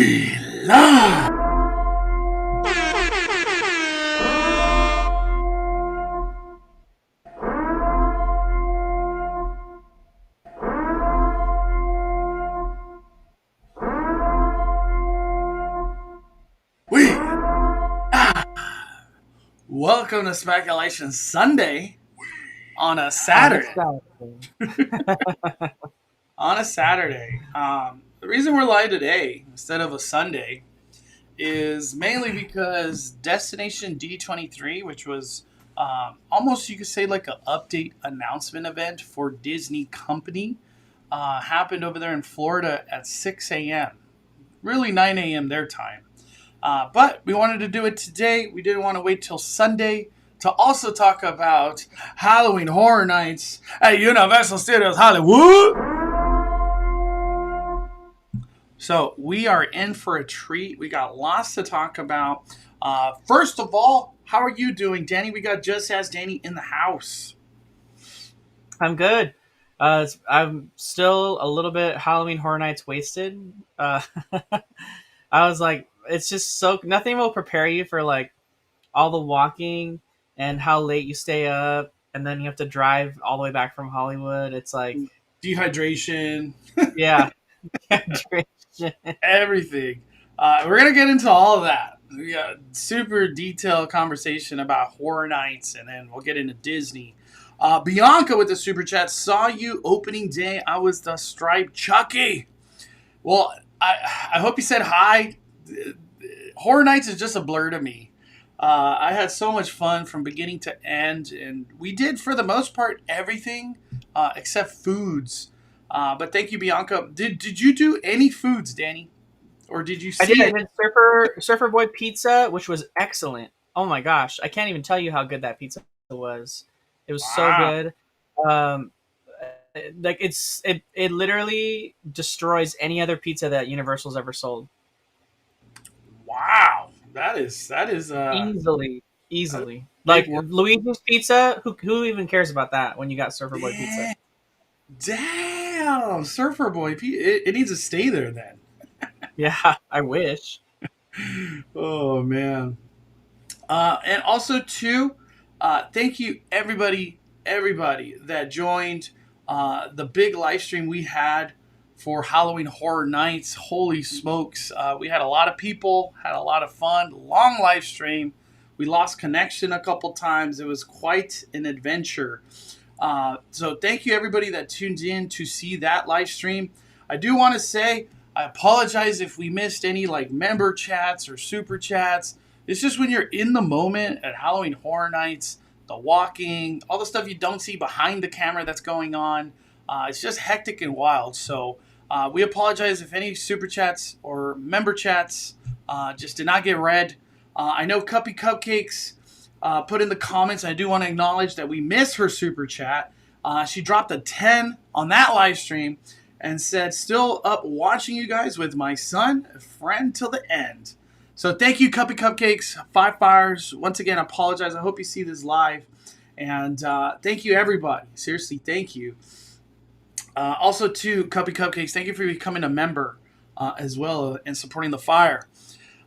We love. We welcome to Speculation Sunday on a Saturday. On a Saturday. The reason we're live today instead of a Sunday is mainly because Destination D23, which was almost, you could say, like an update announcement event for Disney Company, happened over there in Florida at 6 a.m. Really 9 a.m. their time. But we wanted to do it today. We didn't want to wait till Sunday to also talk about Halloween Horror Nights at Universal Studios Hollywood. So we are in for a treat. We got lots to talk about. First of all, how are you doing, Danny? We got Just As Danny in the house. I'm good. I'm still a little bit Halloween Horror Nights wasted. I was like, it's just so nothing will prepare you for like all the walking and how late you stay up, and then you have to drive all the way back from Hollywood. It's like dehydration. Yeah, dehydration. Everything. We're gonna get into all of that. We got super detailed conversation about Horror Nights, and then we'll get into Disney. Bianca with the super chat, saw you opening day. I was the striped Chucky. Well, I hope you said hi. Horror Nights is just a blur to me. I had so much fun from beginning to end, and we did, for the most part, everything except foods. But thank you, Bianca. Did you do any foods, Danny? Or did you see I did Surfer Boy Pizza, which was excellent. Oh my gosh. I can't even tell you how good that pizza was. It was so good. Like it literally destroys any other pizza that Universal's ever sold. Wow. That is easily. Like Luigi's Pizza, who even cares about that when you got Surfer Boy Pizza? Damn, Surfer Boy Pizza. It needs to stay there then. Yeah, I wish. Oh man. And also too, thank you everybody that joined the big live stream we had for Halloween Horror Nights. Holy smokes. We had a lot of people, had a lot of fun, long live stream. We lost connection a couple times. It was quite an adventure. So thank you everybody that tuned in to see that live stream. I do want to say, I apologize if we missed any like member chats or super chats. It's just when you're in the moment at Halloween Horror Nights, the walking, all the stuff you don't see behind the camera that's going on. It's just hectic and wild. So we apologize if any super chats or member chats just did not get read. I know Cuppy Cupcakes put in the comments. I do want to acknowledge that we missed her super chat. She dropped a 10 on that live stream and said, still up watching you guys with my son, friend till the end. So thank you, Cuppy Cupcakes, 5 fires. Once again, I apologize. I hope you see this live. And thank you, everybody. Seriously, thank you. Also, to Cuppy Cupcakes, thank you for becoming a member as well and supporting the fire.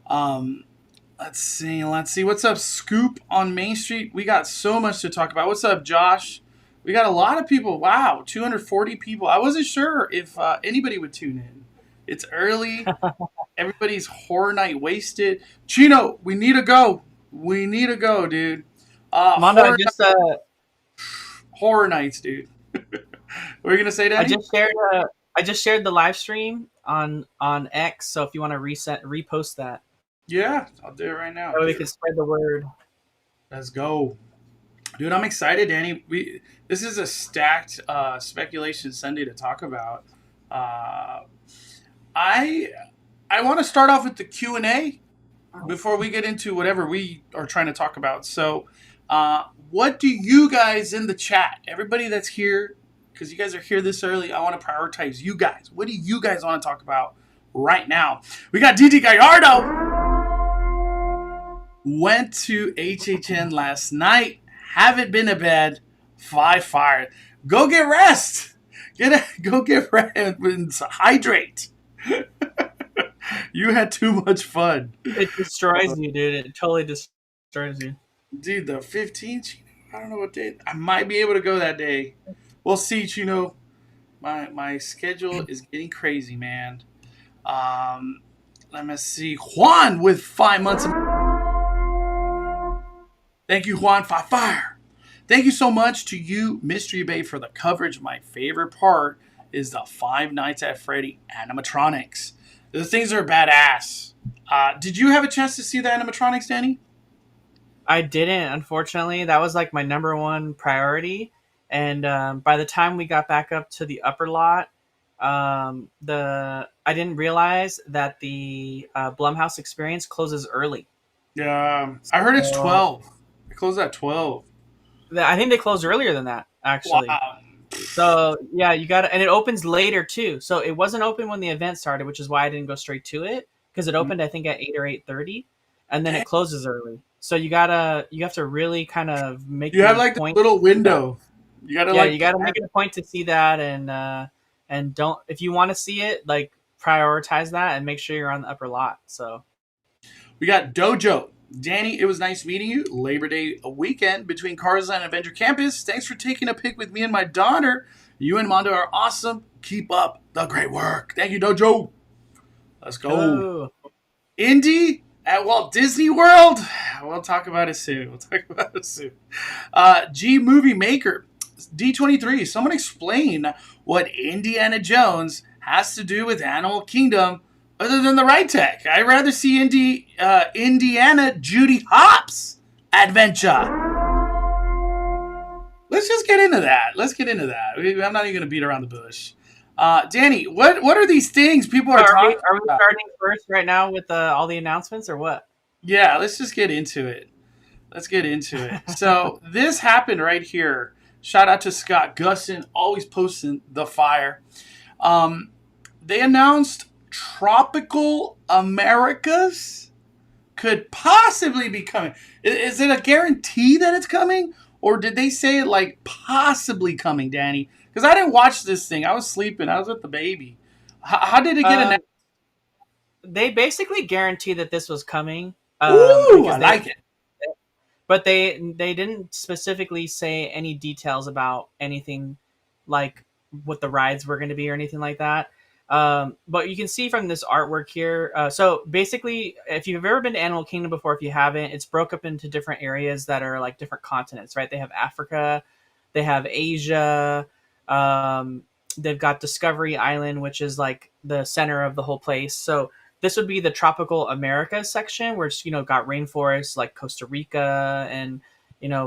Let's see. What's up, Scoop on Main Street? We got so much to talk about. What's up, Josh? We got a lot of people. Wow, 240 people. I wasn't sure if anybody would tune in. It's early. Everybody's Horror Night wasted. Chino, we need to go. We need to go, dude. Horror Nights, dude. What are you gonna say, Daddy? I just shared the live stream on X. So if you want to repost that. Yeah, I'll do it right now. So we can spread the word. Let's go. Dude, I'm excited, Danny. This is a stacked Speculation Sunday to talk about. I want to start off with the Q&A before we get into whatever we are trying to talk about. So, what do you guys in the chat, everybody that's here, because you guys are here this early, I want to prioritize you guys. What do you guys want to talk about right now? We got DD Gallardo. Went to HHN last night. Haven't been to bed. 5 fire. Go get rest. Go get rest and hydrate. You had too much fun. It destroys you, dude. It totally destroys you. Dude, the 15th, I don't know what day. I might be able to go that day. We'll see, Chino. My schedule is getting crazy, man. Um, Let me see. Juan with 5 months. Thank you, Juan. Fire. Thank you so much to you, Mystery Bay, for the coverage. My favorite part is the Five Nights at Freddy animatronics. The things are badass. Did you have a chance to see the animatronics, Danny? I didn't, unfortunately. That was like my number one priority. And by the time we got back up to the upper lot, the I didn't realize that the Blumhouse experience closes early. Yeah, I heard it's So 12. It closed at 12. I think they close earlier than that, actually. Wow. So yeah, you got to, and it opens later too. So it wasn't open when the event started, which is why I didn't go straight to it because it opened I think at 8 or 8:30, and then Dang. it closes early. So you have to really kind of make You it have a like the point. little window. You gotta Yeah, like you got to make it a point to see that, and don't if you want to see it, like prioritize that and make sure you're on the upper lot. So We got Dojo. Danny, it was nice meeting you. Labor Day weekend between Carsland and Avenger Campus. Thanks for taking a pic with me and my daughter. You and Mondo are awesome. Keep up the great work. Thank you, Dojo. Let's go. oh, Indy at Walt Disney World. We'll talk about it soon. G Movie Maker. D23. Someone explain what Indiana Jones has to do with Animal Kingdom other than the ride tech. I'd rather see Indiana Judy Hopps adventure. Let's just get into that. I'm not even going to beat around the bush. Danny, what are these things people are talking are we about? starting first right now with all the announcements or what? Yeah, let's just get into it. So this happened right here. Shout out to Scott Gusson, always posting the fire. They announced Tropical Americas could possibly be coming. Is it a guarantee that it's coming? Or did they say it like possibly coming, Danny? Because I didn't watch this thing. I was sleeping. I was with the baby. How did it get announced? They basically guaranteed that this was coming. Ooh, I like it. But they didn't specifically say any details about anything like what the rides were going to be or anything like that. But you can see from this artwork here. So basically, if you've ever been to Animal Kingdom before, if you haven't, it's broke up into different areas that are like different continents, right? They have Africa, they have Asia, they've got Discovery Island, which is like the center of the whole place. So this would be the Tropical America section, where it's, got rainforests like Costa Rica and,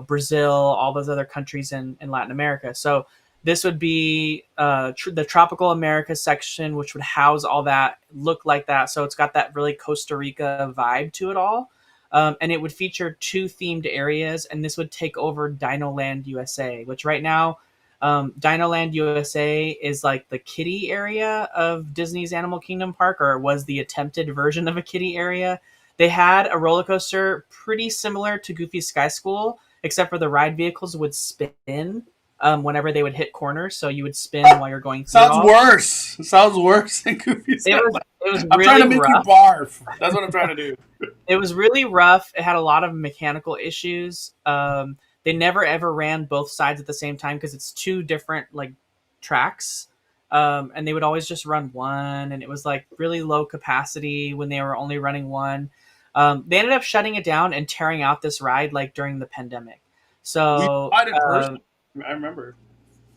Brazil, all those other countries in Latin America. So this would be the Tropical America section, which would house all that, look like that. So it's got that really Costa Rica vibe to it all. And it would feature 2 themed areas, and this would take over Dino Land USA, which right now, Dino Land USA is like the kiddie area of Disney's Animal Kingdom Park, or was the attempted version of a kiddie area. They had a roller coaster pretty similar to Goofy's Sky School, except for the ride vehicles would spin whenever they would hit corners, so you would spin while you're going through. Sounds worse than Goofy's. It was I'm really trying to make rough. you barf. That's what I'm trying to do. It was really rough. It had a lot of mechanical issues. They never ever ran both sides at the same time because it's 2 different like tracks, and they would always just run one, and it was like really low capacity when they were only running one. They ended up shutting it down and tearing out this ride like during the pandemic. So we tried it person. I remember.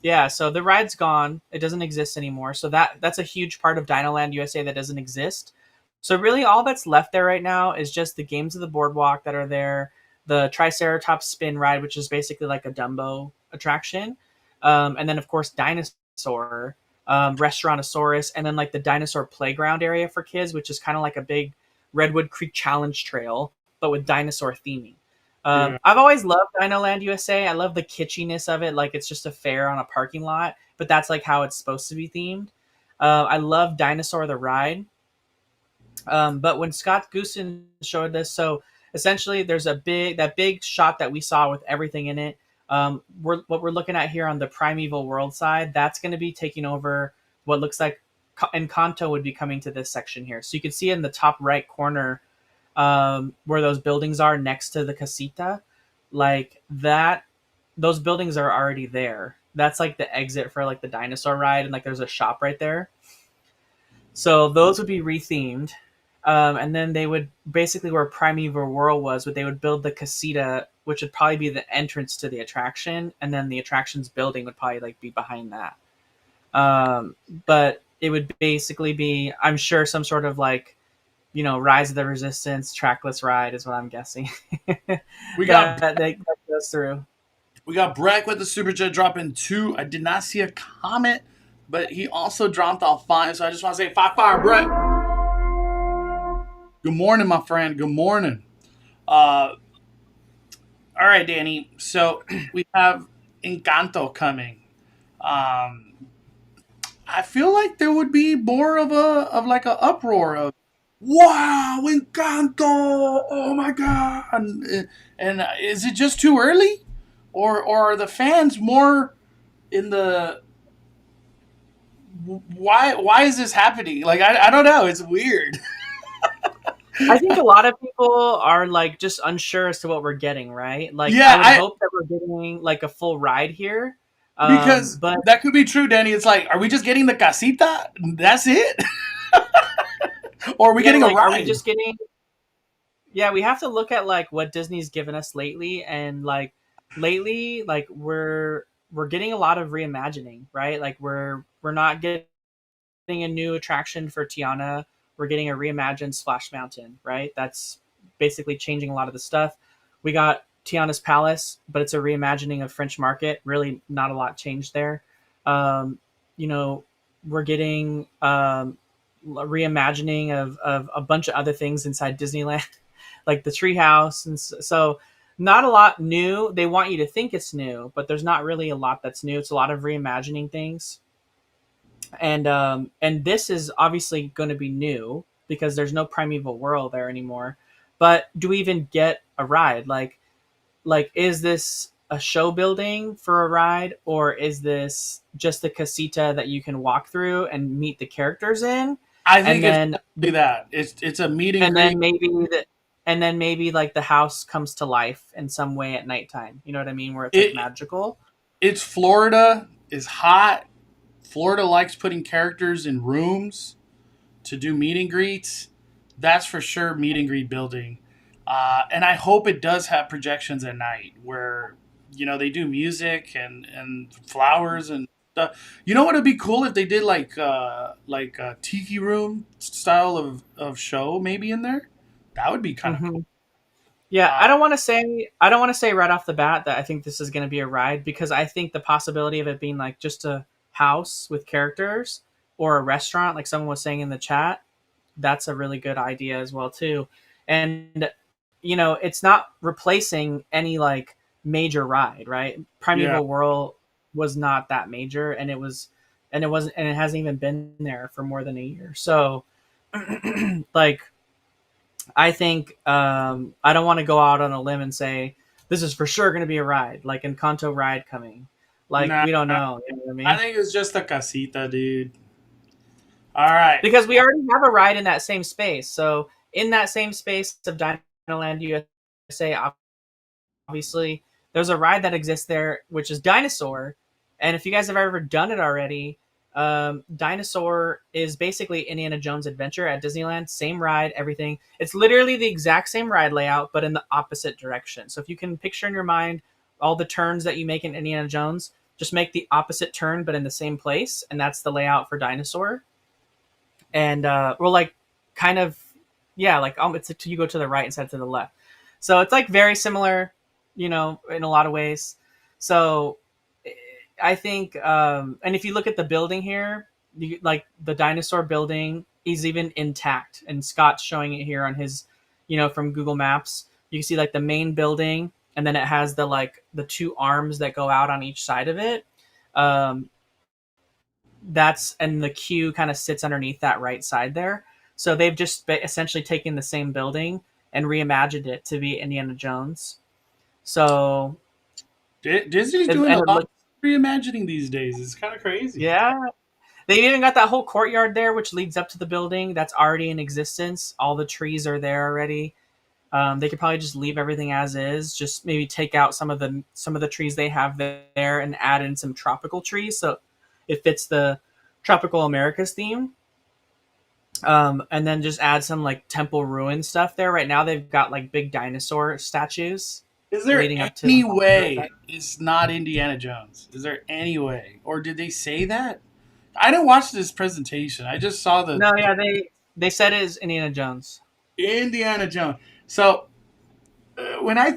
Yeah, so the ride's gone. It doesn't exist anymore. So that's a huge part of Dino Land USA that doesn't exist. So really all that's left there right now is just the games of the boardwalk that are there, the Triceratops spin ride, which is basically like a Dumbo attraction. And then of course Dinosaur, Restaurantosaurus, and then like the dinosaur playground area for kids, which is kind of like a big Redwood Creek Challenge trail, but with dinosaur theming. I've always loved Dino Land USA. I love the kitschiness of it. Like it's just a fair on a parking lot, but that's like how it's supposed to be themed. I love Dinosaur the Ride. But when Scott Goosen showed this, so essentially there's that big shot that we saw with everything in it. What we're looking at here on the Primeval World side, that's going to be taking over what looks like Encanto would be coming to this section here. So you can see in the top right corner, where those buildings are next to the casita, like that. Those buildings are already there. That's like the exit for like the dinosaur ride, and like there's a shop right there. So those would be rethemed. And then they would basically where Primeval World was, but they would build the casita, which would probably be the entrance to the attraction, and then the attraction's building would probably like be behind that. But it would basically be, I'm sure, some sort of like, Rise of the Resistance trackless ride is what I'm guessing. We got that goes through. we got Breck with the super chat dropping 2. I did not see a comment, but he also dropped off 5. So I just want to say 5 fire, Breck. Good morning, my friend. Good morning. All right, Danny. So we have Encanto coming. I feel like there would be more of a uproar of wow, Encanto! Oh my god! And is it just too early, or are the fans more in the why is this happening? Like I don't know. It's weird. I think a lot of people are like just unsure as to what we're getting, right? Like I Yeah, would I hope that we're getting like a full ride here. because But that could be true, Danny. It's like, are we just getting the casita? That's it, or are we yeah, getting a like are we ride? just getting yeah, we have to lok at like what Disney's given us lately, and like lately like we're getting a lot of reimagining, right? Like we're not getting a new attraction for Tiana. We're getting a reimagined Splash Mountain, right? That's basically changing a lot of the stuff. We got Tiana's Palace, but it's a reimagining of French Market. Really, not a lot changed there. Um, you know, we're getting a reimagining of a bunch of other things inside Disneyland, like the treehouse, and so not a lot new. They want you to think it's new, but there's not really a lot that's new. It's a lot of reimagining things, and this is obviously going to be new because there's no Primeval World there anymore. But do we even get a ride? Like is this a show building for a ride, or is this just the casita that you can walk through and meet the characters in, I think and it's then definitely that. It's a meet and and greet. then maybe the and then maybe like the house comes to life in some way at nighttime. You know what I mean? Where it's like It magical. it's Florida is hot. Florida likes putting characters in rooms to do meet and greets. That's for sure meet and greet building. And I hope it does have projections at night where they do music and flowers and stuff. You know what would be cool if they did like a tiki room style of show maybe in there. That would be kind of cool. Hmm. Yeah, Uh, I don't want to say right off the bat that I think this is going to be a ride, because I think the possibility of it being like just a house with characters or a restaurant, like someone was saying in the chat, that's a really good idea as well too. And it's not replacing any like major ride, right? yeah. Primeval World was not that major, and it wasn't, and it hasn't even been there for more than a year. So like I think I don't want to go out on a limb and say this is for sure going to be a ride, like Encanto ride coming. Like Nah, we don't know, you know what I I mean? think it's just a casita, dude. All right. Because we already have a ride in that same space. So in that same space of Dinoland USA, obviously there's a ride that exists there, which is Dinosaur. And if you guys have ever done it already, Dinosaur is basically Indiana Jones Adventure at Disneyland. Same ride, everything. It's literally the exact same ride layout, but in the opposite direction. So if you can picture in your mind all the turns that you make in Indiana Jones, just make the opposite turn, but in the same place, and that's the layout for Dinosaur. And we're like, kind of, yeah, like it's you go to the right instead of to the left. So it's like very similar, in a lot of ways. So I think, and if you look at the building here, like the dinosaur building is even intact, and Scott's showing it here on his, from Google Maps. You can see like the main building, and then it has the two arms that go out on each side of it. Um, and the queue kind of sits underneath that right side there. So they've just essentially taken the same building and reimagined it to be Indiana Jones. So Disney's doing and a it lot of looks reimagining these days. It's kind of crazy. yeah, They've even got that whole courtyard there, which leads up to the building. That's already in existence. All the trees are there already. They could probably just leave everything as is. Just maybe take out some of the trees they have there and add in some tropical trees, so it fits the tropical Americas theme. And then just add some like temple ruin stuff there. Right now they've got like big dinosaur statues Is there leading up to. any way it's not Indiana Jones? Is there any way, or did they say that? I didn't watch this presentation. I just saw the No, yeah, they said it is Indiana Jones. Indiana Jones. So when I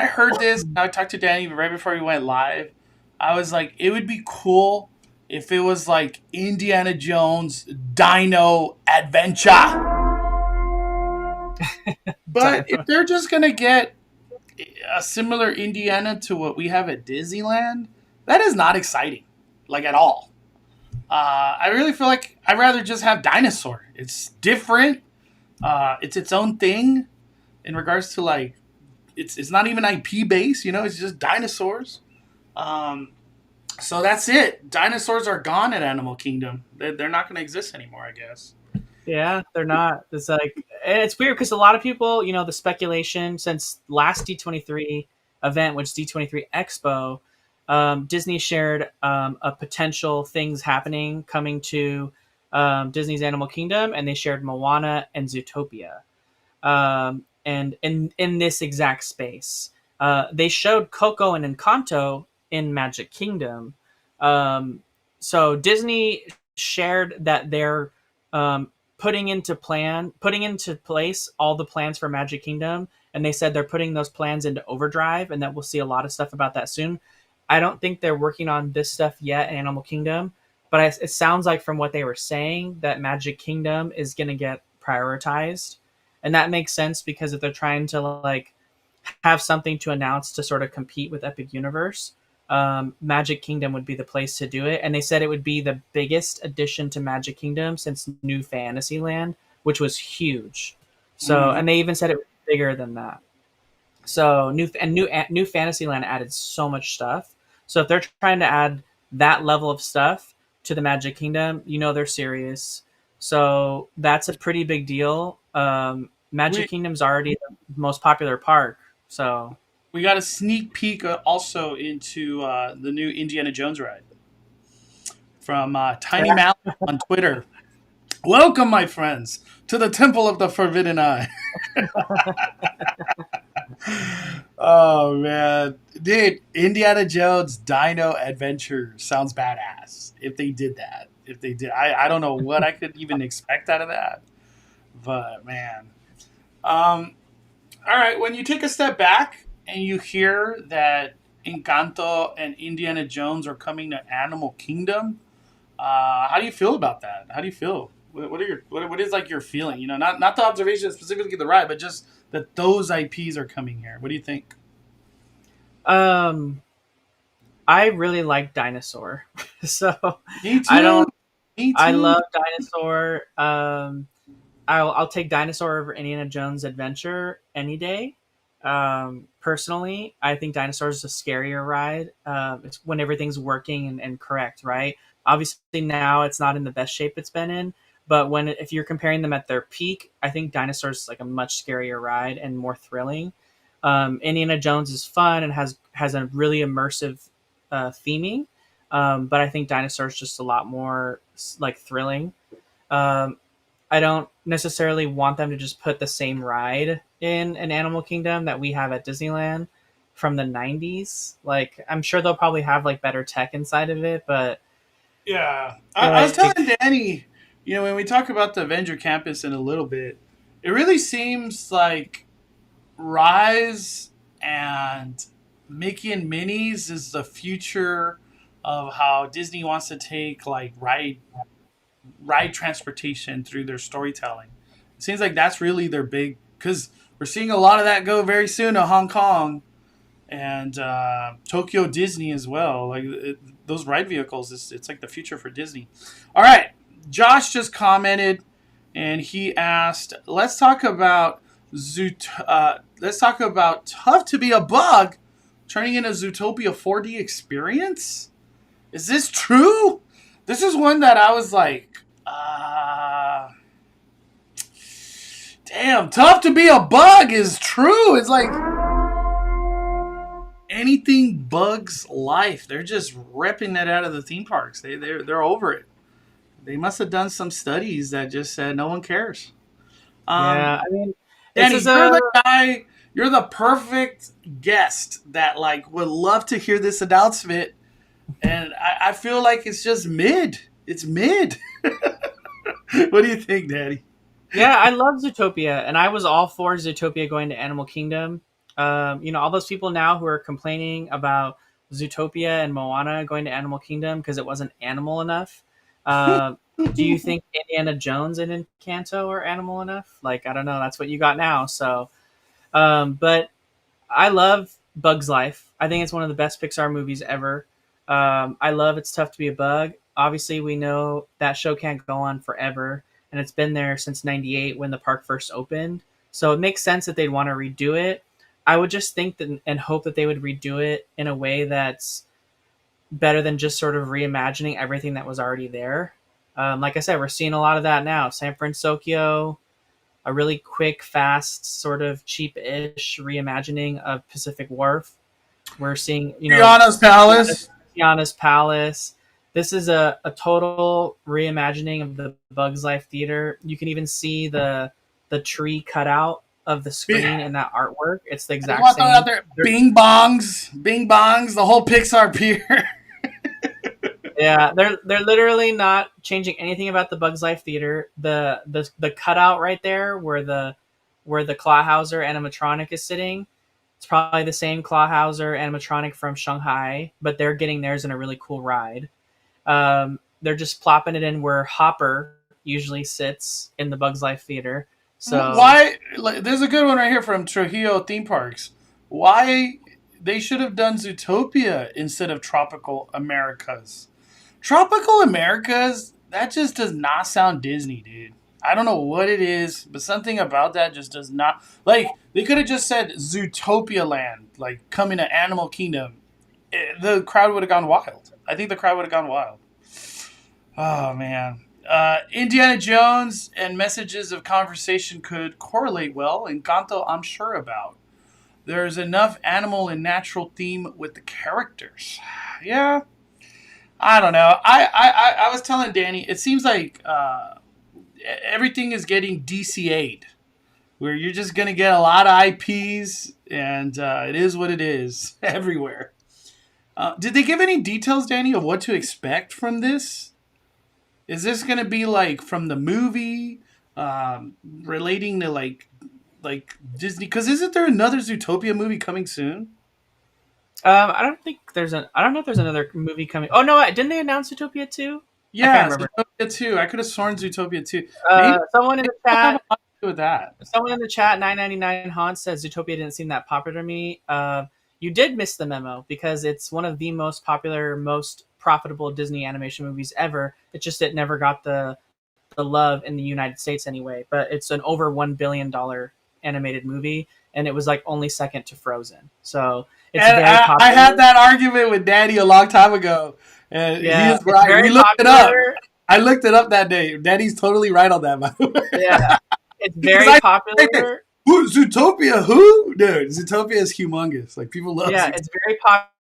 heard this, I talked to Danny right before we went live. I was like, it would be cool if it was like Indiana Jones Dino Adventure. But if they're just gonna get a similar Indiana to what we have at Disneyland, that is not exciting, like at all. I really feel like I'd rather just have dinosaur. It's different. It's its own thing in regards to like it's not even IP based. It's just dinosaurs. Um, so that's it. Dinosaurs are gone at Animal Kingdom. They're not going to exist anymore, I guess. Yeah, they're not. It's like it's weird because a lot of people, the speculation since last D23 event, which is D23 Expo, Disney shared a potential things happening coming to Disney's Animal Kingdom, and they shared Moana and Zootopia. And in this exact space, they showed Coco and Encanto in Magic Kingdom. So Disney shared that they're putting into place all the plans for Magic Kingdom, and they said they're putting those plans into overdrive, and that we'll see a lot of stuff about that soon. I don't think they're working on this stuff yet in Animal Kingdom, but it sounds like from what they were saying that Magic Kingdom is going to get prioritized, and that makes sense because if they're trying to like have something to announce to sort of compete with Epic Universe, Magic Kingdom would be the place to do it. And they said it would be the biggest addition to Magic Kingdom since New Fantasyland, which was huge. So, and they even said it was bigger than that. So New Fantasyland added so much stuff. So if they're trying to add that level of stuff to the Magic Kingdom, they're serious. So that's a pretty big deal. Magic Kingdom's already the most popular park. So we got a sneak peek also into the new Indiana Jones ride from Tiny Mal on Twitter. Welcome, my friends, to the Temple of the Forbidden Eye. Oh, man. Dude, Indiana Jones Dino Adventure sounds badass if they did that. If they did, I don't know what I could even expect out of that. But, man. All right, when you take a step back and you hear that Encanto and Indiana Jones are coming to Animal Kingdom, how do you feel about that? How do you feel? What is like your feeling? Not the observation specifically of the ride, but just that those IPs are coming here. What do you think? I really like Dinosaur, so Me too. I don't. Me too. I love Dinosaur. I'll take Dinosaur over Indiana Jones Adventure any day. Personally, I think Dinosaur is a scarier ride. It's when everything's working and correct, right? Obviously, now it's not in the best shape it's been in, but if you're comparing them at their peak, I think Dinosaur's like a much scarier ride and more thrilling. Indiana Jones is fun and has a really immersive theming, but I think Dinosaur is just a lot more like thrilling. Um, I don't necessarily want them to just put the same ride in an Animal Kingdom that we have at Disneyland from the 90s. Like, I'm sure they'll probably have like better tech inside of it, but yeah, I was telling Danny, when we talk about the Avenger Campus in a little bit, it really seems like Rise and Mickey and Minnie's is the future of how Disney wants to take like ride transportation through their storytelling. It seems like that's really their big, because we're seeing a lot of that go very soon to Hong Kong and Tokyo Disney as well. Like those ride vehicles, it's like the future for Disney. All right, Josh just commented and he asked, "Let's talk about let's talk about Tough to Be a Bug turning into Zootopia 4D experience. Is this true? This is one that I was like, damn, tough to be a bug is true. It's like anything Bugs Life. They're just ripping that out of the theme parks. They're over it. They must have done some studies that just said no one cares. Yeah, Um, I mean, this Danny, is you're a the guy. You're the perfect guest that like would love to hear this announcement, and I feel like it's just mid. It's mid. What do you think, Daddy? yeah. I love Zootopia, and I was all for Zootopia going to Animal Kingdom. All those people now who are complaining about Zootopia and Moana going to Animal Kingdom because it wasn't animal enough. Uh, do you think Indiana Jones and Encanto are animal enough? Like, I don't know. That's what you got now. So, but I love Bug's Life. I think it's one of the best Pixar movies ever. I love It's Tough to Be a Bug. Obviously, we know that show can't go on forever, and it's been there since '98 when the park first opened. So it makes sense that they'd want to redo it. I would just think that and hope that they would redo it in a way that's better than just sort of reimagining everything that was already there. Like I said, we're seeing a lot of that now. San Francisco, a really quick, fast, sort of cheap-ish reimagining of Pacific Wharf. We're seeing, Tiana's Palace. Tiana's Palace. This is a total reimagining of the Bugs Life Theater. You can even see the tree cut out of the screen in that artwork. It's the I just exact want to throw it same. out there. Bing bongs, the whole Pixar pier. Yeah, they're literally not changing anything about the Bugs Life Theater. The cutout right there where the Clawhauser animatronic is sitting, it's probably the same Clawhauser animatronic from Shanghai, but they're getting theirs in a really cool ride. They're just plopping it in where Hopper usually sits in the Bugs Life Theater. So Why? Like, there's a good one right here from Trujillo Theme Parks. Why they should have done Zootopia instead of Tropical Americas? Tropical Americas, that just does not sound Disney, dude. I don't know what it is, but something about that just does not. Like, they could have just said Zootopia Land, like coming to Animal Kingdom. The crowd would have gone wild. I think the crowd would have gone wild. Oh, man. Indiana Jones and Messages of Conversation could correlate well. Encanto, I'm sure about. There's enough animal and natural theme with the characters. Yeah, I don't know. I was telling Danny, it seems like everything is getting DCA'd, where you're just going to get a lot of IPs, and it is what it is everywhere. Did they give any details, Danny, of what to expect from this? Is this going to be like from the movie, relating to like Disney? Because isn't there another Zootopia movie coming soon? I don't think I don't know if there's another movie coming. Oh no, didn't they announce Utopia 2? I can't Yeah, remember. Zootopia 2. I could have sworn Zootopia 2. Maybe Someone in the it'll have chat a lot to do with that. Someone in the chat, 999 Hans says Zootopia didn't seem that popular to me. You did miss the memo because it's one of the most popular, most profitable Disney animation movies ever. It's just it never got the love in the United States anyway. But it's an over $1 billion animated movie, and it was like only second to Frozen. So it's And very I popular. had that argument with Daddy a long time ago, and he Yeah, is it's right. very We looked it up. popular. I looked it up that day. Daddy's totally right on that, by the way. Yeah, it's Because very popular. who, Zootopia, who? Dude, Zootopia is humongous. Like, people love Yeah, Zootopia. it's very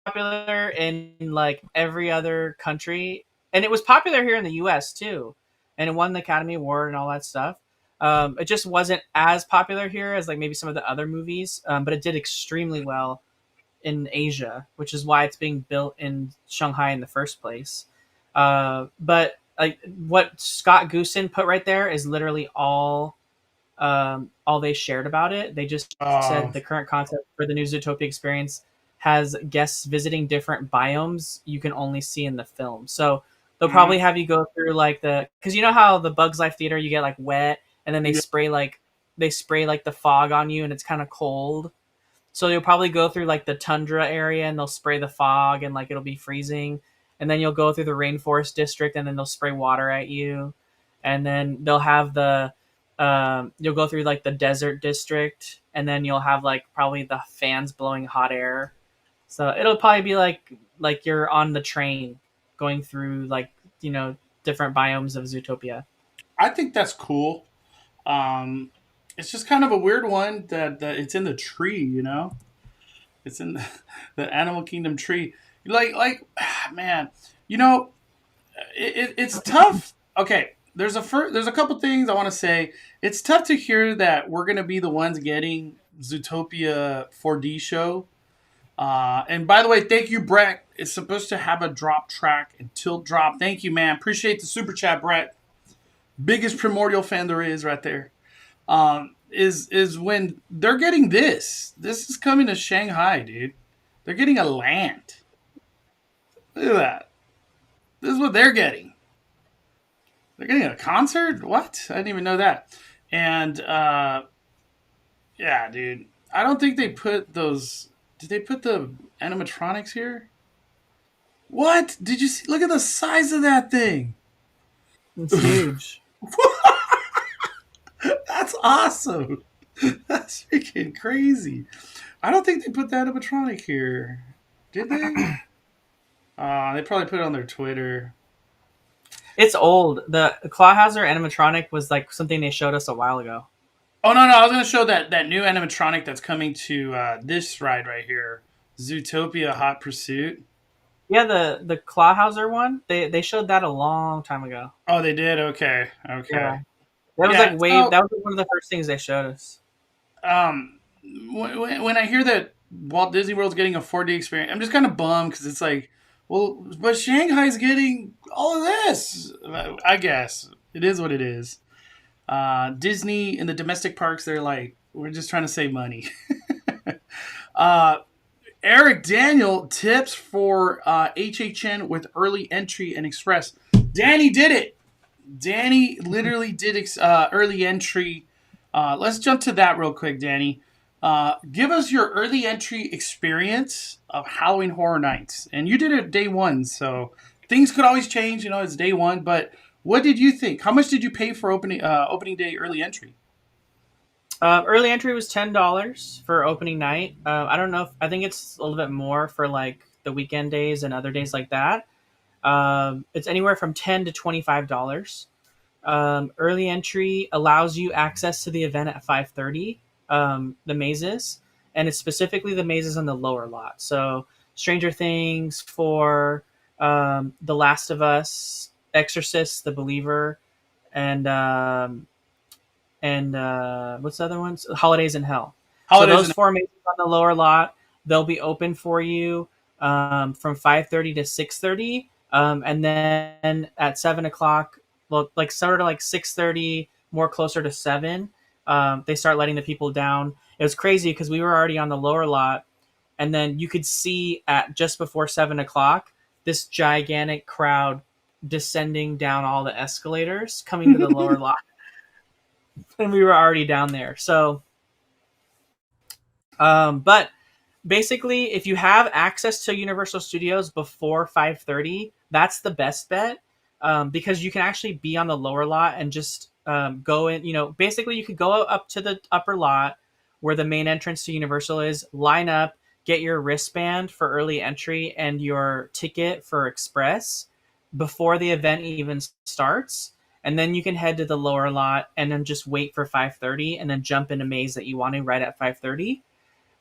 popular in like every other country, and it was popular here in the U.S. too, and it won the Academy Award and all that stuff. It just wasn't as popular here as like maybe some of the other movies, but it did extremely well in Asia, which is why it's being built in Shanghai in the first place. But like what Scott Goosen put right there is literally all they shared about it. They just said Oh, the current concept for the new Zootopia experience has guests visiting different biomes you can only see in the film. So they'll mm, probably have you go through like because you know how the Bugs Life Theater you get like wet and then yeah. they spray like the fog on you and it's kind of cold. So you'll probably go through like the tundra area and they'll spray the fog and like it'll be freezing. And then you'll go through the rainforest district and then they'll spray water at you. And then they'll have you'll go through like the desert district and then you'll have like probably the fans blowing hot air. So it'll probably be like you're on the train going through like different biomes of Zootopia. I think that's cool. Um, it's just kind of a weird one that it's in the tree, you know. It's in the Animal Kingdom tree. Man, you know, it's tough. Okay, there's a couple things I want to say. It's tough to hear that we're gonna be the ones getting Zootopia 4D show. And by the way, thank you, Brett. It's supposed to have a drop track and tilt drop. Thank you, man. Appreciate the super chat, Brett. Biggest primordial fan there is, right there. Is when they're getting this. This is coming to Shanghai, dude. They're getting a land. Look at that. This is what they're getting. They're getting a concert? What? I didn't even know that. And yeah, dude. I don't think they put those. Did they put the animatronics here? What? Did you see? Look at the size of that thing. It's huge. That's awesome. That's freaking crazy. I don't think they put the animatronic here. Did they? They probably put it on their Twitter. It's old. The Clawhauser animatronic was like something they showed us a while ago. Oh no, I was gonna show that new animatronic that's coming to this ride right here, Zootopia Hot Pursuit. Yeah, the Clawhauser one. They showed that a long time ago. Oh, they did. Okay, okay. Yeah, that was Yeah. like way. So, That was one of the first things they showed us. when I hear that Walt Disney World's getting a 4D experience, I'm just kind of bummed because it's like, well, but Shanghai's getting all of this. I guess it is what it is. Disney in the domestic parks, they're like, we're just trying to save money. uh, Eric Daniel tips for HHN with early entry and express. Danny did it. Danny literally did early entry. Let's jump to that real quick, Danny. Give us your early entry experience of Halloween Horror Nights. And you did it day one, so things could always change. You know, it's day one. But what did you think? How much did you pay for opening day early entry? Early entry was $10 for opening night. I don't know. I think it's a little bit more for like the weekend days and other days like that. It's anywhere from $10 to $25. Early entry allows you access to the event at 5:30. The mazes, and it's specifically the mazes on the lower lot. So Stranger Things, for The Last of Us, Exorcist, The Believer, and what's the other ones? Holidays in Hell. So Holidays those and four mazes on the lower lot, they'll be open for you from 5:30 to 6:30, and then at 7 o'clock, well, like sort of like 6:30, more closer to 7. They start letting the people down. It was crazy because we were already on the lower lot, and then you could see at just before 7 o'clock this gigantic crowd descending down all the escalators coming to the lower lot, and we were already down there. So, but basically, if you have access to Universal Studios before 5:30, that's the best bet, because you can actually be on the lower lot and just go in. Basically, you could go up to the upper lot where the main entrance to Universal is, line up, get your wristband for early entry and your ticket for express before the event even starts. And then you can head to the lower lot and then just wait for 5:30 and then jump in a maze that you want to right at 5:30.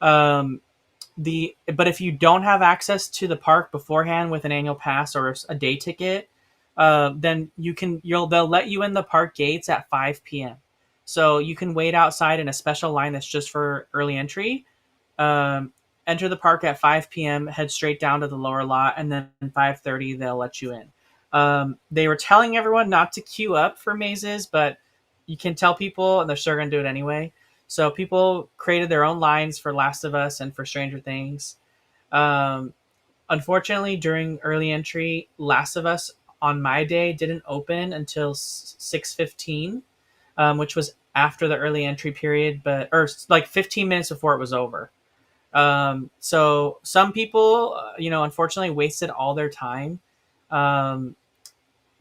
But if you don't have access to the park beforehand with an annual pass or a day ticket, then they'll let you in the park gates at 5 p.m. So you can wait outside in a special line that's just for early entry. Enter the park at 5 p.m., head straight down to the lower lot, and then 5:30 they'll let you in. They were telling everyone not to queue up for mazes, but you can tell people, and they're sure going to do it anyway. So people created their own lines for Last of Us and for Stranger Things. Unfortunately, during early entry, Last of Us on my day didn't open until 6:15, which was after the early entry period, or like 15 minutes before it was over. So some people, unfortunately wasted all their time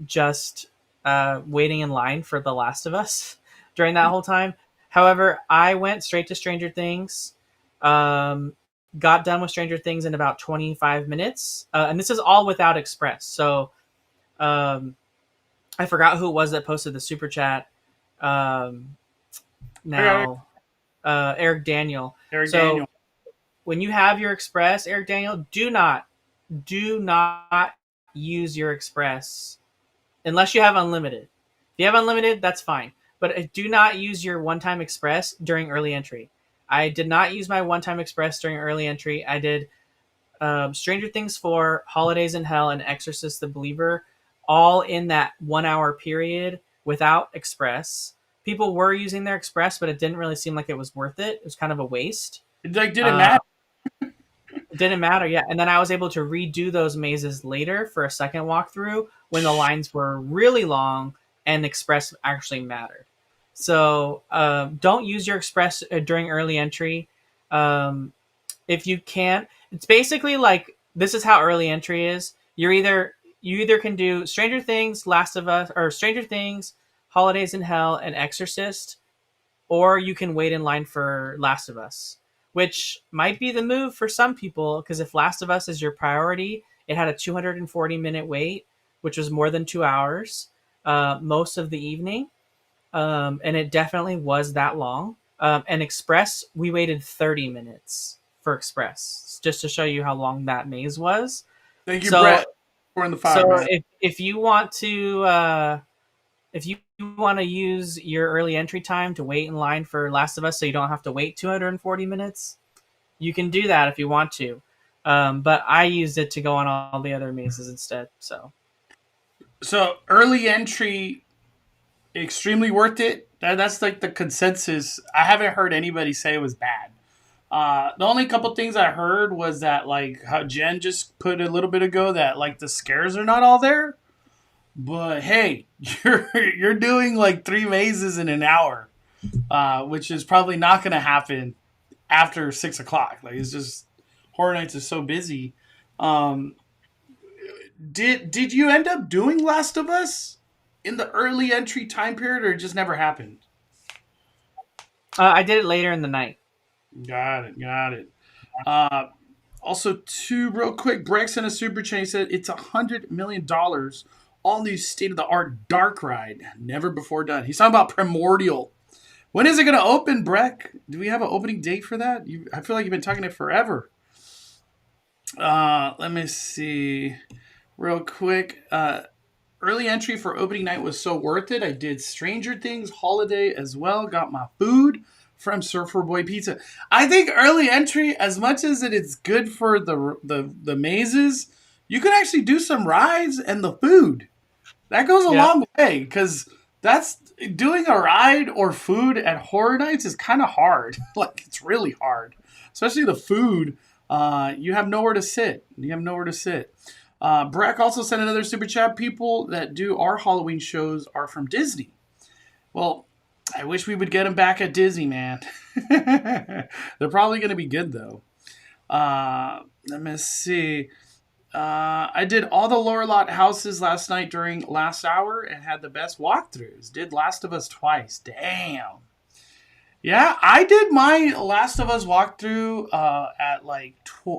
just waiting in line for The Last of Us during that whole time. However, I went straight to Stranger Things, got done with Stranger Things in about 25 minutes. And this is all without Express. So Um, I forgot who it was that posted the super chat. Um, I got it. now, Eric Daniel. Eric So Daniel. when you have your Express, Eric Daniel, do not use your Express unless you have unlimited. If you have unlimited, that's fine. But do not use your one-time Express during early entry. I did not use my one-time Express during early entry. I did Stranger Things 4, Holidays in Hell, and Exorcist the Believer, all in that 1 hour period without Express. People were using their Express, but it didn't really seem like it was worth it. It was kind of a waste. It like didn't Uh, matter. it didn't matter, yeah. And then I was able to redo those mazes later for a second walkthrough when the lines were really long and Express actually mattered. So don't use your Express during early entry. Um, if you can't, it's basically like this is how early entry is. You either can do Stranger Things, Last of Us, or Stranger Things, Holidays in Hell, and Exorcist, or you can wait in line for Last of Us, which might be the move for some people because if Last of Us is your priority, it had a 240-minute wait, which was more than 2 hours most of the evening, and it definitely was that long. And Express, we waited 30 minutes for Express just to show you how long that maze was. Thank you, So, Brett, for in the so five, man. if you want to use your early entry time to wait in line for Last of Us, so you don't have to wait 240 minutes, you can do that if you want to. But I used it to go on all the other mazes instead. So So early entry, extremely worth it. That's like the consensus. I haven't heard anybody say it was bad. The only couple things I heard was that like how Jen just put a little bit ago that like the scares are not all there. But hey, you're doing like 3 mazes in an hour, which is probably not going to happen after 6 o'clock. Like it's just Horror Nights is so busy. Um, did you end up doing Last of Us in the early entry time period, or it just never happened? I did it later in the night. Got it. Got it. Uh, Also, two real quick. Brex in a super chain said it's $100 million. All new state of the art dark ride, never before done. He's talking about Primordial. When is it going to open, Breck? Do we have an opening date for that? I feel like you've been talking it forever. Let me see, real quick. Early entry for opening night was so worth it. I did Stranger Things holiday as well. Got my food from Surfer Boy Pizza. I think early entry, as much as it is good for the mazes, you can actually do some rides and the food. That goes a Yep. long way because that's doing a ride or food at Horror Nights is kind of hard. Like it's really hard, especially the food. You have nowhere to sit. You have nowhere to sit. Brack also sent another super chat. People that do our Halloween shows are from Disney. Well, I wish we would get them back at Disney, man. They're probably going to be good, though. Let me see. I did all the lower lot houses last night during last hour and had the best walkthroughs. Did Last of Us twice. Damn. Yeah, I did my Last of Us walkthrough at like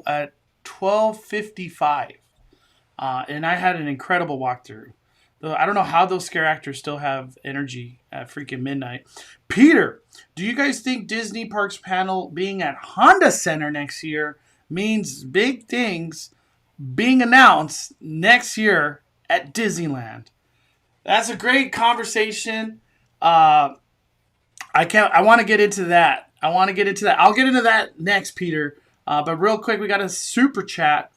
at 12:55. And I had an incredible walkthrough. Though I don't know how those scare actors still have energy at freaking midnight. Peter, do you guys think Disney Parks panel being at Honda Center next year means big things being announced next year at Disneyland? That's a great conversation. Uh, I want to get into that. I'll get into that next, Peter. But real quick, we got a super chat.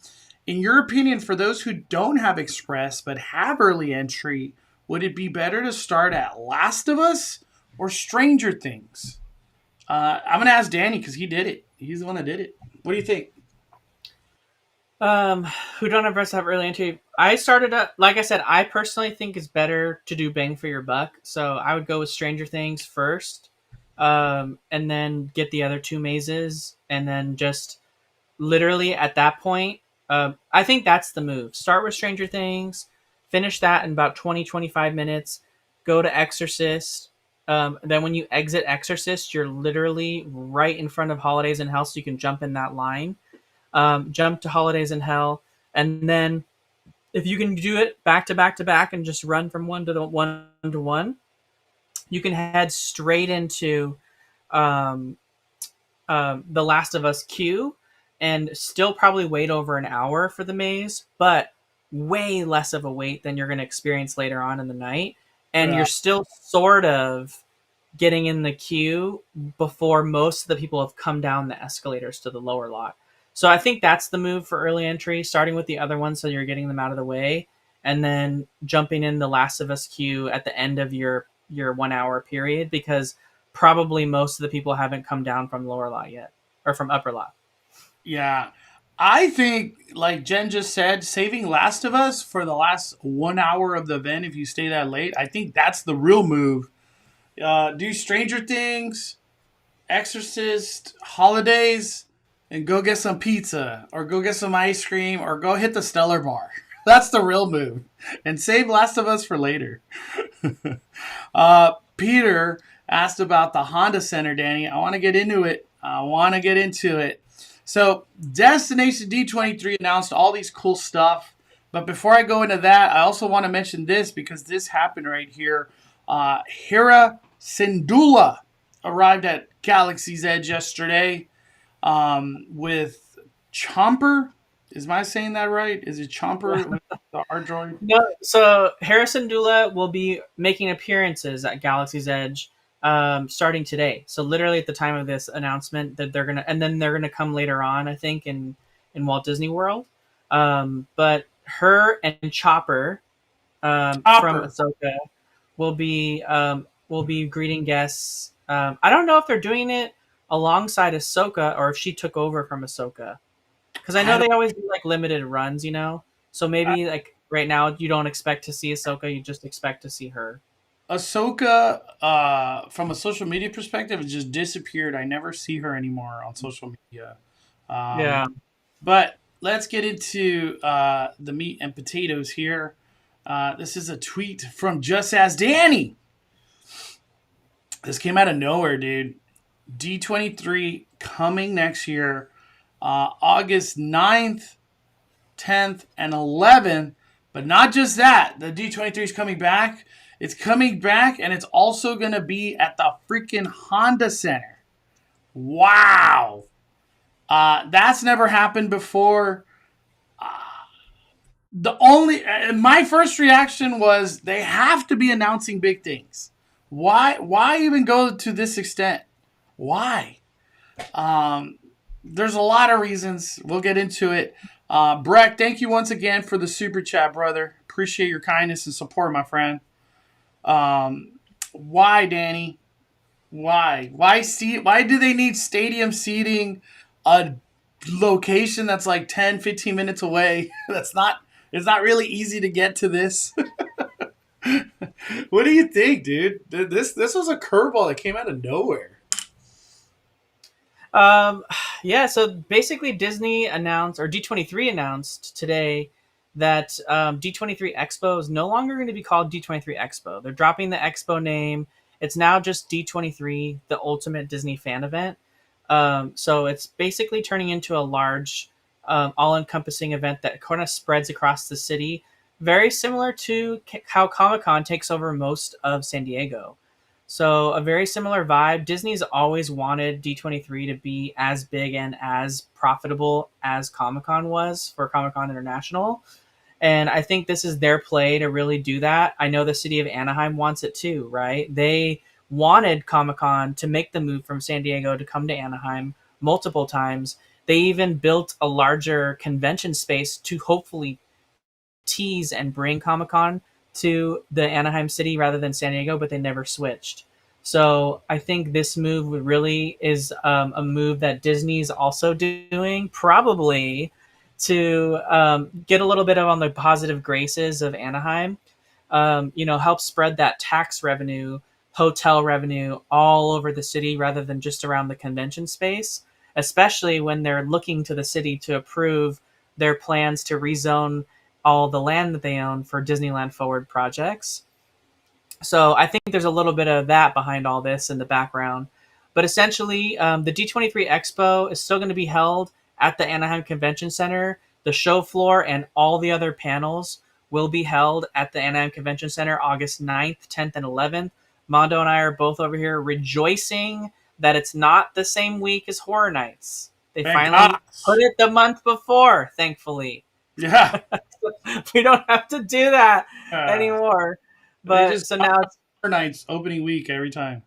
In your opinion, for those who don't have Express but have early entry, would it be better to start at Last of Us or Stranger Things? I'm going to ask Danny because he did it. He's the one that did it. What do you think? Um, who don't have early entry? I started up, like I said, I personally think it's better to do bang for your buck. So I would go with Stranger Things first, and then get the other two mazes, and then just literally at that point, I think that's the move. Start with Stranger Things, finish that in about 20-25 minutes, go to Exorcist. Then when you exit Exorcist, you're literally right in front of Holidays in Hell, so you can jump in that line. Jump to Holidays in Hell, and then If you can do it back to back to back and just run from one to one, you can head straight into um, the Last of Us queue and still probably wait over an hour for the maze, but way less of a wait than you're going to experience later on in the night. And Yeah. you're still sort of getting in the queue before most of the people have come down the escalators to the lower lot. So I think that's the move for early entry, starting with the other ones so you're getting them out of the way, and then jumping in the Last of Us queue at the end of your 1 hour period, because probably most of the people haven't come down from lower lot yet or from upper lot. Yeah. I think, like Jen just said, saving Last of Us for the last 1 hour of the event, if you stay that late, I think that's the real move. Do Stranger Things, Exorcist, Holidays, and go get some pizza or go get some ice cream or go hit the Stellar Bar. That's the real move. And save Last of Us for later. Peter asked about the Honda Center, Danny. I want to get into it. So, Destination D23 announced all these cool stuff. But before I go into that, I also want to mention this because this happened right here. Hera Syndulla arrived at Galaxy's Edge yesterday with Chomper. Is my saying that right? Is it Chomper, the art droid? No, so Harrison Dula will be making appearances at Galaxy's Edge starting today. So literally at the time of this announcement that they're gonna, and then they're gonna come later on, I think, in Walt Disney World. But her and Chopper from Chopper. Ahsoka will be greeting guests. I don't know if they're doing it alongside Ahsoka or if she took over from Ahsoka, because I I know don't. they always do like limited runs, you know. So maybe like right now you don't expect to see Ahsoka, you just expect to see her. Ahsoka, from a social media perspective, has just disappeared. I never see her anymore on social media. Um, Yeah. but let's get into the meat and potatoes here. This is a tweet from Just As Danny. This came out of nowhere, dude. D23 coming next year, August 9th, 10th, and 11th. But not just that. The D23 is coming back. It's coming back, and it's also going to be at the freaking Honda Center. Wow. That's never happened before. My first reaction was they have to be announcing big things. Why even go to this extent? Why? Um, there's a lot of reasons. We'll get into it. Breck, thank you once again for the super chat, brother. Appreciate your kindness and support, my friend. Why, Danny? Why? Why do they need stadium seating? A location that's like 10, 15 minutes away. That's not. It's not really easy to get to this. What do you think, dude? This was a curveball that came out of nowhere. Um, yeah, so basically Disney announced, or D23 announced today that D23 Expo is no longer going to be called D23 Expo. They're dropping the Expo name. It's now just D23, the ultimate Disney fan event. So it's basically turning into a large, all-encompassing event that kind of spreads across the city, very similar to how Comic-Con takes over most of San Diego. So a very similar vibe. Disney's always wanted D23 to be as big and as profitable as Comic-Con was for Comic-Con International. And I think this is their play to really do that. I know the city of Anaheim wants it too, right? They wanted Comic-Con to make the move from San Diego to come to Anaheim multiple times. They even built a larger convention space to hopefully tease and bring Comic Con to the Anaheim city rather than San Diego, but they never switched. So I think this move really is a move that Disney's also doing, probably to get a little bit of on the positive graces of Anaheim. Help spread that tax revenue, hotel revenue all over the city rather than just around the convention space, especially when they're looking to the city to approve their plans to rezone all the land that they own for Disneyland Forward projects. So I think there's a little bit of that behind all this in the background. But essentially, the D23 Expo is still going to be held at the Anaheim Convention Center. The show floor and all the other panels will be held at the Anaheim Convention Center August 9th, 10th, and 11th. Mondo and I are both over here rejoicing that it's not the same week as Horror Nights. They Thank finally put gosh. it the month before, thankfully. Yeah. We don't have to do that Uh, anymore. they But just so call now it Horror Nights opening week every time.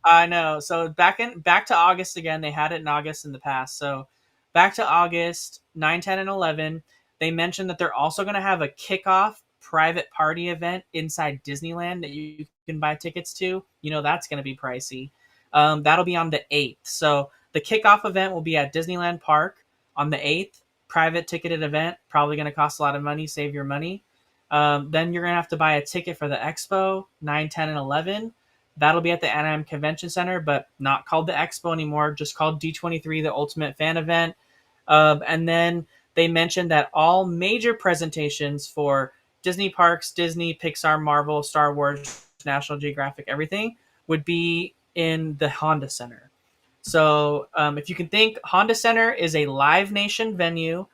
I know. So back to August again. They had it in August in the past. So back to August 9, 10, and 11. They mentioned that they're also going to have a kickoff private party event inside Disneyland that you can buy tickets to. You know that's going to be pricey. That'll be on the 8th. So the kickoff event will be at Disneyland Park on the 8th. Private ticketed event, probably going to cost a lot of money. Save your money. Then you're going to have to buy a ticket for the expo 9, 10, and 11. That'll be at the Anaheim Convention Center, but not called the Expo anymore, just called D23, the Ultimate Fan Event. And then they mentioned that all major presentations for Disney parks, Disney, Pixar, Marvel, Star Wars, National Geographic, everything would be in the Honda Center. So if you can think, Honda Center is a Live Nation venue.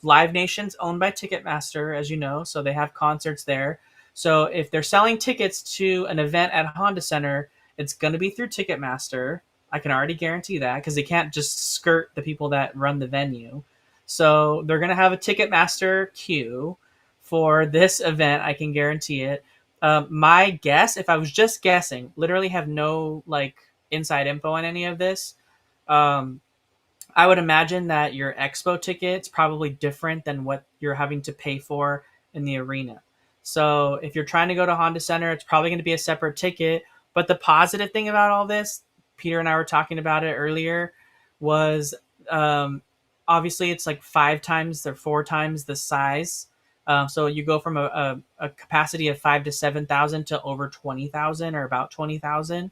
Live Nation's owned by Ticketmaster, as you know, so they have concerts there. So if they're selling tickets to an event at Honda Center, it's going to be through Ticketmaster. I can already guarantee that because they can't just skirt the people that run the venue. So they're going to have a Ticketmaster queue for this event. I can guarantee it. My guess, if I was just guessing, literally have no like inside info on any of this. Um, I would imagine that your expo ticket's probably different than what you're having to pay for in the arena. So if you're trying to go to Honda Center, it's probably going to be a separate ticket. But the positive thing about all this, Peter and I were talking about it earlier, was um, obviously it's like 5 times or 4 times the size. So you go from a capacity of 5 to 7,000 to over 20,000 or about 20,000.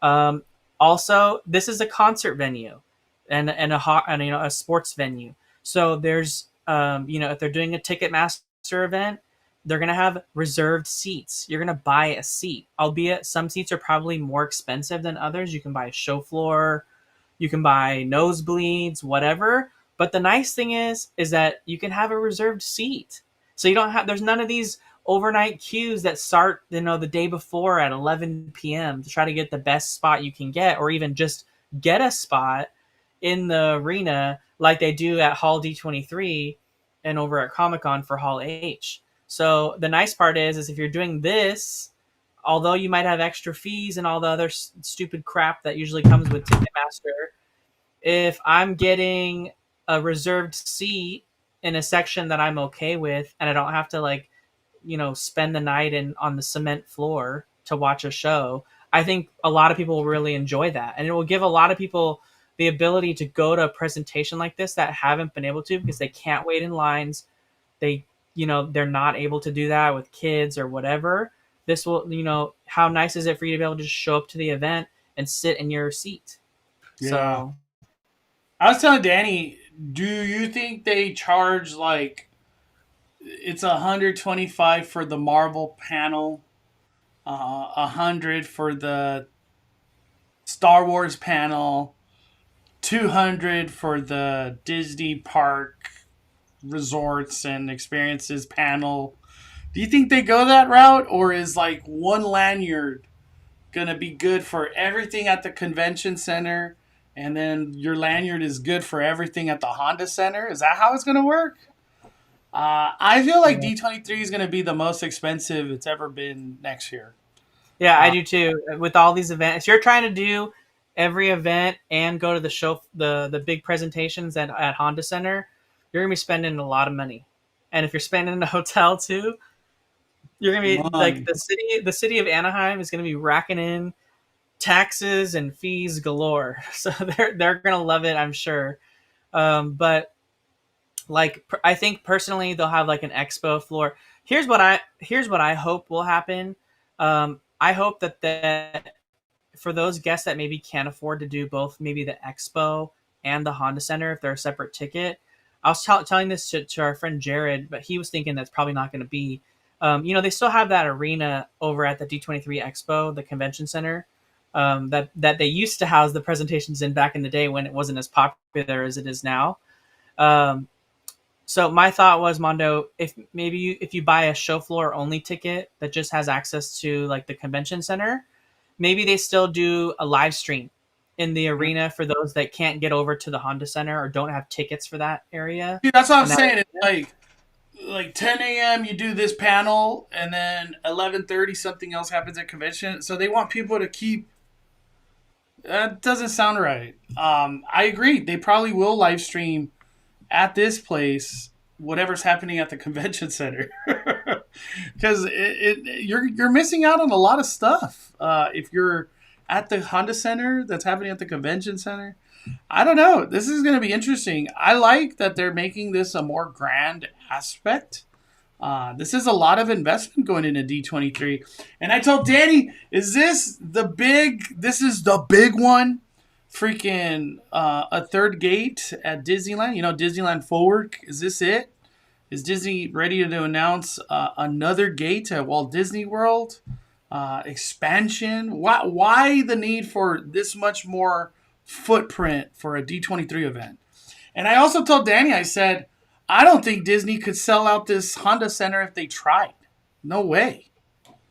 Um, Also, this is a concert venue and a sports venue. So there's if they're doing a Ticketmaster event, they're gonna have reserved seats. You're gonna buy a seat, albeit some seats are probably more expensive than others. You can buy a show floor, you can buy nosebleeds, whatever. But the nice thing is that you can have a reserved seat. So you don't have there's none of these overnight queues that start, the day before at 11 p.m. to try to get the best spot you can get, or even just get a spot in the arena like they do at Hall D23 and over at Comic-Con for Hall H. So the nice part is if you're doing this, although you might have extra fees and all the other stupid crap that usually comes with Ticketmaster, if I'm getting a reserved seat in a section that I'm okay with and I don't have to spend the night on the cement floor to watch a show, I think a lot of people will really enjoy that. And it will give a lot of people the ability to go to a presentation like this that haven't been able to because they can't wait in lines. They're not able to do that with kids or whatever. This will, how nice is it for you to be able to just show up to the event and sit in your seat? Yeah. So I was telling Danny, do you think they charge like it's 125 for the Marvel panel, 100 for the Star Wars panel, 200 for the Disney park resorts and experiences panel? Do you think they go that route, or is like one lanyard gonna be good for everything at the convention center, and then your lanyard is good for everything at the Honda Center? Is that how it's gonna work? I feel like D23 is gonna be the most expensive it's ever been next year. yeah, I Uh, do too. With all these events, if you're trying to do every event and go to the show, the big presentations at Honda Center, you're gonna be spending a lot of money. And if you're spending in a hotel too, you're gonna be like money. the city of Anaheim is gonna be racking in taxes and fees galore. So they're gonna love it, I'm sure. But I think personally they'll have like an expo floor. Here's what I hope will happen. I hope that for those guests that maybe can't afford to do both, maybe the expo and the Honda Center if they're a separate ticket. I was telling this to our friend Jared, but he was thinking that's probably not going to be. They still have that arena over at the D23 Expo, the convention center, that they used to house the presentations in back in the day when it wasn't as popular as it is now. Um, So my thought was, Mondo, if maybe if you buy a show floor only ticket that just has access to like the convention center, maybe they still do a live stream in the arena for those that can't get over to the Honda Center or don't have tickets for that area. See, that's what I'm And that, saying. It's like 10 a.m. you do this panel, and then 11:30 something else happens at convention. So they want people to keep. That doesn't sound right. I agree. They probably will live stream at this place whatever's happening at the convention center, because you're missing out on a lot of stuff if you're at the Honda Center that's happening at the convention center. I don't know. This is going to be interesting. I like that they're making this a more grand aspect. This is a lot of investment going into D23. And I told Danny, is this the big, this is the big one? Freaking a third gate at Disneyland. You know, Disneyland Forward. Is this it? Is Disney ready to announce another gate at Walt Disney World? Expansion? Why the need for this much more footprint for a D23 event? And I also told Danny, I said, I don't think Disney could sell out this Honda Center if they tried. No way.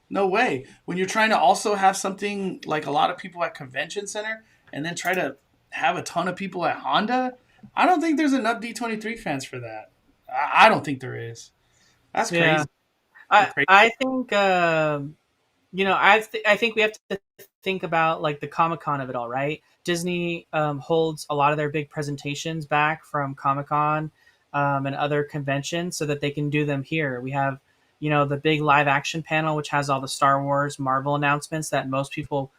No way. When you're trying to also have something like a lot of people at Convention Center and then try to have a ton of people at Honda, I don't think there's enough D23 fans for that. I don't think there is. That's crazy. yeah, I think I think we have to think about like the Comic Con of it all, right? Disney holds a lot of their big presentations back from Comic Con and other conventions so that they can do them here. We have, the big live action panel, which has all the Star Wars, Marvel announcements that most people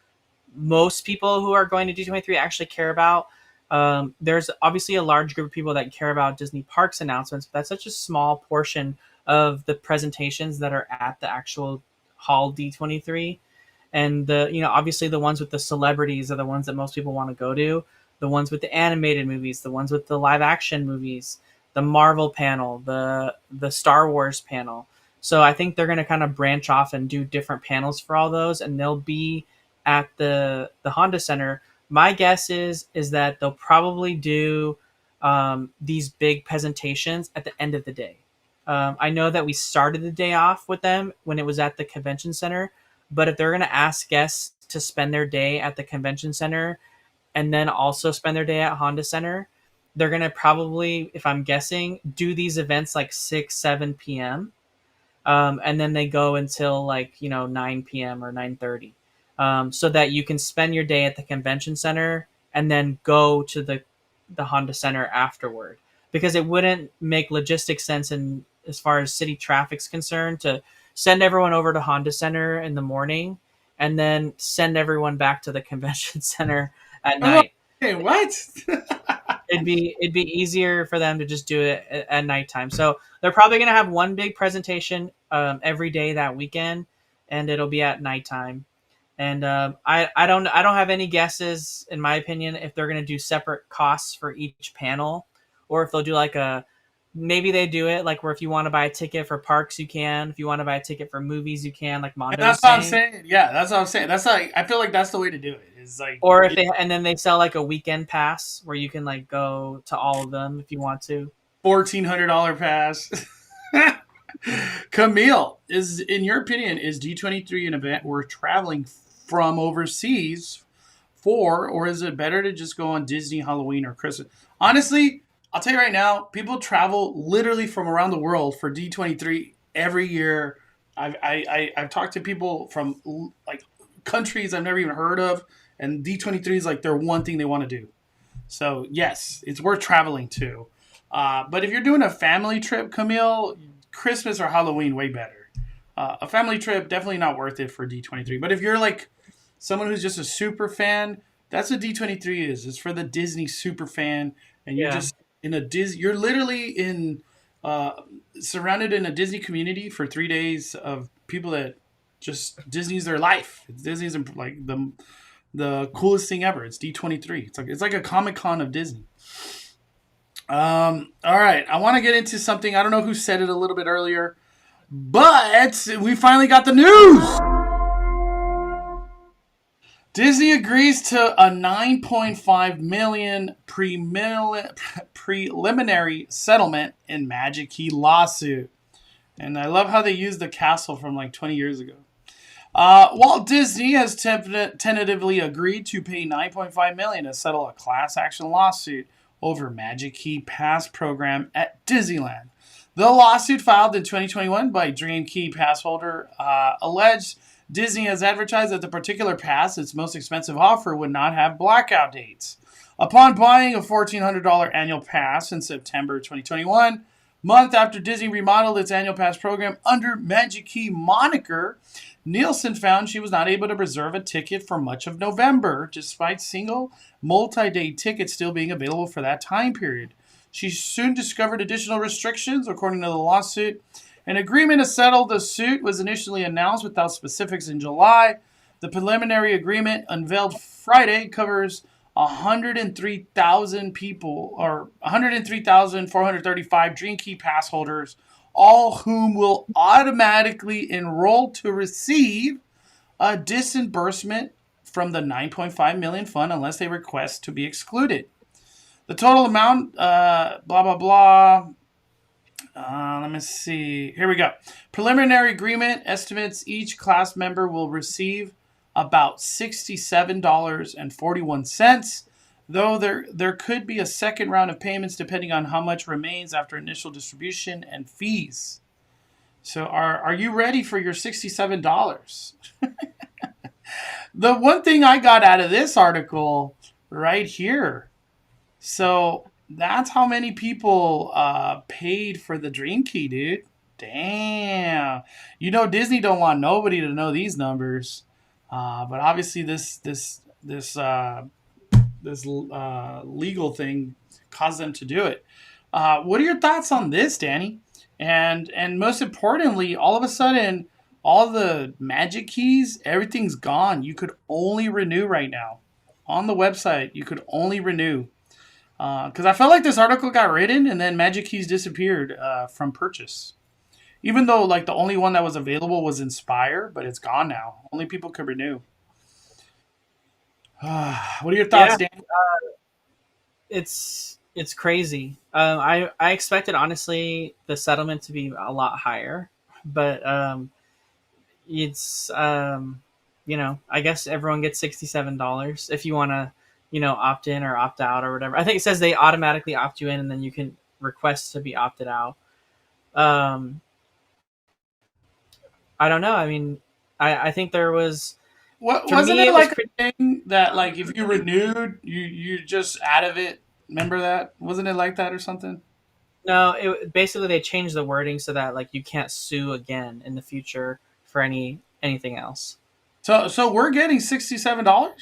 who are going to D23 actually care about. There's obviously a large group of people that care about Disney Parks announcements, but that's such a small portion of the presentations that are at the actual Hall D23. And obviously the ones with the celebrities are the ones that most people want to go to. The ones with the animated movies, the ones with the live action movies, the Marvel panel, the Star Wars panel. So I think they're going to kind of branch off and do different panels for all those, and they'll be at the Honda Center. My guess is that they'll probably do these big presentations at the end of the day. I know that we started the day off with them when it was at the convention center, but if they're going to ask guests to spend their day at the convention center and then also spend their day at Honda Center, they're going to probably, if I'm guessing, do these events like 6, 7 p.m. And then they go until 9 p.m. or 9:30. So that you can spend your day at the convention center and then go to the Honda Center afterward. Because it wouldn't make logistic sense in as far as city traffic's concerned to send everyone over to Honda Center in the morning and then send everyone back to the convention center at night. Hey, what? It'd be easier for them to just do it at nighttime. So they're probably going to have one big presentation every day that weekend, and it'll be at nighttime. And I don't have any guesses, in my opinion, if they're going to do separate costs for each panel, or if they'll do maybe they do it where if you want to buy a ticket for parks, you can. If you want to buy a ticket for movies, you can. Like Mondo. That's what I'm saying. Yeah, that's what I'm saying. That's I feel like that's the way to do it. Is or if then they sell a weekend pass where you can go to all of them if you want to. $1,400 pass. Camille, in your opinion, is D23 an event worth traveling from overseas for, or is it better to just go on Disney, Halloween, or Christmas? Honestly, I'll tell you right now, people travel literally from around the world for D23 every year. I've talked to people from countries I've never even heard of, and D23 is their one thing they want to do. So yes, it's worth traveling to. But if you're doing a family trip, Camille, Christmas or Halloween, way better. A family trip, definitely not worth it for D23. But if you're someone who's just a super fan, that's what D23 is. It's for the Disney super fan, and you're just in a Disney. You're literally surrounded in a Disney community for 3 days of people that just Disney's their life. Disney's the coolest thing ever. It's D23. It's like a Comic Con of Disney. All right, I want to get into something. I don't know who said it a little bit earlier, but we finally got the news. Disney agrees to a 9.5 million preliminary settlement in Magic Key lawsuit. And I love how they used the castle from like 20 years ago. Walt Disney has tentatively agreed to pay 9.5 million to settle a class action lawsuit over Magic Key Pass program at Disneyland. The lawsuit filed in 2021 by Dream Key pass holder alleged Disney has advertised that the particular pass, its most expensive offer, would not have blackout dates. Upon buying a $1,400 annual pass in September 2021, month after Disney remodeled its annual pass program under Magic Key moniker, Nielsen found she was not able to reserve a ticket for much of November, despite single multi-day tickets still being available for that time period. She soon discovered additional restrictions, according to the lawsuit. An agreement to settle the suit was initially announced without specifics in July. The preliminary agreement, unveiled Friday, covers 103,000 people, or 103,435 Dream Key pass holders, all whom will automatically enroll to receive a disbursement from the 9.5 million fund unless they request to be excluded. The total amount, blah, blah, blah. Let me see. Here we go. Preliminary agreement estimates each class member will receive about $67.41, though there could be a second round of payments depending on how much remains after initial distribution and fees. So are you ready for your $67? The one thing I got out of this article right here. So that's how many people paid for the Dream Key, dude. Damn. You know Disney don't want nobody to know these numbers. But obviously this legal thing caused them to do it. What are your thoughts on this, Danny? And most importantly, all of a sudden, all the Magic Keys, everything's gone. You could only renew right now. On the website, you could only renew. Because I felt like this article got written and then Magic Keys disappeared from purchase. Even though like the only one that was available was Inspire, but it's gone now. Only people could renew. What are your thoughts, Yeah, Dan? it's crazy. I expected honestly the settlement to be a lot higher, but it's I guess everyone gets $67 if you want to opt in or opt out or whatever. I think it says they automatically opt you in and then you can request to be opted out. um I don't know. I mean, I think there was, What for wasn't me it it was like pretty. a thing that like if you renewed, you just out of it? Remember that? Wasn't it like that or something? No, it basically they changed the wording so that like you can't sue again in the future for anything else. So we're getting $67.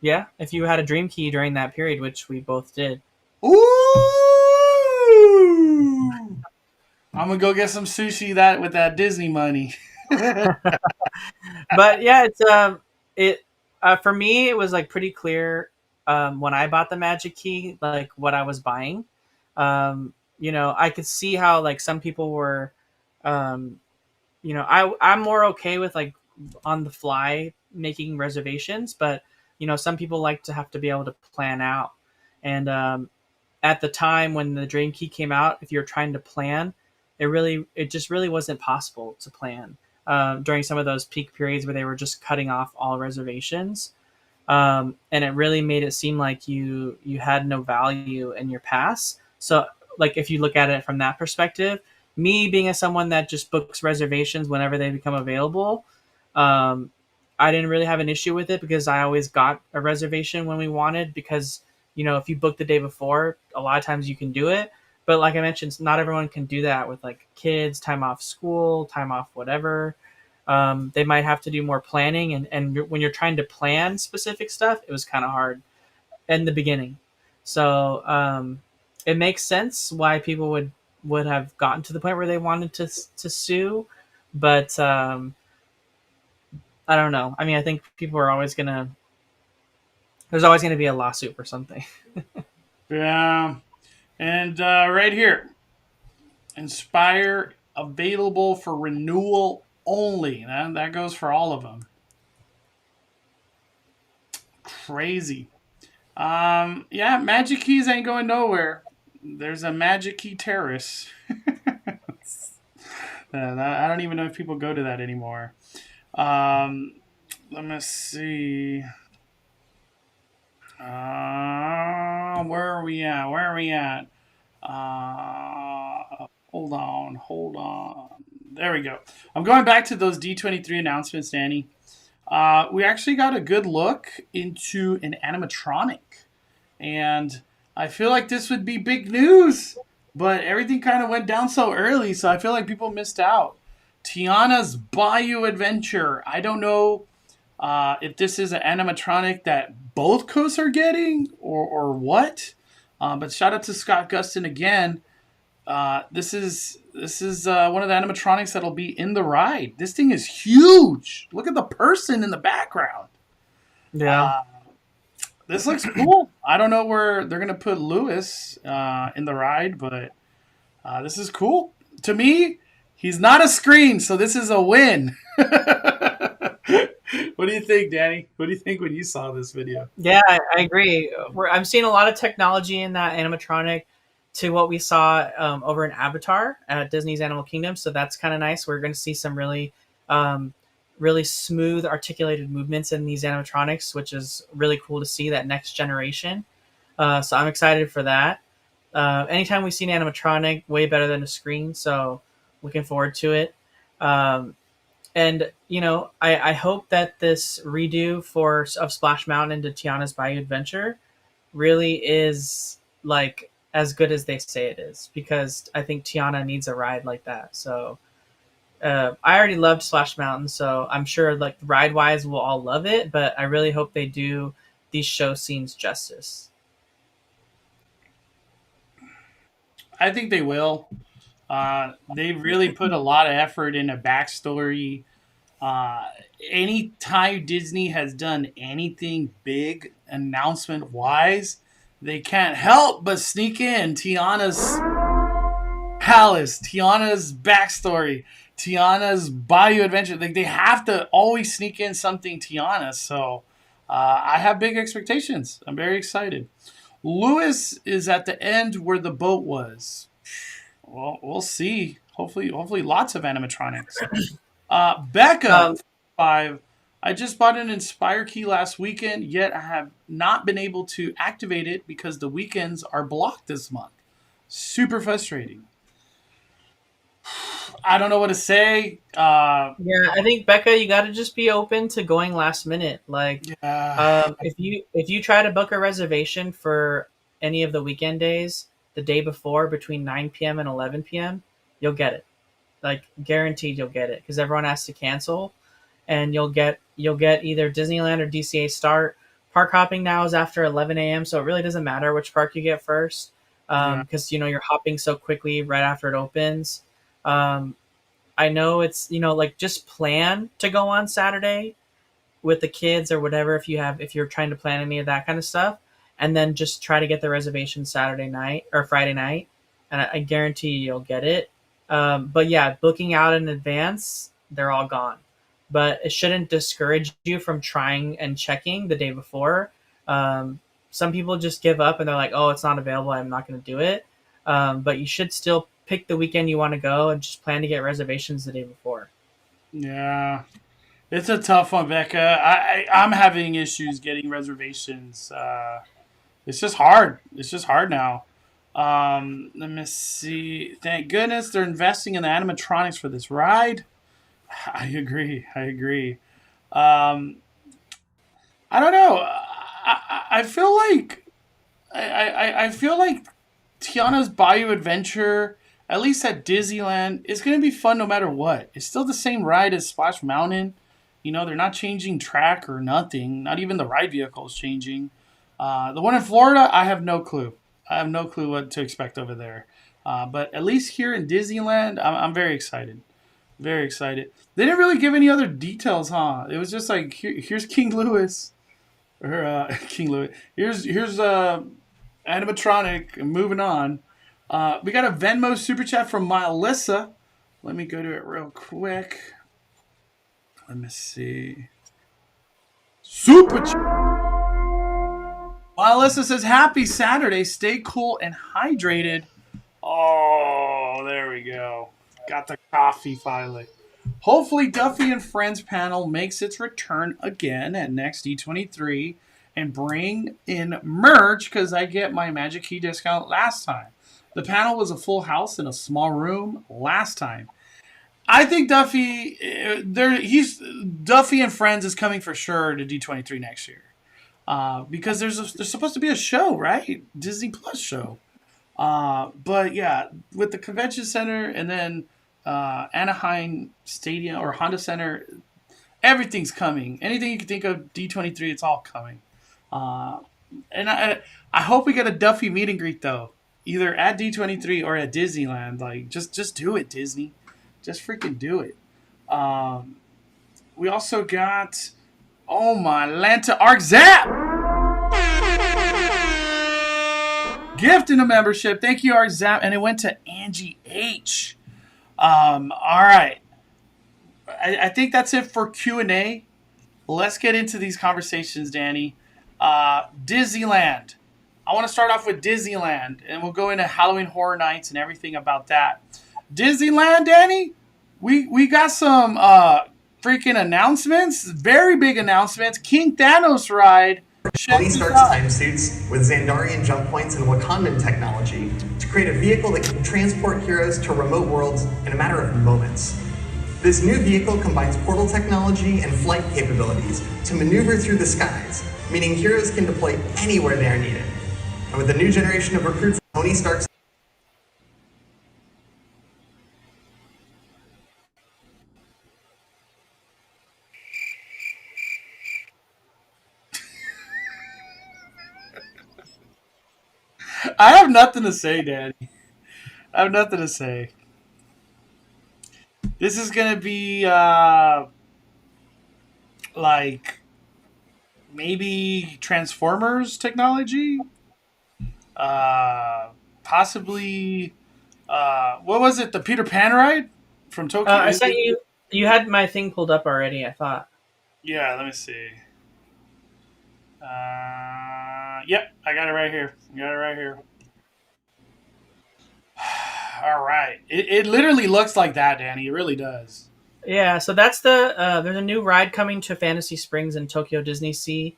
Yeah, if you had a dream key during that period, which we both did. Ooh! I'm gonna go get some sushi that with that Disney money. But yeah, it for me it was like pretty clear when I bought the magic key like what I was buying. I could see how like some people were, um, I'm more okay with like on the fly making reservations, but some people like to have to be able to plan out. And at the time when the dream key came out, if you're trying to plan, it just really wasn't possible to plan during some of those peak periods where they were just cutting off all reservations. And it really made it seem like you had no value in your pass. So like if you look at it from that perspective, me being as someone that just books reservations whenever they become available, um, I didn't really have an issue with it because I always got a reservation when we wanted, because if you book the day before, a lot of times you can do it. But like I mentioned, not everyone can do that with like kids, time off school, time off whatever. They might have to do more planning, and when you're trying to plan specific stuff, it was kind of hard in the beginning. So it makes sense why people would have gotten to the point where they wanted to sue, but I don't know. I mean, I think people are always gonna there's always gonna be a lawsuit for something. Yeah, and right here, Inspire available for renewal only. That goes for all of them. Crazy. Yeah, Magic Keys ain't going nowhere. There's a Magic Key terrace. I don't even know if people go to that anymore. Um, Let me see. Where are we at? Where are we at? Hold on, hold on. There we go. I'm going back to those D23 announcements, Danny. We actually got a good look into an animatronic. And I feel like this would be big news, but everything kind of went down so early, so I feel like people missed out. Tiana's Bayou Adventure. I don't know if this is an animatronic that both coasts are getting or what. But shout out to Scott Gustin again. This is one of the animatronics that'll be in the ride. This thing is huge. Look at the person in the background. Yeah. This looks cool. I don't know where they're gonna put Lewis in the ride, but this is cool. To me, he's not a screen, so this is a win. What do you think, Danny? What do you think when you saw this video? Yeah, I agree. I'm seeing a lot of technology in that animatronic to what we saw over in Avatar at Disney's Animal Kingdom. So that's kind of nice. We're going to see some really smooth, articulated movements in these animatronics, which is really cool to see that next generation. So I'm excited for that. Anytime we see an animatronic, way better than a screen. So looking forward to it. And I hope that this redo of Splash Mountain into Tiana's Bayou Adventure really is like as good as they say it is, because I think Tiana needs a ride like that. So I already loved Splash Mountain, so I'm sure like ride wise we'll all love it. But I really hope they do these show scenes justice. I think they will. They really put a lot of effort into backstory. Uh, Anytime Disney has done anything big announcement wise, they can't help but sneak in Tiana's palace, Tiana's backstory, Tiana's Bayou Adventure. Like they have to always sneak in something Tiana. So I have big expectations. I'm very excited. Lewis is at the end where the boat was. Well, we'll see. Hopefully, lots of animatronics. Becca, Um, 5. I just bought an Inspire key last weekend, yet I have not been able to activate it because the weekends are blocked this month. Super frustrating. I don't know what to say. yeah, I think Becca, you got to just be open to going last minute. Like, Yeah, if you try to book a reservation for any of the weekend days the day before between 9 p.m. and 11 p.m., you'll get it. Like guaranteed, you'll get it because everyone has to cancel, and you'll get either Disneyland or DCA start. Park hopping now is after 11 a.m., so it really doesn't matter which park you get first, yeah, because you're hopping so quickly right after it opens. Um, I know it's like just plan to go on Saturday with the kids or whatever if you're trying to plan any of that kind of stuff, and then just try to get the reservation Saturday night or Friday night, and I guarantee you'll get it. But yeah, booking out in advance, they're all gone. But it shouldn't discourage you from trying and checking the day before. Some people just give up and they're like, "Oh, it's not available. I'm not going to do it." But you should still pick the weekend you want to go and just plan to get reservations the day before. yeah. It's a tough one, Becca. I'm having issues getting reservations. It's just hard. It's just hard now. Let me see. Thank goodness they're investing in the animatronics for this ride. I agree. I agree. Um, I don't know. I feel like I feel like Tiana's Bayou Adventure, at least at Disneyland, is going to be fun no matter what. It's still the same ride as Splash Mountain. They're not changing track or nothing. Not even the ride vehicle is changing. The one in Florida, I have no clue. I have no clue what to expect over there. But at least here in Disneyland, I'm very excited. Very excited. They didn't really give any other details, huh? It was just like, here's King Louis. Or King Louis. Here's animatronic. Moving on. We got a Venmo super chat from Melissa. Let me go to it real quick. Let me see. Super chat. Melissa says, "Happy Saturday. Stay cool and hydrated." Oh, there we go. Got the coffee finally. Hopefully, Duffy and Friends panel makes its return again at next D23 and bring in merch because I get my Magic Key discount last time. The panel was a full house in a small room last time. I think Duffy and Friends is coming for sure to D23 next year because there's supposed to be a show, right? Disney Plus show. But yeah, with the convention center and then Anaheim Stadium or Honda Center, everything's coming. Anything you can think of, D23, it's all coming. Uh, and I hope we get a Duffy meet and greet though, either at D23 or at Disneyland. Like just do it, Disney. Just freaking do it. Um, we also got my Lanta Arc Zap gift in a membership. Thank you, Arc Zap, and it went to Angie H. All right. I think that's it for Q&A. Let's get into these conversations, Danny. Disneyland. I want to start off with Disneyland, and we'll go into Halloween Horror Nights and everything about that. Disneyland, Danny, we got some freaking announcements, very big announcements. King Thanos ride. Tony Stark's time suits with Xandarian jump points and Wakandan technology to create a vehicle that can transport heroes to remote worlds in a matter of moments. This new vehicle combines portal technology and flight capabilities to maneuver through the skies, meaning heroes can deploy anywhere they are needed. And with the new generation of recruits, Tony Stark's I have nothing to say, Danny. I have nothing to say. This is gonna be like maybe Transformers technology. Possibly. What was it? The Peter Pan ride from Tokyo. I sent you. You had my thing pulled up already. I thought. Yeah, let me see. Yep, I got it right here. All right. It literally looks like that, Danny. It really does. Yeah, so that's there's a new ride coming to Fantasy Springs in Tokyo Disney Sea,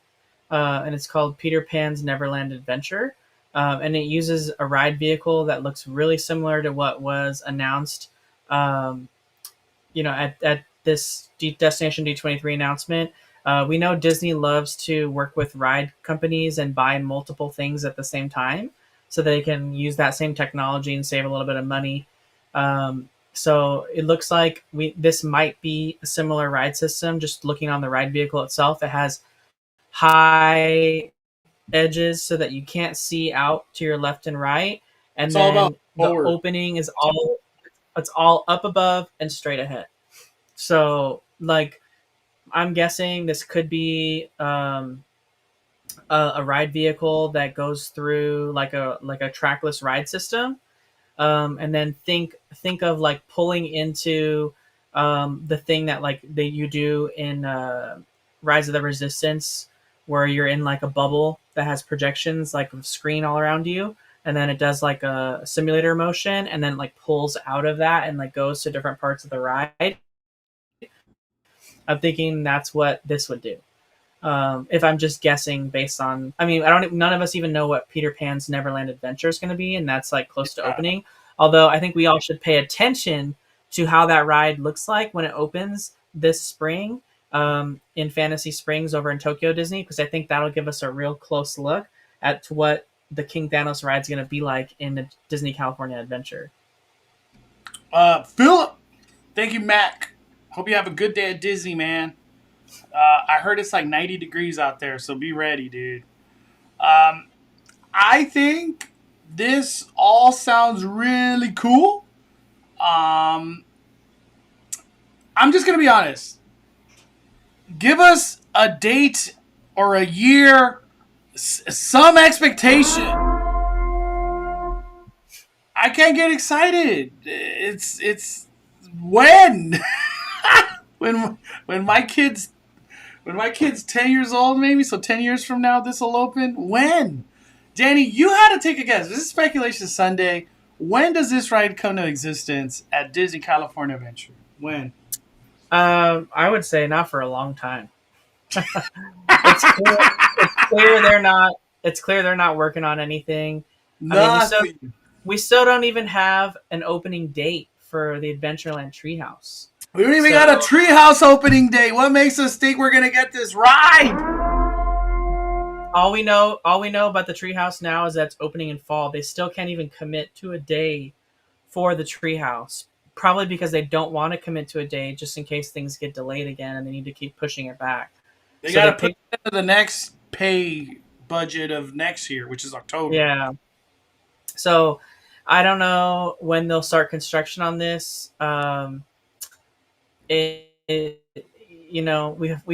and it's called Peter Pan's Neverland Adventure, and it uses a ride vehicle that looks really similar to what was announced, at this Destination D23 announcement. We know Disney loves to work with ride companies and buy multiple things at the same time so they can use that same technology and save a little bit of money. So it looks like this might be a similar ride system. Just looking on the ride vehicle itself, it has high edges so that you can't see out to your left and right, and It's all then about the forward. opening is all up above and straight ahead. So like I'm guessing this could be a ride vehicle that goes through like a trackless ride system, and then think of like pulling into the thing that you do in Rise of the Resistance, where you're in like a bubble that has projections like a screen all around you, and then it does like a simulator motion, and then like pulls out of that and like goes to different parts of the ride. I'm thinking that's what this would do. If I'm just guessing based on, I mean, none of us even know what Peter Pan's Neverland Adventure is going to be, and that's like close to opening. Although I think we all should pay attention to how that ride looks like when it opens this spring in Fantasy Springs over in Tokyo Disney, because I think that'll give us a real close look at what the King Thanos ride is going to be like in the Disney California Adventure. Philip, thank you, Mac. Hope you have a good day at Disney, man. I heard it's like 90 degrees out there, so be ready, dude. I think this all sounds really cool. I'm just going to be honest. Give us a date or a year, some expectation. I can't get excited. It's when? when my kid's 10 years old, maybe, so 10 years from now this will open. When? Danny, you had to take a guess. This is Speculation Sunday. When does this ride come to existence at Disney California Adventure? When? I would say not for a long time. It's clear. It's clear they're not. It's clear they're not working on anything. I mean, Nothing. we still don't even have an opening date for the Adventureland Treehouse. We don't even got a treehouse opening date. What makes us think we're gonna get this ride? All we know about the Treehouse now is that it's opening in fall. They still can't even commit to a day for the Treehouse, probably because they don't want to commit to a day just in case things get delayed again and they need to keep pushing it back. They got to put it into the next pay budget of next year, which is October. Yeah. So I don't know when they'll start construction on this. We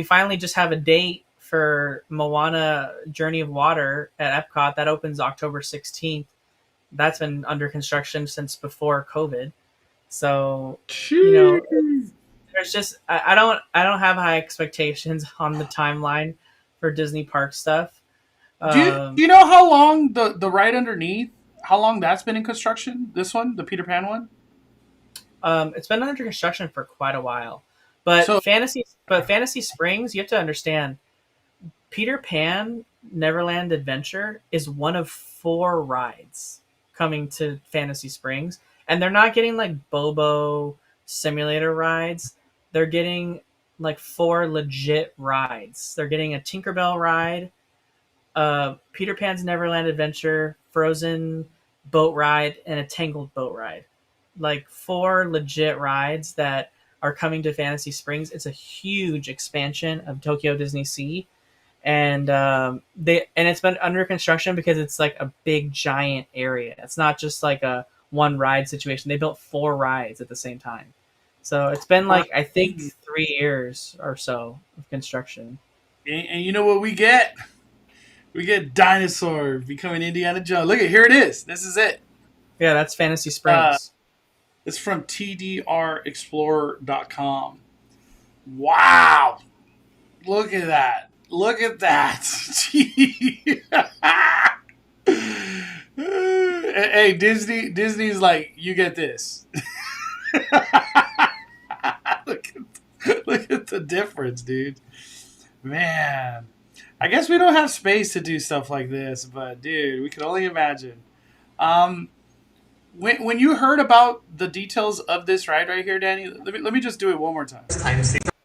finally just have a date for Moana Journey of Water at Epcot. That opens October 16th. That's been under construction since before COVID. So, there's just I don't have high expectations on the timeline for Disney park stuff. Do you know how long the ride underneath, how long that's been in construction? This one, the Peter Pan one? It's been under construction for quite a while. But Fantasy Springs, you have to understand, Peter Pan Neverland Adventure is one of 4 rides coming to Fantasy Springs. And they're not getting like Bobo simulator rides. They're getting like 4 legit rides. They're getting a Tinkerbell ride, Peter Pan's Neverland Adventure, Frozen boat ride, and a Tangled boat ride. Like 4 legit rides that are coming to Fantasy Springs. It's a huge expansion of Tokyo Disney Sea. And it's been under construction because it's like a big giant area. It's not just like a one ride situation. They built 4 rides at the same time. So it's been like, I think 3 years or so of construction. And you know what we get? We get Dinosaur becoming Indiana Jones. Look here it is. This is it. Yeah, that's Fantasy Springs. It's from tdrexplorer.com. Wow. Look at that. Look at that. Hey, Disney's like, you get this. Look at the difference, dude. Man. I guess we don't have space to do stuff like this, but dude, we can only imagine. When you heard about the details of this ride right here, Danny, let me just do it one more time.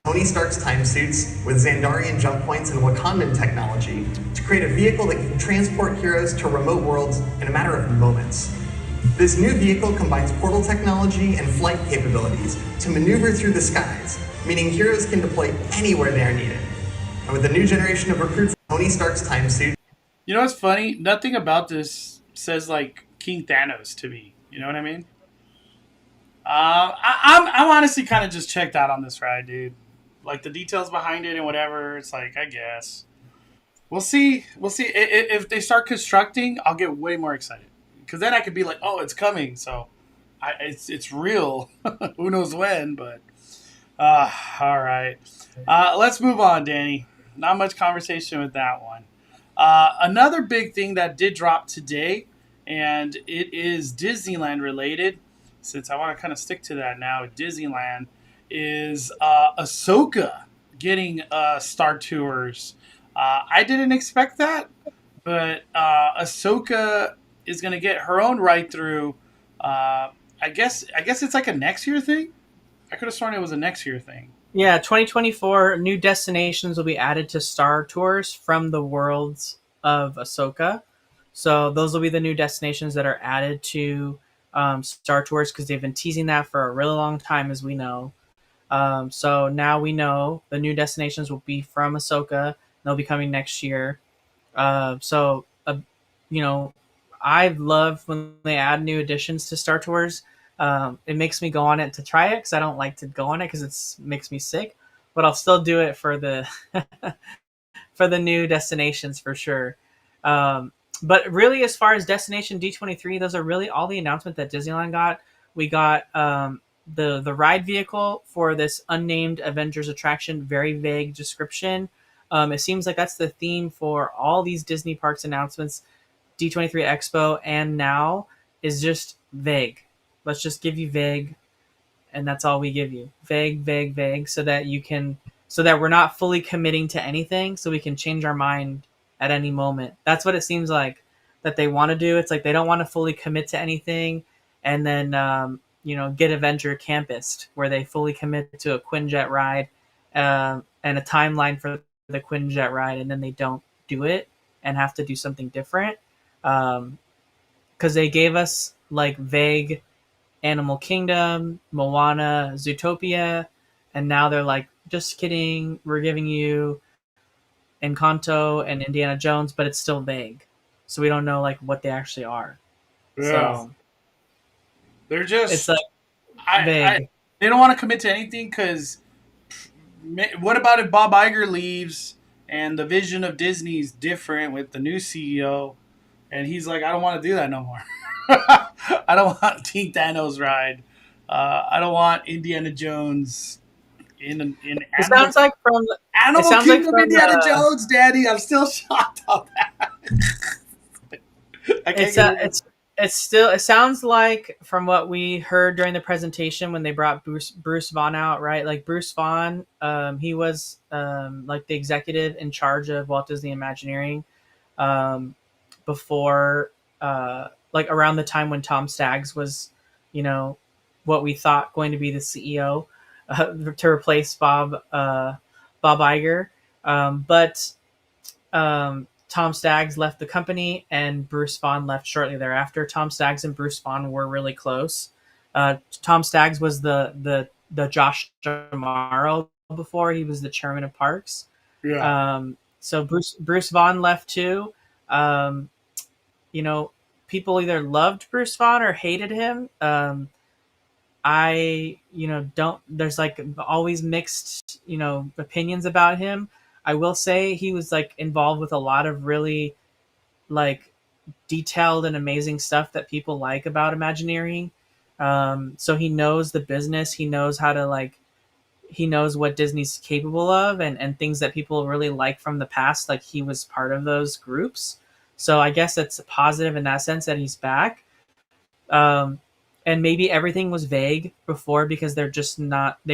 Tony Stark's time suits with Xandarian jump points and Wakandan technology to create a vehicle that can transport heroes to remote worlds in a matter of moments. This new vehicle combines portal technology and flight capabilities to maneuver through the skies, meaning heroes can deploy anywhere they are needed. And with the new generation of recruits, Tony Stark's time suit. You know what's funny? Nothing about this says like King Thanos to me. You know what I mean? I'm honestly kind of just checked out on this ride, dude. Like the details behind it and whatever. It's like, I guess we'll see. If they start constructing, I'll get way more excited because then I could be like, oh, it's coming. So it's real. Who knows when? But all right. Let's move on, Danny. Not much conversation with that one. Another big thing that did drop today, and it is Disneyland related, since I want to kind of stick to that now, Disneyland, is Ahsoka getting Star Tours. I didn't expect that, but Ahsoka is going to get her own ride through. I guess it's like a next year thing. I could have sworn it was a next year thing. Yeah, 2024 new destinations will be added to Star Tours from the worlds of Ahsoka. So those will be the new destinations that are added to Star Tours because they've been teasing that for a really long time, as we know. So now we know the new destinations will be from Ahsoka. They'll be coming next year. I love when they add new additions to Star Tours. It makes me go on it to try it because I don't like to go on it because it makes me sick. But I'll still do it for the for the new destinations for sure. But really, as far as Destination D23, those are really all the announcements that Disneyland got. We got the ride vehicle for this unnamed Avengers attraction, very vague description. It seems like that's the theme for all these Disney parks announcements. D23 Expo and now is just vague. Let's just give you vague, and that's all we give you. Vague, vague, vague, so that we're not fully committing to anything, so we can change our mind at any moment. That's what it seems like that they want to do. It's like they don't want to fully commit to anything, and then get Avenger Campus, where they fully commit to a Quinjet ride and a timeline for the Quinjet ride, and then they don't do it and have to do something different. Because they gave us like vague Animal Kingdom, Moana, Zootopia, and now they're like, just kidding, we're giving you Encanto and Indiana Jones, but it's still vague. So we don't know like what they actually are. Yeah. So They're it's just like vague. they don't want to commit to anything because what about if Bob Iger leaves and the vision of Disney is different with the new CEO, and he's like, I don't want to do that no more. I don't want Team Thanos ride. I don't want Indiana Jones in It sounds like from Animal Kingdom Indiana Jones, Daddy. I'm still shocked on that. I can't get it. It sounds like from what we heard during the presentation when they brought Bruce Vaughn out, right? Like Bruce Vaughn, he was like the executive in charge of Walt Disney Imagineering before like around the time when Tom Staggs was, what we thought going to be the CEO to replace Bob Iger. But Tom Staggs left the company and Bruce Vaughn left shortly thereafter. Tom Staggs and Bruce Vaughn were really close. Tom Staggs was the Josh D'Amaro before. He was the chairman of parks. Yeah. So Bruce Vaughn left too. People either loved Bruce Vaughn or hated him. There's like always mixed, opinions about him. I will say he was like involved with a lot of really like detailed and amazing stuff that people like about Imagineering. So he knows the business. He knows how to he knows what Disney's capable of and things that people really like from the past. Like he was part of those groups. So I guess it's positive in that sense that he's back. And maybe everything was vague before because they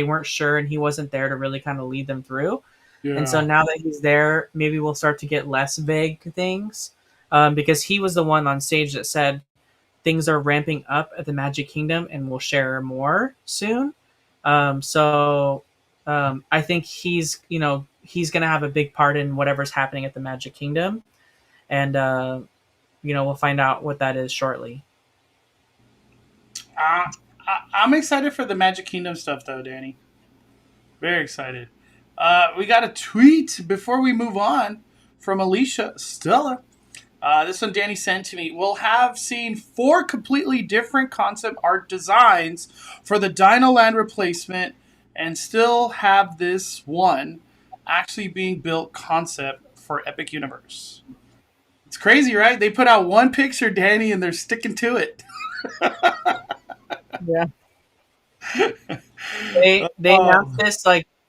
weren't sure and he wasn't there to really kind of lead them through. Yeah. And so now that he's there, maybe we'll start to get less vague things because he was the one on stage that said things are ramping up at the Magic Kingdom and we'll share more soon. So I think he's going to have a big part in whatever's happening at the Magic Kingdom. And, we'll find out what that is shortly. I'm excited for the Magic Kingdom stuff, though, Danny. Very excited. We got a tweet before we move on from Alicia Stella. This one Danny sent to me. We'll have seen 4 completely different concept art designs for the Dinoland replacement and still have this one actually being built concept for Epic Universe. It's crazy, right? They put out one picture, Danny, and they're sticking to it. Yeah. They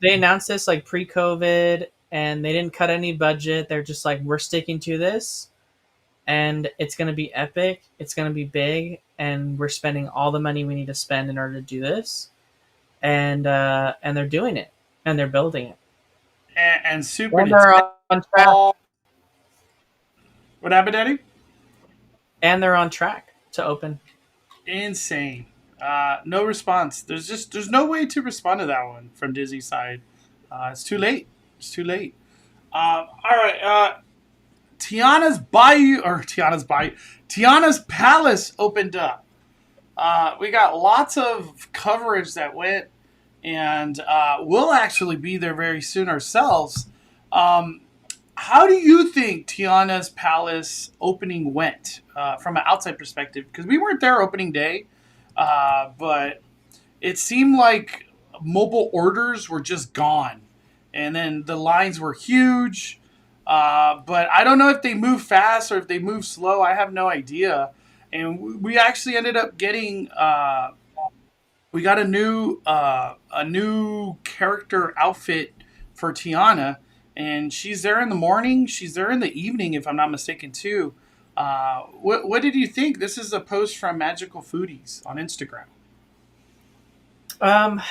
announced this like pre-COVID and they didn't cut any budget. They're just like, we're sticking to this and it's going to be epic. It's going to be big and we're spending all the money we need to spend in order to do this. And they're doing it and they're building it. And super. And they're on track. What happened, Danny? And they're on track to open. Insane. No response. There's no way to respond to that one from Disney's side. It's too late. All right. Tiana's Palace opened up. We got lots of coverage that went, and we'll actually be there very soon ourselves. How do you think Tiana's Palace opening went from an outside perspective? Because we weren't there opening day, but it seemed like mobile orders were just gone. And then the lines were huge. But I don't know if they move fast or if they move slow. I have no idea. And we actually ended up getting we got a new character outfit for Tiana. And she's there in the morning. She's there in the evening, if I'm not mistaken, too. What did you think? This is a post from Magical Foodies on Instagram. Um,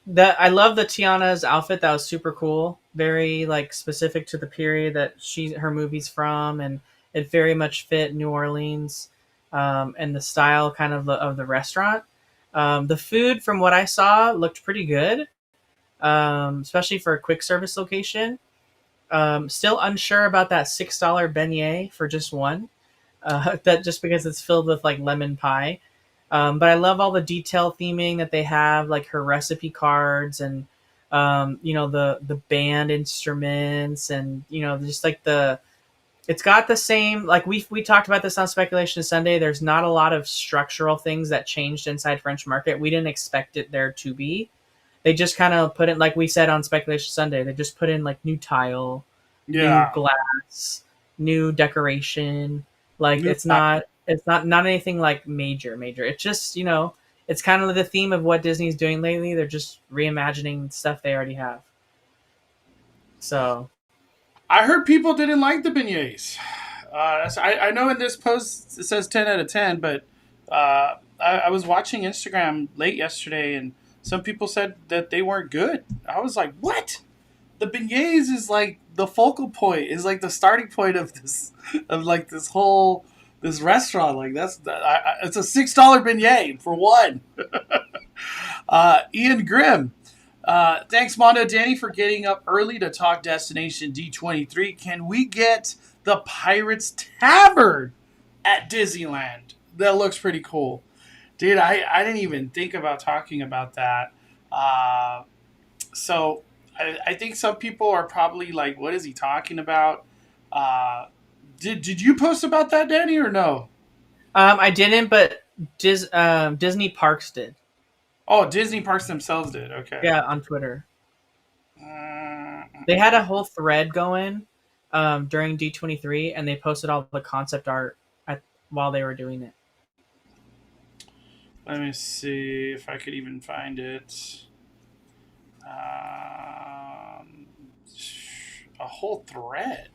that I love the Tiana's outfit. That was super cool. Very like specific to the period that her movie's from, and it very much fit New Orleans, and the style kind of the restaurant. The food, from what I saw, looked pretty good, especially for a quick service location. Still unsure about that $6 beignet for just one. That just because it's filled with like lemon pie. But I love all the detail theming that they have, like her recipe cards and the band instruments, and just like it's got the same, like we talked about this on Speculation Sunday. There's not a lot of structural things that changed inside French Market. We didn't expect it there to be. They just kind of put in, like we said on Speculation Sunday, they just put in like new tile, new Yeah. glass, new decoration. Like New it's not anything like major. It's just, it's kind of the theme of what Disney's doing lately. They're just reimagining stuff they already have. So I heard people didn't like the beignets. I know in this post it says 10 out of 10, but I was watching Instagram late yesterday, and some people said that they weren't good. I was like, what? The beignets is like the focal point, is like the starting point of this, of like this restaurant. Like it's a $6 beignet for one. Ian Grimm. Thanks, Mondo Danny, for getting up early to talk Destination D23. Can we get the Pirates Tavern at Disneyland? That looks pretty cool. Dude, I didn't even think about talking about that. So I think some people are probably like, what is he talking about? Did you post about that, Danny, or no? I didn't, but Disney Parks did. Oh, Disney Parks themselves did. Okay. Yeah, on Twitter. Mm, They had a whole thread going during D23, and they posted all the concept art while they were doing it. Let me see if I could even find it. A whole thread.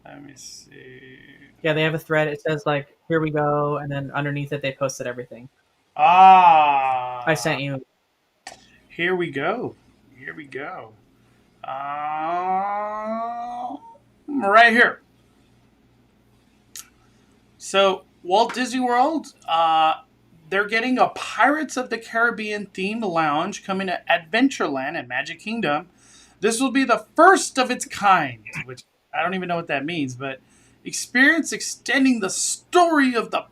Let me see. Yeah, they have a thread. It says like, "Here we go," and then underneath it, they posted everything. I sent you. Here we go. Here we go. Right here. So Walt Disney World, they're getting a Pirates of the Caribbean themed lounge coming to Adventureland at Magic Kingdom. This will be the first of its kind, which I don't even know what that means, but experience extending the story of the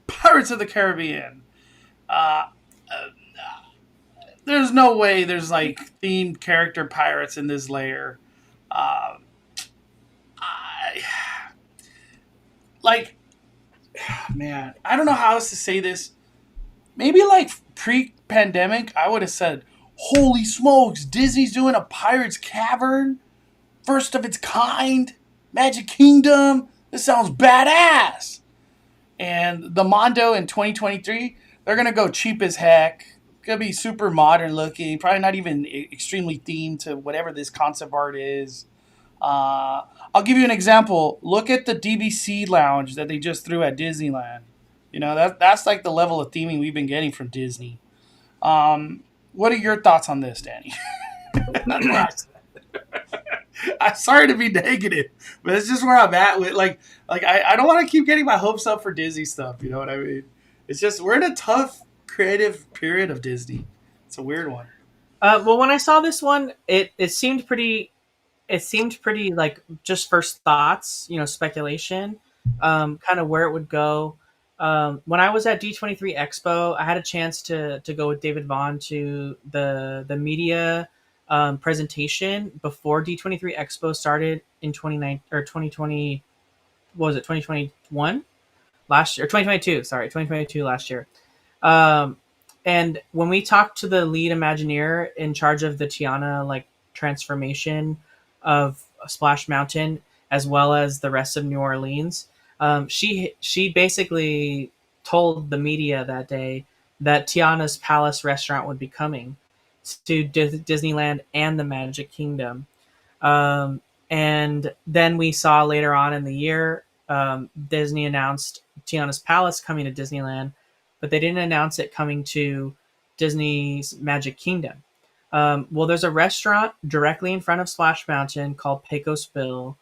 Pirates of the Caribbean. Uh, there's no way there's like themed character pirates in this layer. Uh, I, like, man, I don't know how else to say this. Maybe like pre-pandemic, I would have said, "Holy smokes, Disney's doing a Pirates Cavern, first of its kind, Magic Kingdom. This sounds badass." And the Mondo in 2023, they're gonna go cheap as heck. Gonna be super modern looking, probably not even extremely themed to whatever this concept art is. I'll give you an example. Look at the DBC lounge that they just threw at Disneyland. You know, that's like the level of theming we've been getting from Disney. What are your thoughts on this, Danny? I'm sorry to be negative, but it's just where I'm at with like I don't want to keep getting my hopes up for Disney stuff. You know what I mean? It's just we're in a tough creative period of Disney. It's a weird one. Well, when I saw this one, it seemed pretty. It seemed pretty like just first thoughts, speculation, kind of where it would go. When I was at D23 Expo, I had a chance to go with David Vaughn to the media presentation before D23 Expo started in 29 or 2020. What was it, 2021 last year? 2022, sorry, 2022 last year. And when we talked to the lead Imagineer in charge of the Tiana like transformation of Splash Mountain as well as the rest of New Orleans, she basically told the media that day that Tiana's Palace restaurant would be coming to Disneyland and the Magic Kingdom. And then we saw later on in the year Disney announced Tiana's Palace coming to Disneyland, but they didn't announce it coming to Disney's Magic Kingdom. Well, there's a restaurant directly in front of Splash Mountain called Pecos Bill.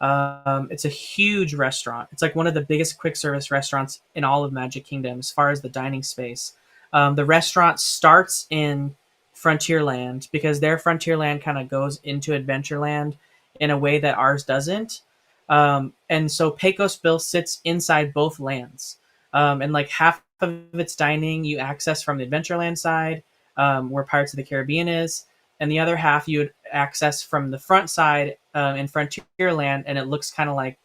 It's a huge restaurant. It's like one of the biggest quick service restaurants in all of Magic Kingdom as far as the dining space. The restaurant starts in Frontierland because their Frontierland kind of goes into Adventureland in a way that ours doesn't. And so Pecos Bill sits inside both lands. And like half of its dining you access from the Adventureland side, where Pirates of the Caribbean is, and the other half you would access from the front side in Frontierland, and it looks kind of like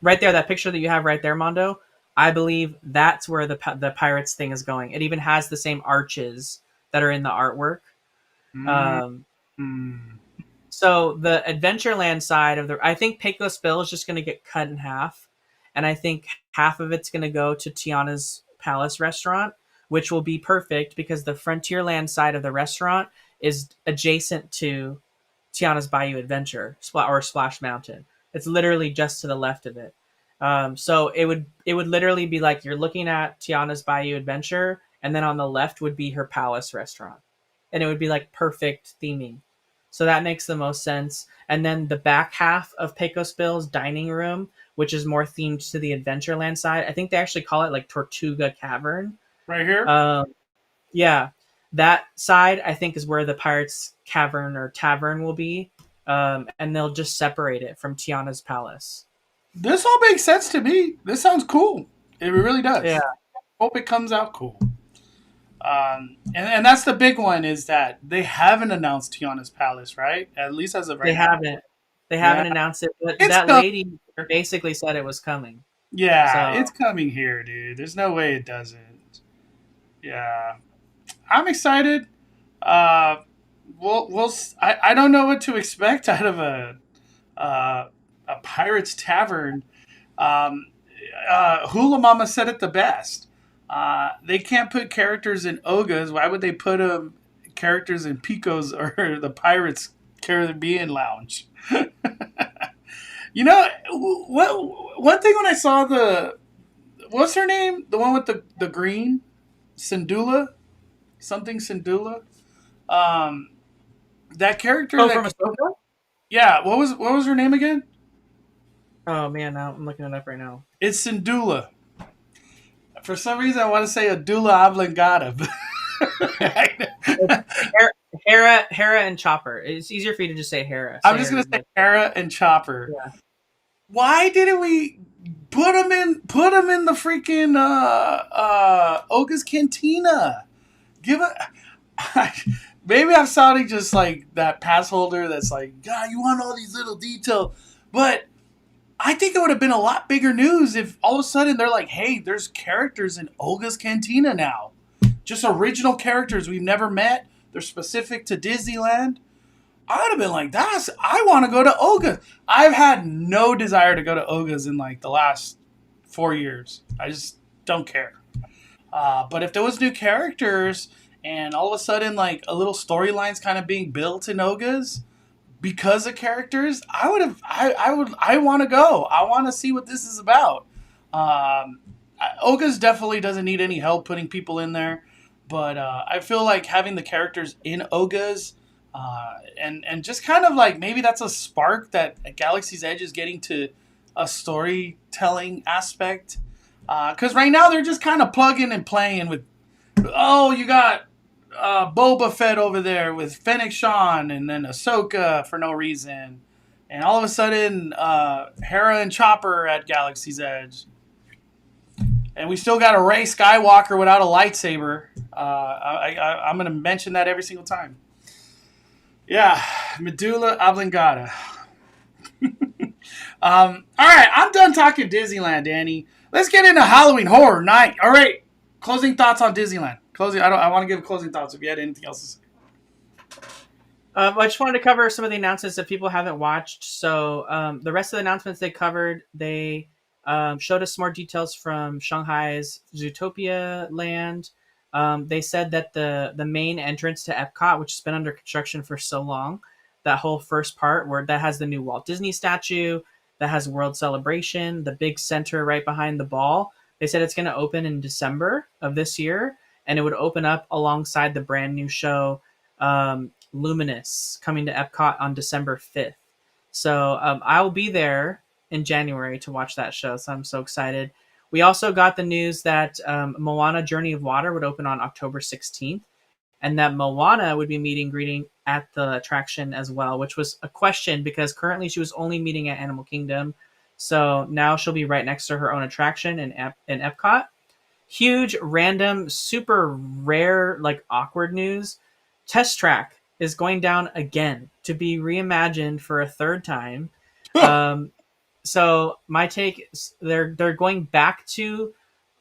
right there, that picture that you have right there, Mondo. I believe that's where the Pirates thing is going. It even has the same arches that are in the artwork. So the Adventureland side of I think Pecos Bill is just going to get cut in half, and I think half of it's going to go to Tiana's Palace restaurant, which will be perfect because the Frontierland side of the restaurant is adjacent to Tiana's Bayou Adventure or Splash Mountain. It's literally just to the left of it. So it would literally be like you're looking at Tiana's Bayou Adventure, and then on the left would be her Palace restaurant, and it would be like perfect theming. So that makes the most sense. And then the back half of Pecos Bill's dining room, which is more themed to the Adventureland side, I think they actually call it like Tortuga Cavern. Right here? Yeah. That side, I think, is where the Pirates Cavern or Tavern will be. And they'll just separate it from Tiana's Palace. This all makes sense to me. This sounds cool. It really does. Yeah. Hope it comes out cool. And that's the big one, is that they haven't announced Tiana's Palace, right? At least as of right now. They haven't announced it, but that lady basically said it was coming. Yeah, so it's coming here, dude. There's no way it doesn't. Yeah. I'm excited. I don't know what to expect out of a Pirates Tavern. Hula Mama said it the best. They can't put characters in Ogas. Why would they put characters in Picos or the Pirates Caribbean Lounge? You know, one thing when I saw what's her name? The one with the green? Syndulla? Something Syndulla? That character. Oh, from Ahsoka? Yeah, what was her name again? Oh man, now I'm looking it up right now. It's Syndulla. For some reason, I want to say Adula Oblongata. Hera and Chopper. It's easier for you to just say Hera. I'm just going to say Hera and Chopper. Yeah. Why didn't we put them in the freaking Oga's Cantina? Maybe I'm sounding just like that pass holder that's like, God, you want all these little details. But I think it would have been a lot bigger news if all of a sudden they're like, hey, there's characters in Oga's Cantina now. Just original characters we've never met. They're specific to Disneyland. I would have been like, I want to go to Oga's. I've had no desire to go to Oga's in like the last 4 years. I just don't care. But if there was new characters and all of a sudden like a little storyline's kind of being built in Oga's, because of characters, I want to go. I want to see what this is about. Oga's definitely doesn't need any help putting people in there, but I feel like having the characters in Oga's and just kind of like maybe that's a spark that Galaxy's Edge is getting to a storytelling aspect. Because right now they're just kind of plugging and playing with, you got Boba Fett over there with Fennec Shand and then Ahsoka for no reason. And all of a sudden, Hera and Chopper at Galaxy's Edge. And we still got a Rey Skywalker without a lightsaber. I'm going to mention that every single time. Yeah, medulla oblongata. All right, I'm done talking Disneyland, Danny. Let's get into Halloween Horror Night. All right, closing thoughts on Disneyland. I want to give closing thoughts if you had anything else to say. I just wanted to cover some of the announcements that people haven't watched. So the rest of the announcements they covered, they showed us more details from Shanghai's Zootopia land. They said that the main entrance to Epcot, which has been under construction for so long, that whole first part where that has the new Walt Disney statue, that has World Celebration, the big center right behind the ball. They said it's going to open in December of this year, and it would open up alongside the brand new show Luminous coming to Epcot on December 5th. So I'll be there in January to watch that show. So I'm so excited. We also got the news that Moana Journey of Water would open on October 16th, and that Moana would be meeting greeting at the attraction as well, which was a question because currently she was only meeting at Animal Kingdom. So now she'll be right next to her own attraction in Epcot. Huge, random, super rare, like awkward news. Test Track is going down again to be reimagined for a third time. So my take, they're going back to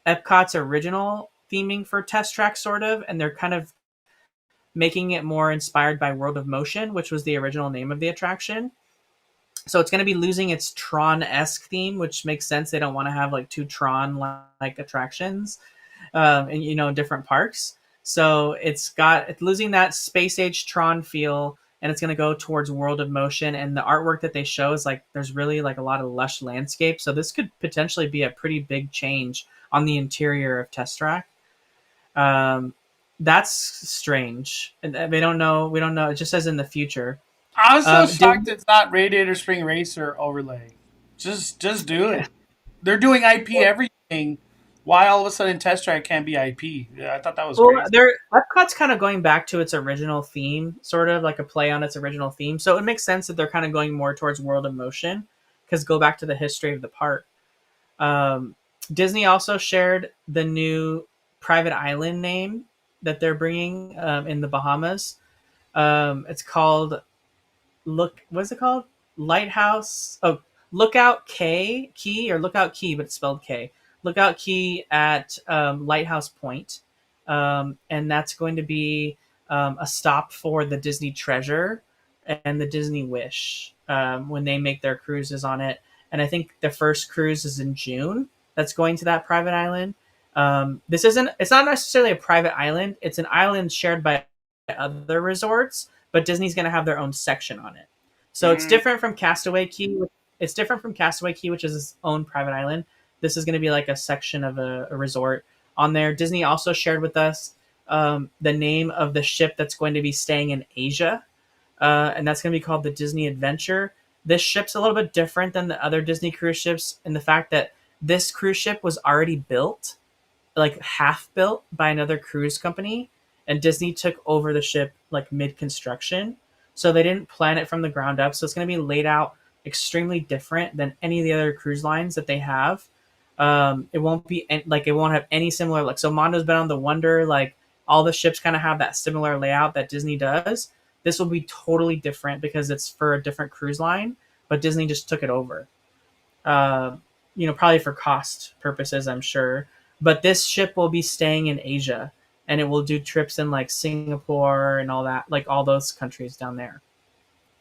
Epcot's original theming for Test Track, sort of, and they're kind of making it more inspired by World of Motion, which was the original name of the attraction. So it's going to be losing its Tron-esque theme, which makes sense. They don't want to have like two Tron-like attractions, in different parks. So it's losing that space age Tron feel, and it's going to go towards World of Motion. And the artwork that they show is like there's really like a lot of lush landscape. So this could potentially be a pretty big change on the interior of Test Track. That's strange. We don't know. It just says in the future. I was so shocked it's not Radiator Spring Racer overlay. Just do it. They're doing IP everything. Why all of a sudden Test Track can't be IP? Yeah, I thought that was crazy. Epcot's kind of going back to its original theme, sort of like a play on its original theme. So it makes sense that they're kind of going more towards World of Motion, because go back to the history of the park. Disney also shared the new private island name that they're bringing in the Bahamas. It's called what's it called? Lighthouse. Oh, Lookout Key, but it's spelled K. Lookout Key at Lighthouse Point, and that's going to be a stop for the Disney Treasure and the Disney Wish when they make their cruises on it. And I think the first cruise is in June. That's going to that private island. It's not necessarily a private island. It's an island shared by other resorts, but Disney's going to have their own section on it. So it's different from Castaway Key. It's different from Castaway Key, which is its own private island. This is going to be like a section of a resort on there. Disney also shared with us the name of the ship that's going to be staying in Asia, and that's going to be called the Disney Adventure. This ship's a little bit different than the other Disney cruise ships in the fact that this cruise ship was already built, like half built by another cruise company, and Disney took over the ship like mid-construction. So they didn't plan it from the ground up. So it's going to be laid out extremely different than any of the other cruise lines that they have. It won't have any similar, like, so Mondo's been on the Wonder, like all the ships kind of have that similar layout that Disney does. This will be totally different because it's for a different cruise line, but Disney just took it over. Probably for cost purposes, I'm sure. But this ship will be staying in Asia, and it will do trips in like Singapore and all that, like all those countries down there.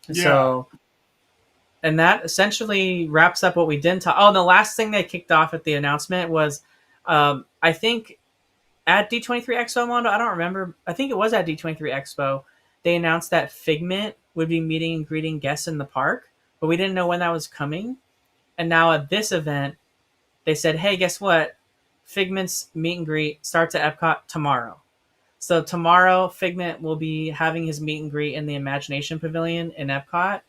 Yeah. So, and that essentially wraps up what we didn't talk. Oh, the last thing they kicked off at the announcement was, I think at D23 Expo, Mondo, I don't remember. I think it was at D23 Expo. They announced that Figment would be meeting and greeting guests in the park, but we didn't know when that was coming. And now at this event, they said, hey, guess what? Figment's meet and greet starts at Epcot tomorrow. So tomorrow, Figment will be having his meet and greet in the Imagination Pavilion in Epcot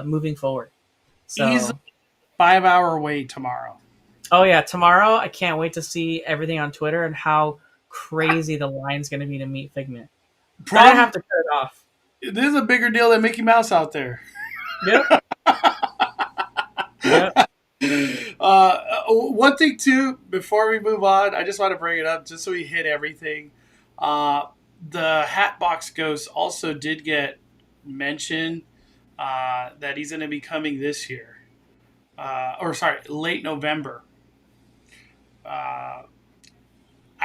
moving forward. So, easily 5-hour wait tomorrow. Oh, yeah. Tomorrow, I can't wait to see everything on Twitter and how crazy the line's going to be to meet Figment. I'm going to have to cut it off. This is a bigger deal than Mickey Mouse out there. Yep. Yep. One thing too, before we move on, I just want to bring it up just so we hit everything. The Hatbox Ghost also did get mentioned that he's going to be coming this year, late November. I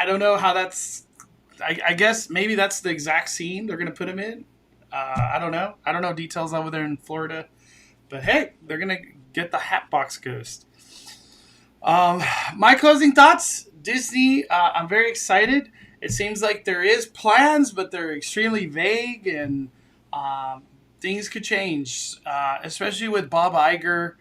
don't know how that's. I guess maybe that's the exact scene they're going to put him in. I don't know. I don't know details over there in Florida, but hey, they're going to get the Hatbox Ghost. My closing thoughts, Disney, I'm very excited. It seems like there is plans, but they're extremely vague, and things could change, especially with Bob Iger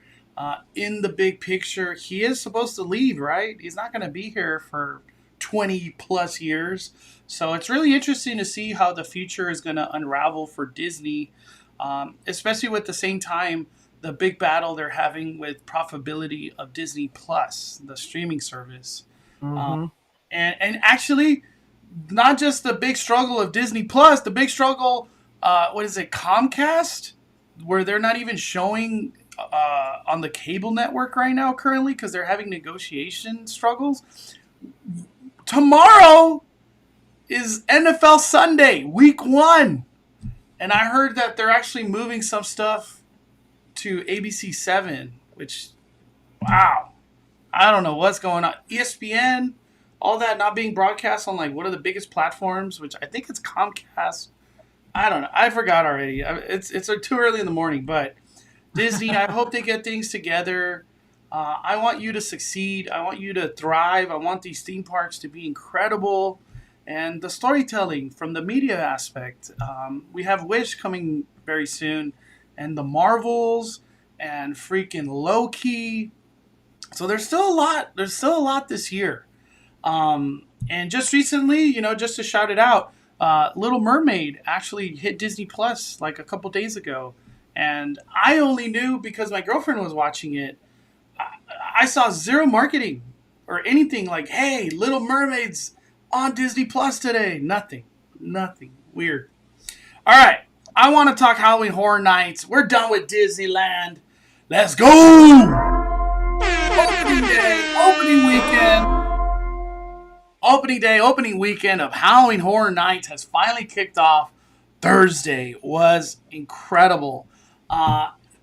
in the big picture. He is supposed to leave, right? He's not going to be here for 20 plus years. So it's really interesting to see how the future is going to unravel for Disney, especially with the same time the big battle they're having with profitability of Disney Plus, the streaming service. Um, Mm-hmm. and actually, not just the big struggle of Disney Plus, the big struggle, what is it, Comcast, where they're not even showing on the cable network right now currently because they're having negotiation struggles. Tomorrow is NFL Sunday, week 1. And I heard that they're actually moving some stuff to ABC 7, which, wow, I don't know what's going on. ESPN, all that not being broadcast on like one of the biggest platforms, which I think it's Comcast. I don't know. I forgot already. It's too early in the morning, but Disney, I hope they get things together. I want you to succeed. I want you to thrive. I want these theme parks to be incredible. And the storytelling from the media aspect. We have Wish coming very soon, and the Marvels, and freaking Loki. So there's still a lot. There's still a lot this year. And just recently, just to shout it out, Little Mermaid actually hit Disney Plus like a couple days ago. And I only knew because my girlfriend was watching it. I saw zero marketing or anything like, hey, Little Mermaid's on Disney Plus today. Nothing. Nothing. Weird. All right. I want to talk Halloween Horror Nights. We're done with Disneyland. Let's go! Opening day, opening weekend. Opening weekend of Halloween Horror Nights has finally kicked off. Thursday was incredible.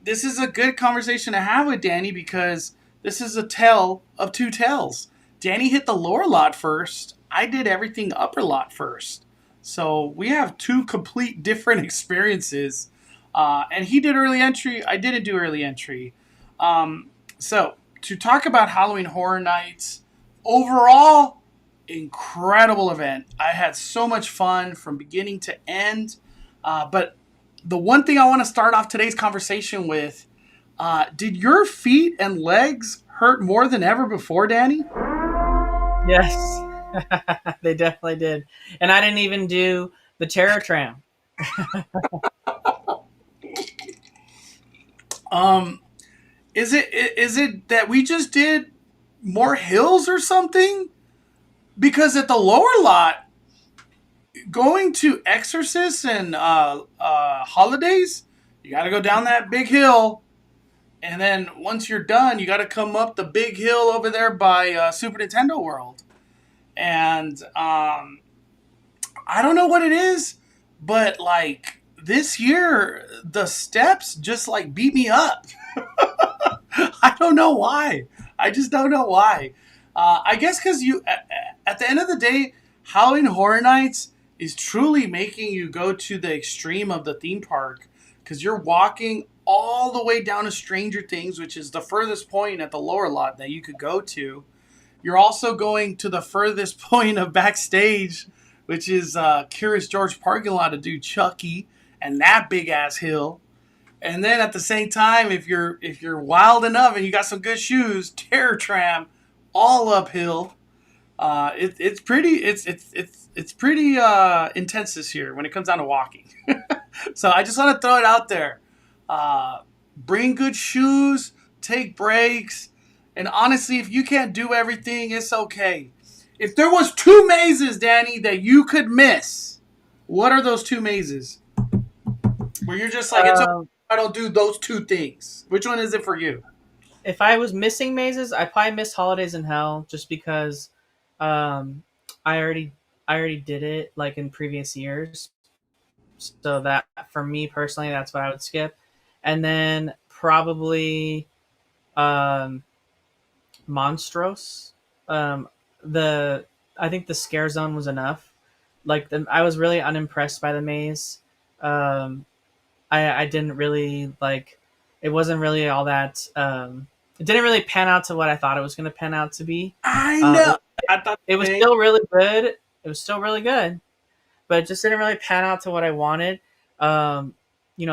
This is a good conversation to have with Danny because this is a tale of two tales. Danny hit the lower lot first. I did everything upper lot first. So we have two complete different experiences. And he did early entry. I didn't do early entry. So to talk about Halloween Horror Nights, overall, incredible event. I had so much fun from beginning to end. But the one thing I want to start off today's conversation with, did your feet and legs hurt more than ever before, Danny? Yes, they definitely did. And I didn't even do the Terror Tram. Is it that we just did more hills or something? Because at the lower lot, going to Exorcist and Holidays, you got to go down that big hill. And then once you're done, you got to come up the big hill over there by Super Nintendo World. And I don't know what it is, but like this year, the steps just like beat me up. I don't know why. I just don't know why. I guess because at the end of the day, Halloween Horror Nights is truly making you go to the extreme of the theme park because you're walking all the way down to Stranger Things, which is the furthest point at the lower lot that you could go to. You're also going to the furthest point of backstage, which is Curious George parking lot to do Chucky and that big ass hill. And then at the same time, if you're wild enough and you got some good shoes, Terror Tram, all uphill. It's pretty intense this year when it comes down to walking. So I just want to throw it out there. Bring good shoes, take breaks, and honestly, if you can't do everything, it's okay. If there was 2 mazes, Danny, that you could miss, what are those 2 mazes? Where you're just like, it's okay, I don't do those 2 things. Which one is it for you? If I was missing mazes, I probably missed Holidays in Hell just because I already did it like in previous years. So that for me personally, that's what I would skip. And then probably Monstros. I think the scare zone was enough. Like I was really unimpressed by the maze. I didn't really like. It wasn't really all that. It didn't really pan out to what I thought it was going to pan out to be. I know. I thought it was still really good. It was still really good, but it just didn't really pan out to what I wanted.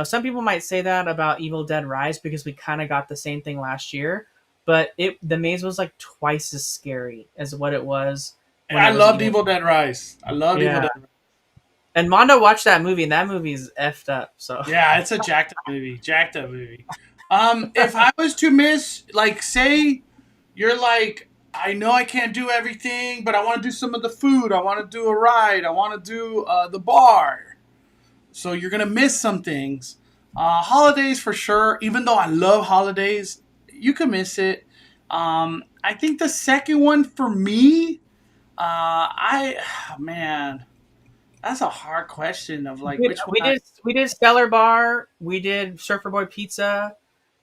some people might say that about Evil Dead Rise because we kind of got the same thing last year, but the maze was like twice as scary as what it was when I it was loved Evil. Evil Dead Rise. I loved Evil Yeah, Dead Rise. and Mondo watched that movie, and that movie's effed up. So Yeah, it's a jacked up movie. Jacked up movie. If I was to miss, like, say you're like, I know I can't do everything, but I want to do some of the food. I want to do a ride. I want to do the bar. So you're gonna miss some things. Holidays for sure. Even though I love holidays, you can miss it. I think the second one for me, I man, that's a hard question of like which one. we did Stellar Bar, we did Surfer Boy Pizza.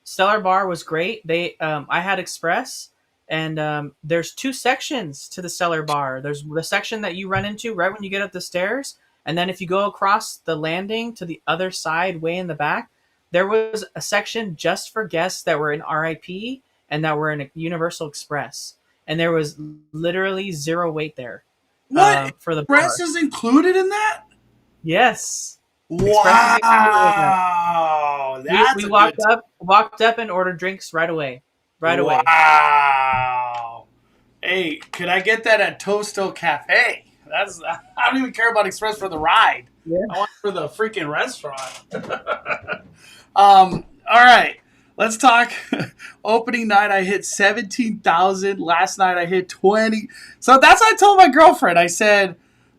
Stellar Bar was great. I had Express, and there's two sections to the Stellar Bar. There's the section that you run into right when you get up the stairs, and then if you go across the landing to the other side, way in the back, there was a section just for guests that were in RIP and that were in a Universal Express, and there was literally zero wait there What for the bar. Express is included in that? Yes, Express is included with that. Wow, We that's we a good. walked up and ordered drinks right away, right away. Wow. Hey, could I get that at Toasto Cafe? That's I don't even care about Express for the ride. Yeah. I want it for the freaking restaurant. All right. Let's talk. Opening night, I hit 17,000. Last night, I hit 20. So that's what I told my girlfriend. I said,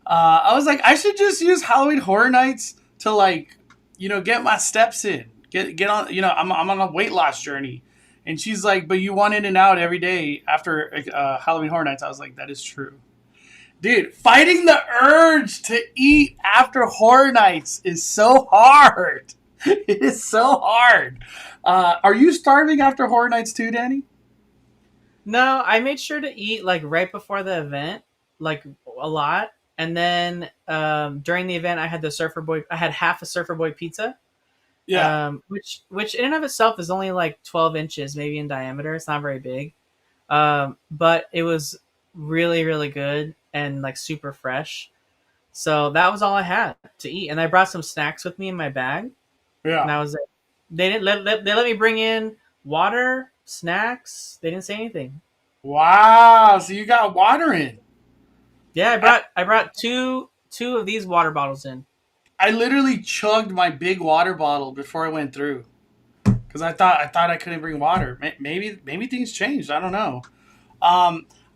I was like, I should just use Halloween Horror Nights to like, get my steps in. Get on. I'm on a weight loss journey. And she's like, but you want in and out every day after Halloween Horror Nights. I was like, that is true. Dude, fighting the urge to eat after Horror Nights is so hard. It is so hard. Are you starving after Horror Nights too, Danny? No, I made sure to eat like right before the event, like a lot, and then during the event, I had the Surfer Boy. I had half a Surfer Boy pizza, Yeah. which in and of itself is only like 12 inches, maybe in diameter. It's not very big, but it was really really good and like super fresh. So that was all I had to eat, and I brought some snacks with me in my bag, and Yeah. that was it. They didn't they let me bring in water, snacks. They didn't say anything. Wow. So you got water in. Yeah, I, I brought two of these water bottles in. I literally chugged my big water bottle before I went through because I thought I couldn't bring water. Maybe things changed. I don't know.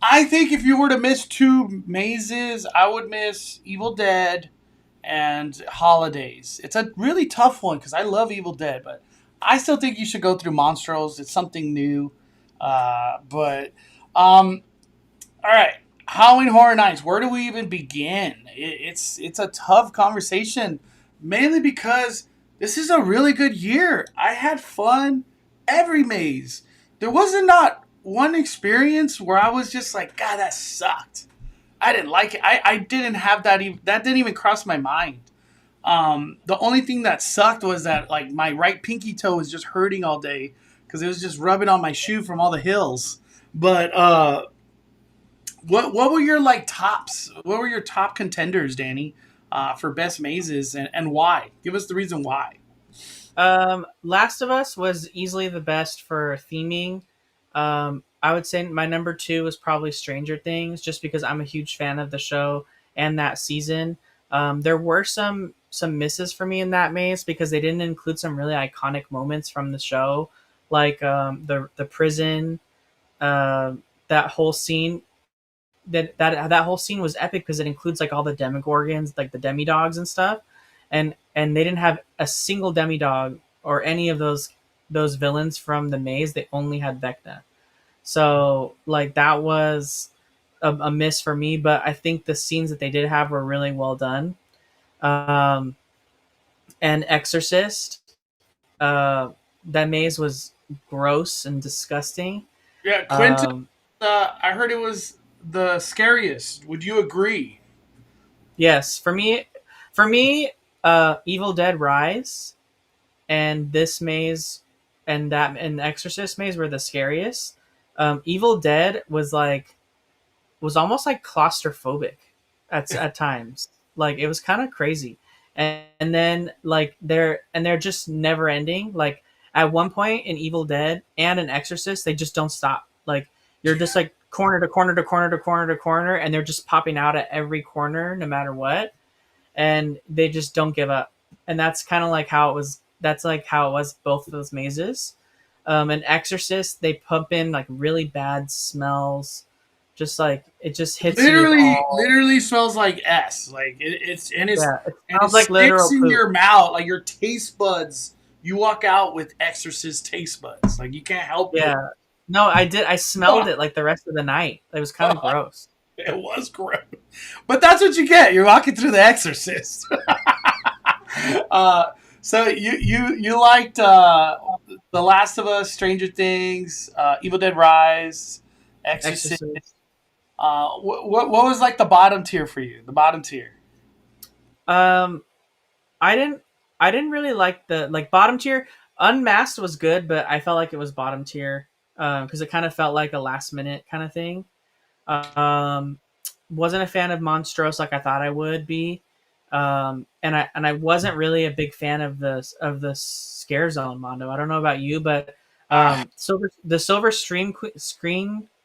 I think if you were to miss two mazes, I would miss Evil Dead and Holidays. It's a really tough one because I love Evil Dead, but I still think you should go through Monstros. It's something new. But all right, Halloween Horror Nights. Where do we even begin? It's a tough conversation, mainly because this is a really good year. I had fun every maze. There wasn't not one experience where I was just like, God, that sucked. I didn't like it. I didn't have that. That didn't even cross my mind. The only thing that sucked was that like my right pinky toe was just hurting all day because it was just rubbing on my shoe from all the hills. But what were your like tops? What were your top contenders, Danny, for best mazes and why? Give us the reason why. Last of Us was easily the best for theming. I would say my number two was probably Stranger Things, just because I'm a huge fan of the show and that season. There were some misses for me in that maze because they didn't include some really iconic moments from the show, like the prison. That whole scene that whole scene was epic because it includes like all the demogorgons, like the demi-dogs and stuff, and they didn't have a single demi-dog or any of those villains from the maze. They only had Vecna. So like that was a miss for me, but I think the scenes that they did have were really well done. um and Exorcist, uh that maze was gross and disgusting. Yeah, Quentin. um I heard it was the scariest. Would you agree? yes, for me, Evil Dead Rise and this maze and the Exorcist maze were the scariest. Evil Dead was almost like claustrophobic at times. Like it was kind of crazy. and then like they're just never ending. Like at one point in Evil Dead and an Exorcist, they just don't stop. Like you're just like corner to corner to corner to corner to corner, and they're just popping out at every corner, no matter what, and they just don't give up. And that's kind of like how it was. That's like how it was both of those mazes. An Exorcist, they pump in like really bad smells, just like it just hits you with all. Literally smells like S. Like Yeah, it and it smells like sticks literal in poop. your mouth, like your taste buds. You walk out with Exorcist taste buds. Like you can't help it. Yeah. No, I did. I smelled it like the rest of the night. It was kind of gross. It was gross, but that's what you get. You're walking through the Exorcist. uh, so you liked The Last of Us, Stranger Things, Evil Dead Rise, Exorcist. Exorcist. What was like the bottom tier for you? The bottom tier. Um, I didn't. I didn't really like the like bottom tier. Unmasked was good, but I felt like it was bottom tier because it kind of felt like a last minute kind of thing. Um, wasn't a fan of Monstros like I thought I would be, and I wasn't really a big fan of the Scare Zone Mondo. I don't know about you, but Ah, the Silver Screen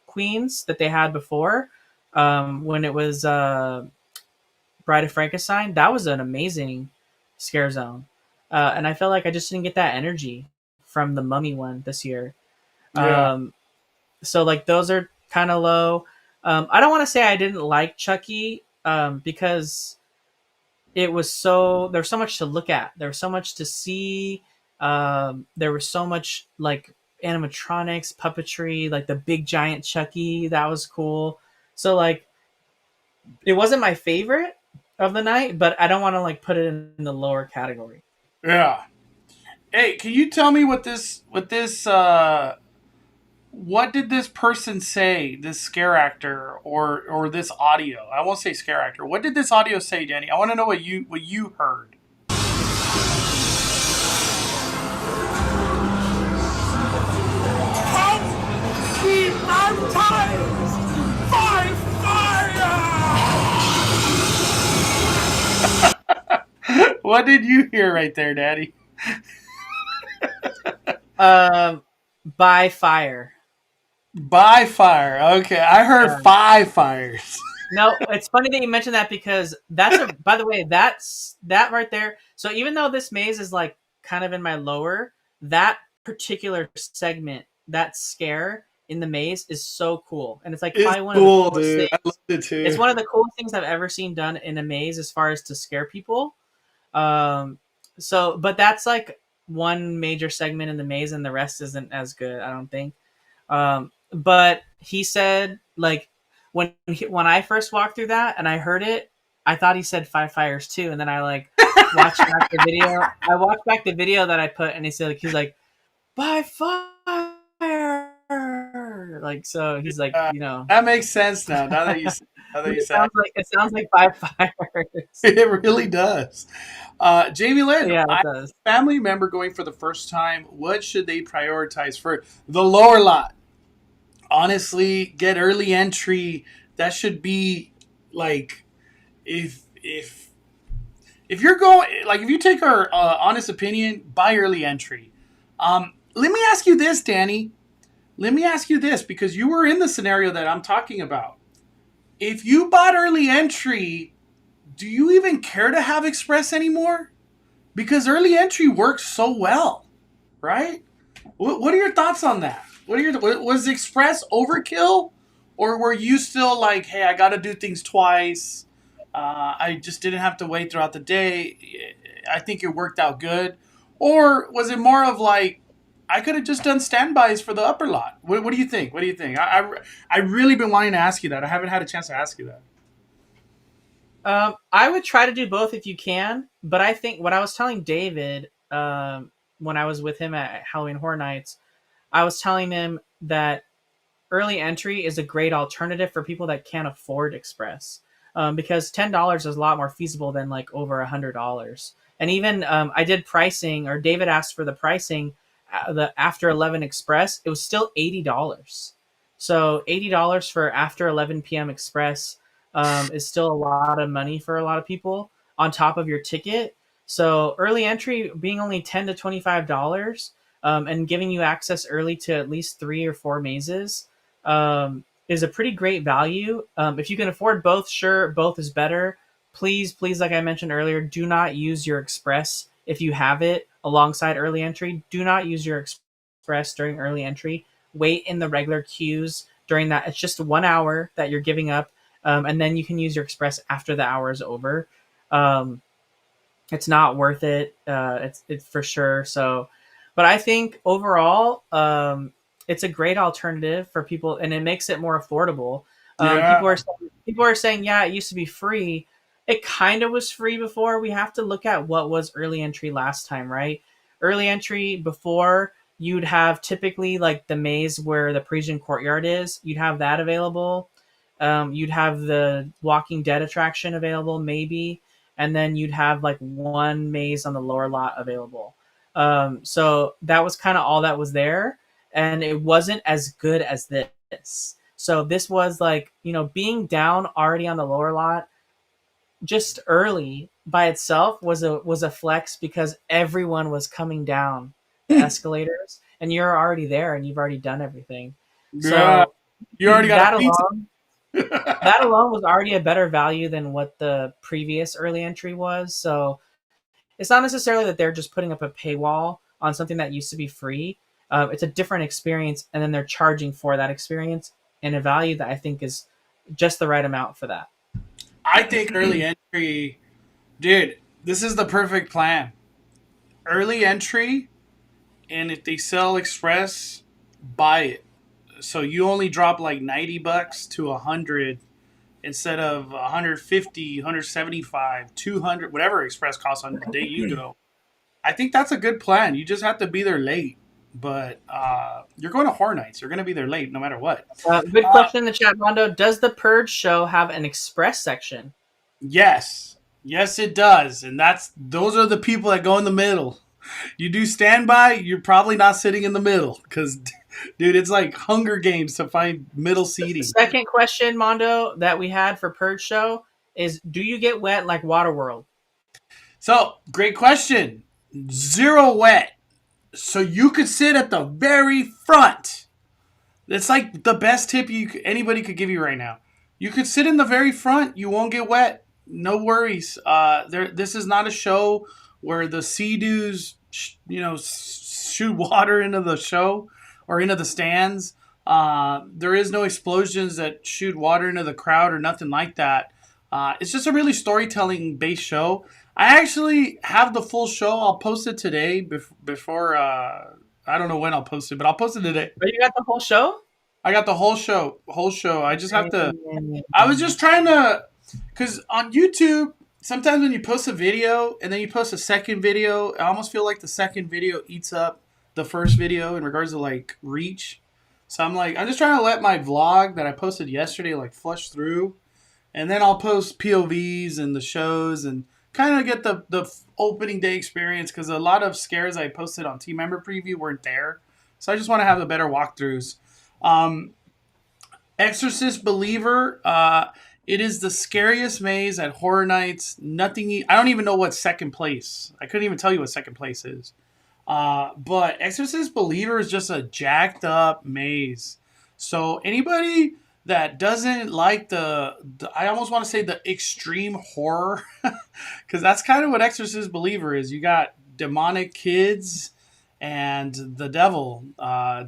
Queens that they had before, when it was Bride of Frankenstein, that was an amazing Scare Zone, and I felt like I just didn't get that energy from the Mummy one this year. yeah. Um, so like those are kind of low. I don't want to say I didn't like Chucky because it was there's so much to look at. There was so much to see. There was so much like animatronics, puppetry, like the big giant Chucky. That was cool. So like it wasn't my favorite of the night, but I don't want to like put it in the lower category. Yeah. Hey, can you tell me what did this person say, this scare actor or this audio? I won't say scare actor. What did this audio say, Danny? I want to know what you heard. 5 times by fire! What did you hear right there, Daddy? Um, by fire. By fire. Okay, I heard Um, 5 fires. No, it's funny that you mentioned that because that's a. By the way, that's that right there. So even though this maze is like kind of in my lower, that particular segment, that scare in the maze is so cool, and it's like It's probably one of the cool, coolest dude. I things. loved it It's too. one of the coolest things I've ever seen done in a maze as far as to scare people. Um, but that's like one major segment in the maze, and the rest isn't as good, I don't think. But he said like when I first walked through that and I heard it, I thought he said 5 fires too, and then I like watched back the video. I watched back the video that I put, and he said like he's like 5 fire, like so he's like Uh, that makes sense now. Now that you say it sounds like 5 fires. it really does. Jamie Lynn, Yeah, it I does. family member going for the first time. What should they prioritize for the lower lot? Honestly, get early entry. That should be like if if you're going like if you take our honest opinion, buy early entry. Let me ask you this, Danny. Let me ask you this because you were in the scenario that I'm talking about. If you bought early entry, do you even care to have Express anymore? Because early entry works so well, right? What are your thoughts on that? Was Express overkill, or were you still like, hey, I got to do things twice? I just didn't have to wait throughout the day. I think it worked out good, or was it more of like I could have just done standbys for the upper lot? What do you think? What do you think? I really been wanting to ask you that. I haven't had a chance to ask you that. I would try to do both if you can, but I think what I was telling David when I was with him at Halloween Horror Nights, I was telling him that early entry is a great alternative for people that can't afford Express, because $10 is a lot more feasible than like over $100. And even I did pricing, or David asked for the pricing, the after 11 Express, it was still $80. So $80 for after 11 p.m. Express is still a lot of money for a lot of people. on top of your ticket. So early entry being only $10 to $25, and giving you access early to at least 3 or 4 mazes, is a pretty great value. If you can afford both, sure, both is better. Please, like I mentioned earlier, do not use your express if you have it alongside early entry. Do not use your express during early entry. Wait in the regular queues during that. It's just 1 hour that you're giving up, and then you can use your express after the hour is over. Um, it's not worth it. It's for sure. So, but I think overall, it's a great alternative for people, and it makes it more affordable. Yeah. People are saying, yeah, it used to be free. It kind of was free before. We have to look at what was early entry last time, right? Early entry before, you'd have typically like the maze where the Parisian Courtyard is. You'd have that available. You'd have the Walking Dead attraction available, maybe, and then you'd have like one maze on the lower lot available. So that was kind of all that was there, and it wasn't as good as this. So this was like, being down already on the lower lot just early by itself was a flex, because everyone was coming down the escalators, and you're already there and you've already done everything. Yeah. So You already got that a pizza. alone that alone was already a better value than what the previous early entry was. So it's not necessarily that they're just putting up a paywall on something that used to be free. It's a different experience, and then they're charging for that experience and a value that I think is just the right amount for that. I think early entry, dude, this is the perfect plan. Early entry, and if they sell express, buy it. So you only drop like $90 to 100 instead of 150, 175, 200, whatever express costs on the day you go. I think that's a good plan. You just have to be there late. But you're going to Horror Nights. You're going to be there late no matter what. Good question in the chat, Mondo. Does the Purge show have an express section? Yes. Yes, it does. And those are the people that go in the middle. You do standby, you're probably not sitting in the middle because, dude, it's like Hunger Games to find middle seating. Second question, Mondo, that we had for Purge show is, do you get wet like Waterworld? So, great question. Zero wet. So you could sit at the very front. It's like the best tip anybody could give you right now. You could sit in the very front. You won't get wet. No worries. This is not a show where the Sea-Doos, shoot water into the show or into the stands. There is no explosions that shoot water into the crowd or nothing like that. It's just a really storytelling-based show. I actually have the full show. I'll post it today before. I don't know when I'll post it, but I'll post it today. But you got the whole show? I got the whole show. I just have to. I was just trying to, because on YouTube, sometimes when you post a video and then you post a second video, I almost feel like the second video eats up the first video in regards to like reach. So I'm just trying to let my vlog that I posted yesterday like flush through, and then I'll post POVs and the shows and kind of get the opening day experience, because a lot of scares I posted on team member preview weren't there. So I just want to have the better walkthroughs. Exorcist Believer, it is the scariest maze at Horror Nights. I don't even know what second place. I couldn't even tell you what second place is. But Exorcist Believer is just a jacked up maze. So anybody that doesn't like the I almost want to say the extreme horror, because that's kind of what Exorcist Believer is. You got demonic kids and the devil,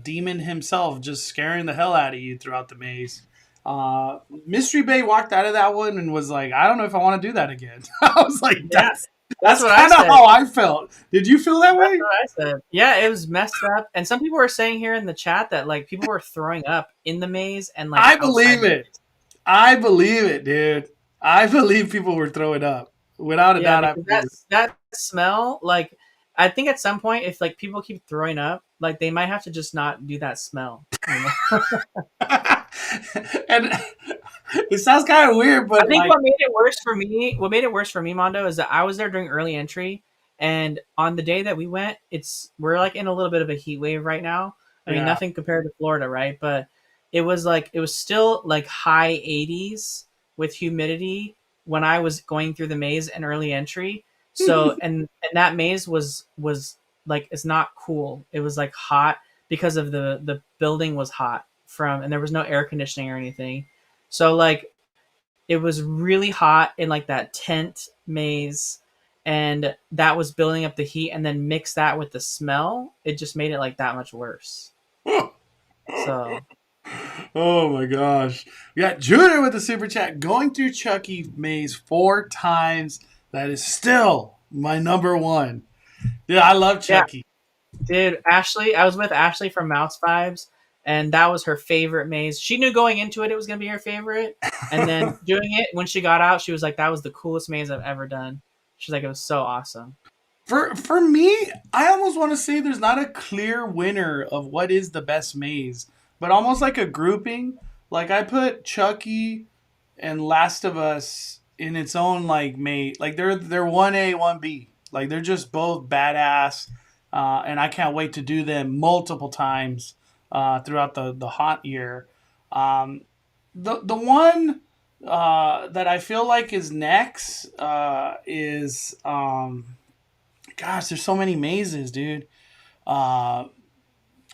demon himself, just scaring the hell out of you throughout the maze. Mystery Bay walked out of that one and was like, I don't know if I want to do that again. I was like, that's kind of how I felt. Did you feel that way? That's what I said. Yeah, it was messed up. And some people were saying here in the chat that like people were throwing up in the maze and like. I believe it. I believe it, dude. I believe people were throwing up. Without a doubt. That smell, like, I think at some point, if like people keep throwing up, like they might have to just not do that smell. And it sounds kind of weird, but I think what made it worse for me, Mondo, is that I was there during early entry, and on the day that we went, we're like in a little bit of a heat wave right now. I mean, nothing compared to Florida, right? But it was still like high 80s with humidity, when I was going through the maze in early entry. So and that maze was like, it's not cool. It was like hot because of the building was hot from, and there was no air conditioning or anything. So like it was really hot in like that tent maze, and that was building up the heat, and then mix that with the smell, it just made it like that much worse. So Oh my gosh. We got Junior with the super chat. Going through Chucky maze 4 times. That is still my number one. Yeah, I love Chucky. dude, Ashley, I was with Ashley from Mouse Vibes, and that was her favorite maze. She knew going into it was going to be her favorite. And then doing it, when she got out, she was like, that was the coolest maze I've ever done. She's like, it was so awesome. For me, I almost want to say there's not a clear winner of what is the best maze, but almost like a grouping. Like I put Chucky and Last of Us in its own like maze. Like they're 1A, 1B. Like they're just both badass, and I can't wait to do them multiple times throughout the haunt year. The one that I feel like is next is gosh, there's so many mazes, dude. Uh,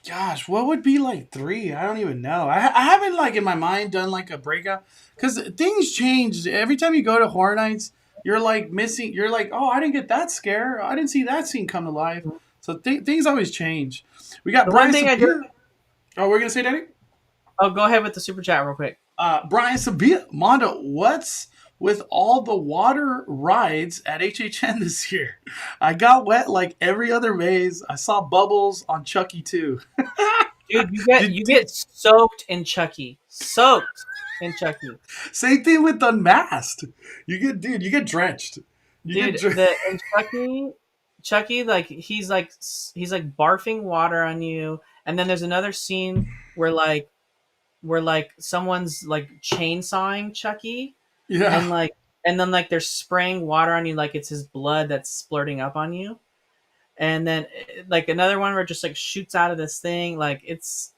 gosh, what would be like 3? I don't even know. I haven't like in my mind done like a breakout because things change every time you go to Horror Nights. You're like missing. You're like, oh, I didn't get that scare. I didn't see that scene come to life. So things always change. We got The Brian. one thing I do. Oh, we're gonna say Danny. Oh, go ahead with the super chat real quick. Brian Sabia, Mondo, what's with all the water rides at HHN this year? I got wet like every other maze. I saw bubbles on Chucky too. Dude, you get soaked in Chucky. Soaked in Chucky. Same thing with Unmasked. You get drenched. Dude, in Chucky, like he's like barfing water on you, and then there's another scene where someone's like chainsawing Chucky, Yeah. and then like they're spraying water on you like it's his blood that's splurting up on you. And then like another one where it just like shoots out of this thing. Like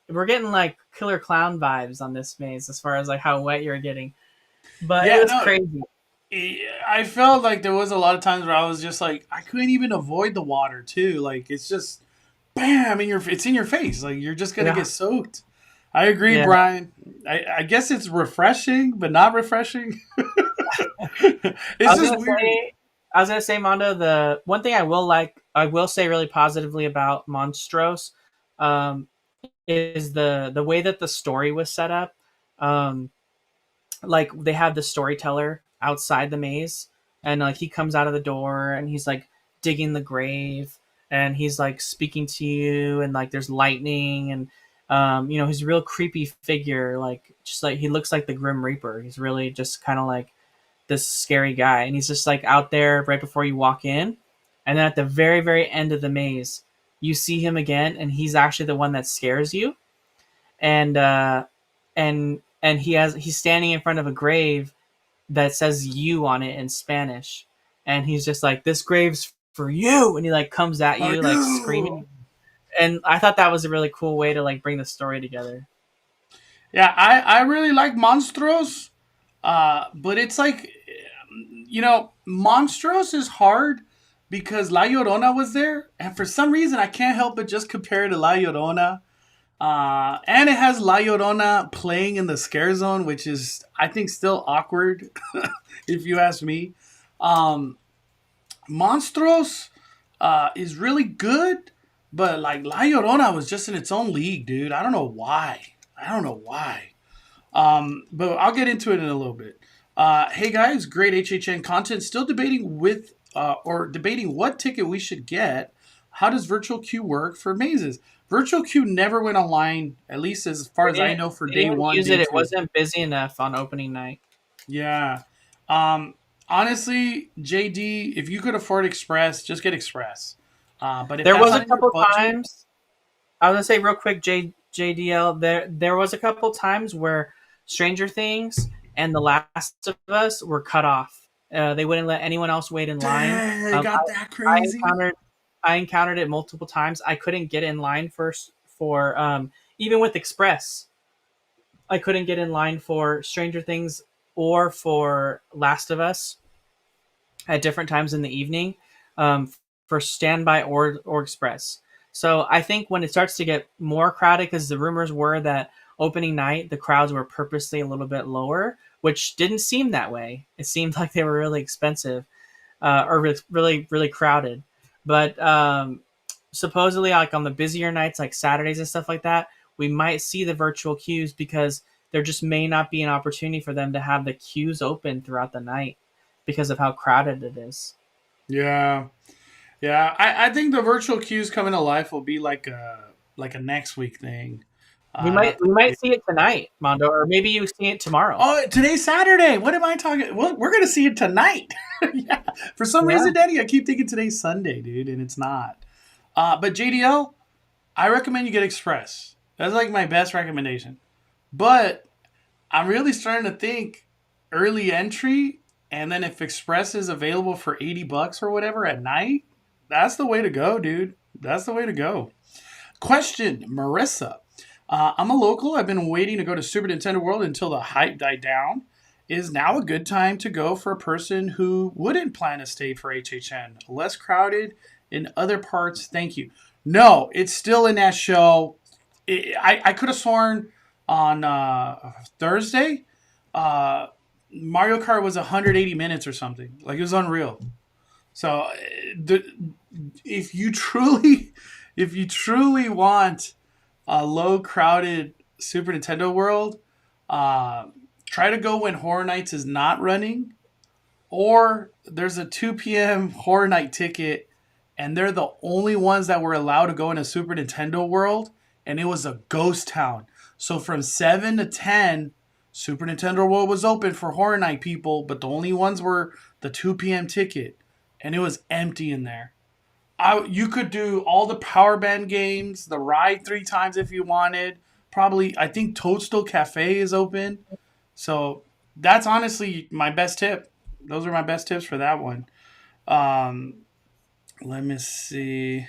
we're getting like Killer Clown vibes on this maze as far as like how wet you're getting. But it was crazy. I felt like there was a lot of times where I was just like I couldn't even avoid the water too. Like it's just bam it's in your face. Like you're just gonna get soaked. I agree, Brian. I guess it's refreshing, but not refreshing. It's just weird. I was gonna say, Mondo, the one thing I will say really positively about Monstros, is the way that the story was set up. Like they have the storyteller outside the maze, and like he comes out of the door and he's like digging the grave, and he's like speaking to you, and like there's lightning, and he's a real creepy figure. Like just like he looks like the Grim Reaper. He's really just kind of like this scary guy, and he's just like out there right before you walk in, and then at the very very end of the maze you see him again, and he's actually the one that scares you, and he's standing in front of a grave that says "you" on it in Spanish, and he's just like, this grave's for you, and he like comes at you like screaming. And I thought that was a really cool way to like bring the story together. Yeah, I really like Monstros, but it's like, Monstros is hard because La Llorona was there, and for some reason I can't help but just compare it to La Llorona. And it has La Llorona playing in the scare zone, which is, I think, still awkward, if you ask me. Monstros is really good, but like La Llorona was just in its own league, dude. I don't know why. But I'll get into it in a little bit. Hey guys, great HHN content. Still debating debating what ticket we should get. How does virtual queue work for mazes? Virtual queue never went online, at least as far as I know, for day one. It wasn't busy enough on opening night. Yeah. Honestly, JD, if you could afford Express, just get Express. But if there was a couple times. I was gonna say real quick, JDL. There was a couple times where Stranger Things and The Last of Us were cut off. They wouldn't let anyone else wait in line. Dang, got that crazy. I encountered it multiple times. I couldn't get in line for even with Express. I couldn't get in line for Stranger Things or for Last of Us at different times in the evening, for Standby or Express. So I think when it starts to get more crowded, because the rumors were that opening night the crowds were purposely a little bit lower, which didn't seem that way. It seemed like they were really expensive, or really crowded. But supposedly, like on the busier nights, like Saturdays and stuff like that, we might see the virtual queues because there just may not be an opportunity for them to have the queues open throughout the night because of how crowded it is. Yeah. Yeah. I think the virtual queues coming to life will be like a next week thing. We might Not we might see it tonight, Mondo, or maybe you see it tomorrow. Oh, today's Saturday. What am I talking? Well, we're gonna see it tonight. Yeah. For some Yeah. reason, Danny, I keep thinking today's Sunday, dude, and it's not. But JDL, I recommend you get Express. That's like my best recommendation. But I'm really starting to think early entry, and then if Express is available for $80 or whatever at night, that's the way to go, dude. That's the way to go. Question, Marissa. I'm a local. I've been waiting to go to Super Nintendo World until the hype died down. Is now a good time to go for a person who wouldn't plan to stay for HHN? Less crowded in other parts. Thank you. No, it's still in that show. I could have sworn on Thursday, Mario Kart was 180 minutes or something. Like, it was unreal. So, if you truly, if you truly want a low crowded Super Nintendo World, try to go when Horror Nights is not running, or there's a 2 p.m. Horror Night ticket, and they're the only ones that were allowed to go in a Super Nintendo World, and it was a ghost town. So from 7 to 10, Super Nintendo World was open for Horror Night people, but the only ones were the 2 p.m. ticket, and it was empty in there. You could do all the Power Band games, the ride 3 times if you wanted. Probably, I think Toadstool Cafe is open. So that's honestly my best tip. Those are my best tips for that one. Let me see.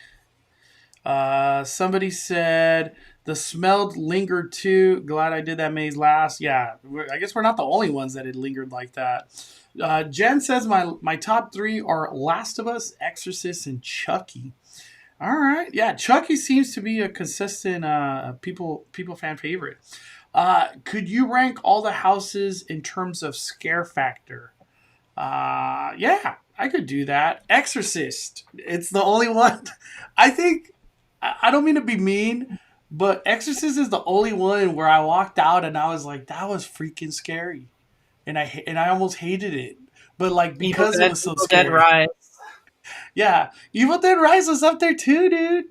Somebody said the smelled lingered too. Glad I did that maze last. Yeah, I guess we're not the only ones that had lingered like that. Jen says my top 3 are Last of Us, Exorcist, and Chucky. All right, yeah, Chucky seems to be a consistent people fan favorite. Could you rank all the houses in terms of scare factor? Yeah, I could do that. Exorcist, it's the only one. I think I don't mean to be mean, but Exorcist is the only one where I walked out and I was like, that was freaking scary. And I almost hated it, but like because it was so Evil scary. Dead Rise. Yeah, Evil Dead Rise was up there too, dude.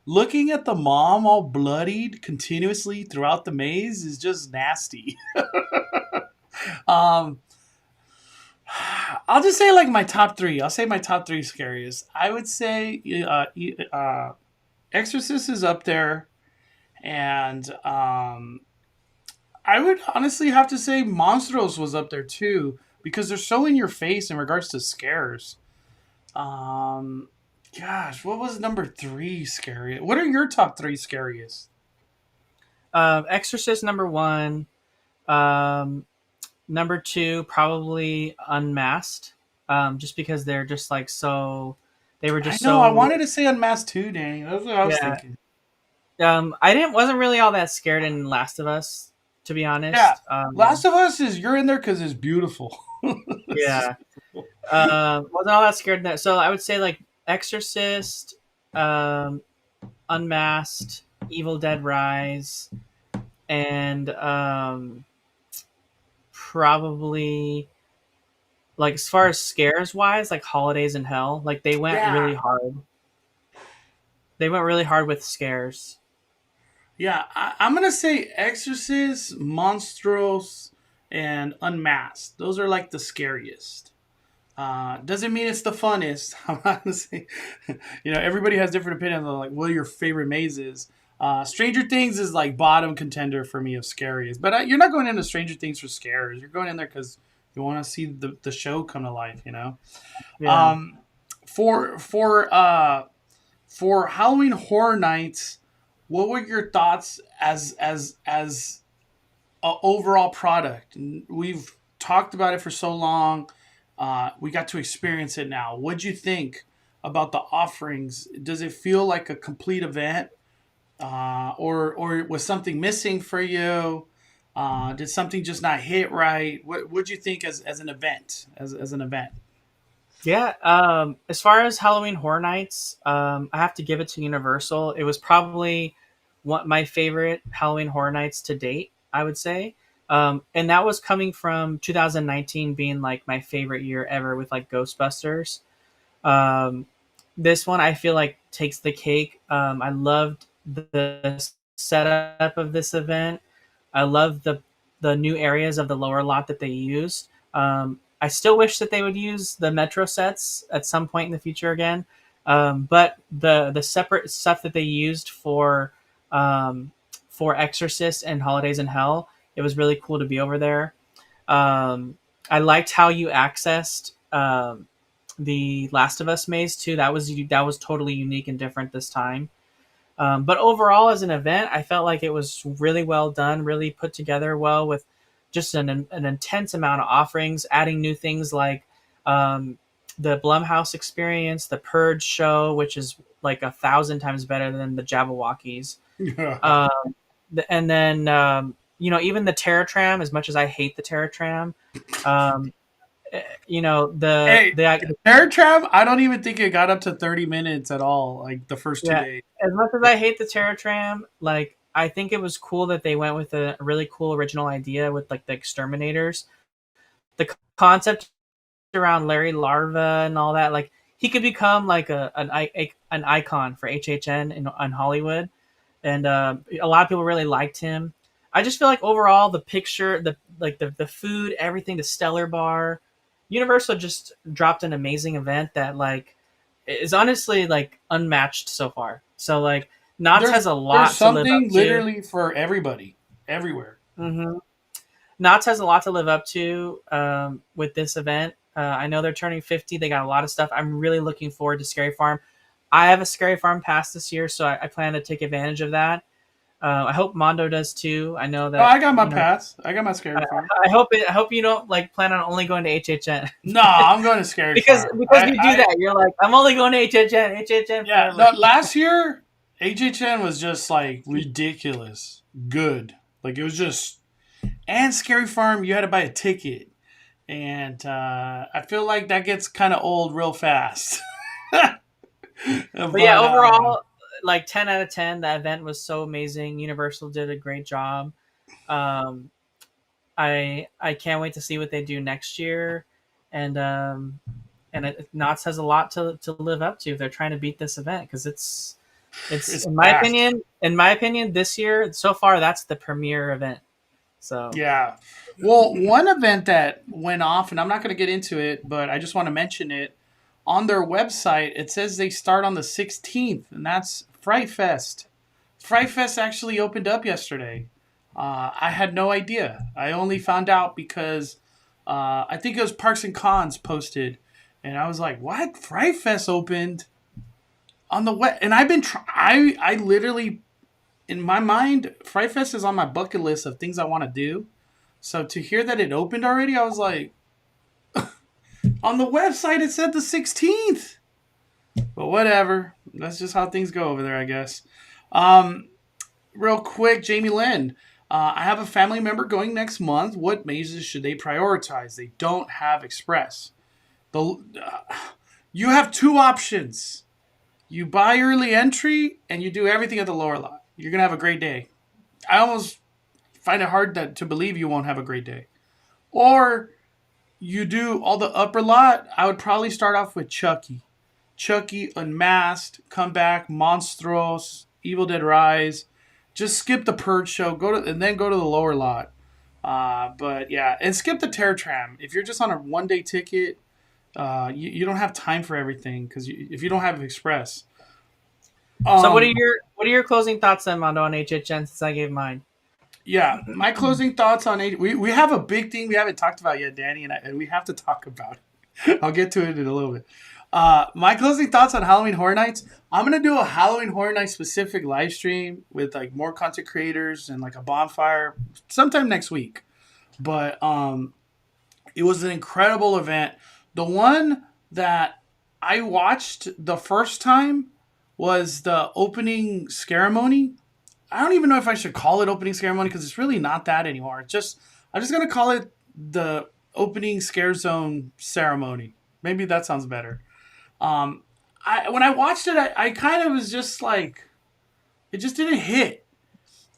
Looking at the mom all bloodied continuously throughout the maze is just nasty. um, I'll just say like my top 3. I'll say my top 3 scariest. I would say Exorcist is up there, and I would honestly have to say Monstros was up there too because they're so in your face in regards to scares. Gosh, what was number 3 scariest? What are your top 3 scariest? Exorcist number 1. Number 2, probably Unmasked. Just because they're just like so. They were just I know. so. I wanted to say Unmasked too, dang. That's what I was thinking. I wasn't really all that scared in Last of Us, to be honest. Yeah, Last of Us is you're in there because it's beautiful. Yeah. Wasn't all that scared in that. So I would say like Exorcist, Unmasked, Evil Dead Rise, and probably like as far as scares wise, like Holidays in Hell, like they went really hard. They went really hard with scares. Yeah, I'm gonna say Exorcist, Monstros, and Unmasked. Those are like the scariest. Doesn't mean it's the funnest. I'm not gonna say. Everybody has different opinions on like what your favorite maze is. Stranger Things is like bottom contender for me of scariest. But you're not going into Stranger Things for scares. You're going in there because you want to see the show come to life. Yeah. For Halloween Horror Nights, what were your thoughts as overall product. And we've talked about it for so long. We got to experience it now. What'd you think about the offerings? Does it feel like a complete event, or was something missing for you? Did something just not hit right? What'd you think as an event? As an event? Yeah. As far as Halloween Horror Nights, I have to give it to Universal. It was probably my favorite Halloween Horror Nights to date, I would say. And that was coming from 2019 being like my favorite year ever with like Ghostbusters. Um, this one I feel like takes the cake. I loved the setup of this event. I love the new areas of the lower lot that they used. I still wish that they would use the Metro sets at some point in the future again. But the separate stuff that they used for Exorcist and Holidays in Hell, it was really cool to be over there. I liked how you accessed the Last of Us maze too. That was totally unique and different this time. But overall, as an event, I felt like it was really well done, really put together well with just an intense amount of offerings, adding new things like the Blumhouse experience, the Purge show, which is like 1,000 times better than the Jabberwockies. And then, even the Terror Tram, as much as I hate the Terror Tram, Hey, Terror Tram, I don't even think it got up to 30 minutes at all, like the first 2 days. As much as I hate the Terror Tram, like I think it was cool that they went with a really cool original idea with like the exterminators. The concept around Larry Larva and all that, like he could become like an icon for HHN in Hollywood, and a lot of people really liked him. I just feel like overall the picture, the food, everything, the Stellar Bar, Universal just dropped an amazing event that like is honestly like unmatched so far. So like Knott's has a lot to live up to. There's something literally for everybody, everywhere. Mm-hmm. Knott's has a lot to live up to with this event. I know they're turning 50. They got a lot of stuff. I'm really looking forward to Scary Farm. I have a Scary Farm pass this year, so I plan to take advantage of that. I hope Mondo does too. I know that. Oh, I got my pass. I got my Scary Farm. I hope you don't like plan on only going to HHN. No, I'm going to Scary because Farm. Because you do that. You're like, I'm only going to HHN. HHN. Yeah. No, last year, HHN was just like ridiculous good. Like it was just, and Scary Farm, you had to buy a ticket, and I feel like that gets kind of old real fast. but yeah, overall. Like 10 out of 10, that event was so amazing. Universal did a great job. I can't wait to see what they do next year, and Knott's has a lot to live up to if they're trying to beat this event, because it's in my opinion this year so far that's the premier event. So yeah, well, one event that went off, and I'm not going to get into it, but I just want to mention it. On their website, it says they start on the 16th, and that's Fright Fest. Fright Fest actually opened up yesterday. I had no idea. I only found out because I think it was Parks and Cons posted, and I was like, "What? Fright Fest opened on the web?" And I've been I literally, in my mind, Fright Fest is on my bucket list of things I want to do. So to hear that it opened already, I was like. On the website, it said the 16th. But whatever. That's just how things go over there, I guess. Real quick, Jamie Lynn. I have a family member going next month. What mazes should they prioritize? They don't have Express. You have two options. You buy early entry, and you do everything at the lower lot. You're going to have a great day. I almost find it hard to believe you won't have a great day. Or... you do all the upper lot. I would probably start off with Chucky, Unmasked, Come Back, Monstros, Evil Dead Rise. Just skip the Purge show, and then go to the lower lot. But yeah, and skip the Terror Tram. If you're just on a 1-day ticket, you don't have time for everything because if you don't have Express. So what are your closing thoughts then, Mondo, on HHN since I gave mine? Yeah, my closing thoughts on it. We have a big thing we haven't talked about yet, Danny, and we have to talk about it. I'll get to it in a little bit. My closing thoughts on Halloween Horror Nights. I'm gonna do a Halloween Horror Night specific live stream with like more content creators and like a bonfire sometime next week. But it was an incredible event. The one that I watched the first time was the opening ceremony. I don't even know if I should call it opening ceremony because it's really not that anymore. I'm just gonna call it the opening scare zone ceremony. Maybe that sounds better. Um, when I watched it, I kind of was just like, it just didn't hit.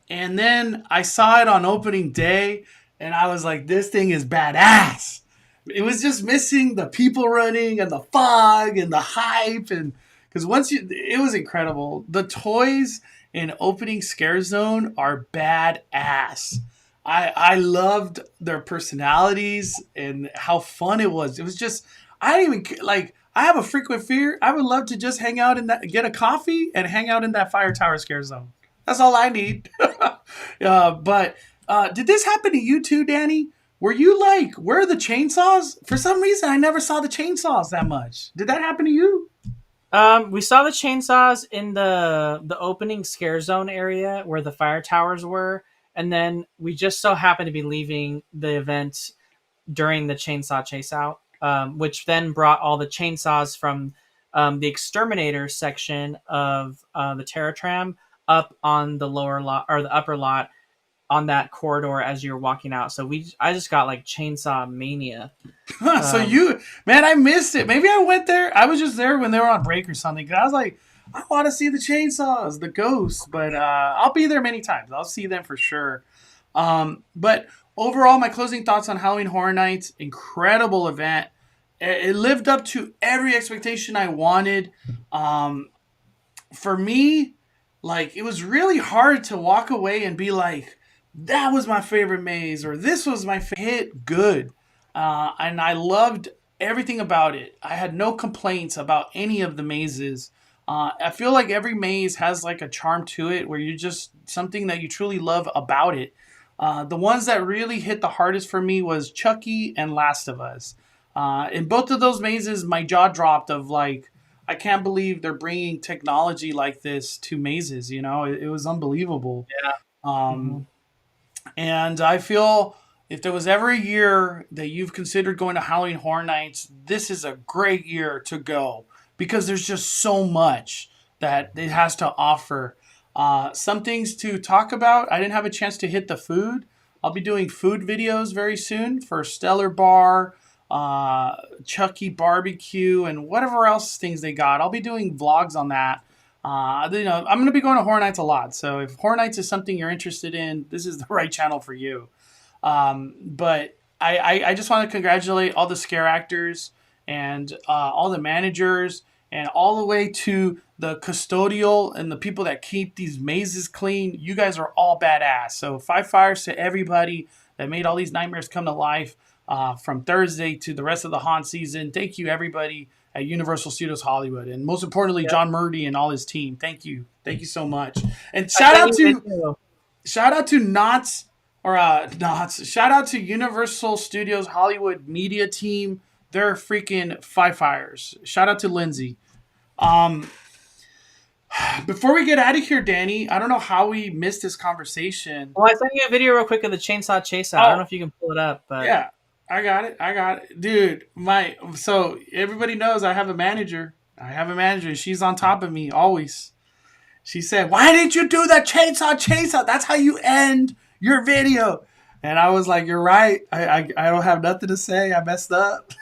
And then I saw it on opening day, and I was like, this thing is badass. It was just missing the people running and the fog and the hype, and because it was incredible. The toys in opening scare zone are badass. I loved their personalities and how fun it was. It was just I didn't even like. I have a frequent fear. I would love to just hang out in that, get a coffee, and hang out in that fire tower scare zone. That's all I need. But did this happen to you too, Danny? Were you like, where are the chainsaws? For some reason, I never saw the chainsaws that much. Did that happen to you? We saw the chainsaws in the opening scare zone area where the fire towers were, and then we just so happened to be leaving the event during the chainsaw chase out, which then brought all the chainsaws from the exterminator section of the Terra Tram up on the lower lot or the upper lot on that corridor as you're walking out. So I just got like chainsaw mania. So man, I missed it. Maybe I went there. I was just there when they were on break or something. 'Cause I was like, I want to see the chainsaws, the ghosts. But I'll be there many times. I'll see them for sure. But overall, my closing thoughts on Halloween Horror Nights: incredible event. It lived up to every expectation I wanted. For me, like it was really hard to walk away and be like, that was my favorite maze or this was my hit good. And I loved everything about it. I had no complaints about any of the mazes. I feel like every maze has like a charm to it where you just something that you truly love about it. The ones that really hit the hardest for me was Chucky and Last of Us. In both of those mazes, my jaw dropped of like, I can't believe they're bringing technology like this to mazes. You know, it was unbelievable. Yeah. And I feel if there was ever a year that you've considered going to Halloween Horror Nights, this is a great year to go because there's just so much that it has to offer. Some things to talk about. I didn't have a chance to hit the food. I'll be doing food videos very soon for Stellar Bar, Chucky Barbecue, and whatever else things they got. I'll be doing vlogs on that. I'm going to be going to Horror Nights a lot. So if Horror Nights is something you're interested in, this is the right channel for you. But I just want to congratulate all the scare actors and all the managers and all the way to the custodial and the people that keep these mazes clean. You guys are all badass. So 5 fires to everybody that made all these nightmares come to life from Thursday to the rest of the haunt season. Thank you, everybody at Universal Studios Hollywood, and most importantly, John Murdy and all his team. Thank you so much. And shout out to Knott's shout out to Universal Studios Hollywood media team. They're freaking 5 fires. Shout out to Lindsay. Before we get out of here, Danny, I don't know how we missed this conversation. Well, I sent you a video real quick of the chainsaw chase out. I don't know if you can pull it up, but yeah. I got it. Dude, so everybody knows I have a manager. She's on top of me always. She said, "Why didn't you do that chainsaw? That's how you end your video." And I was like, "You're right. I don't have nothing to say. I messed up."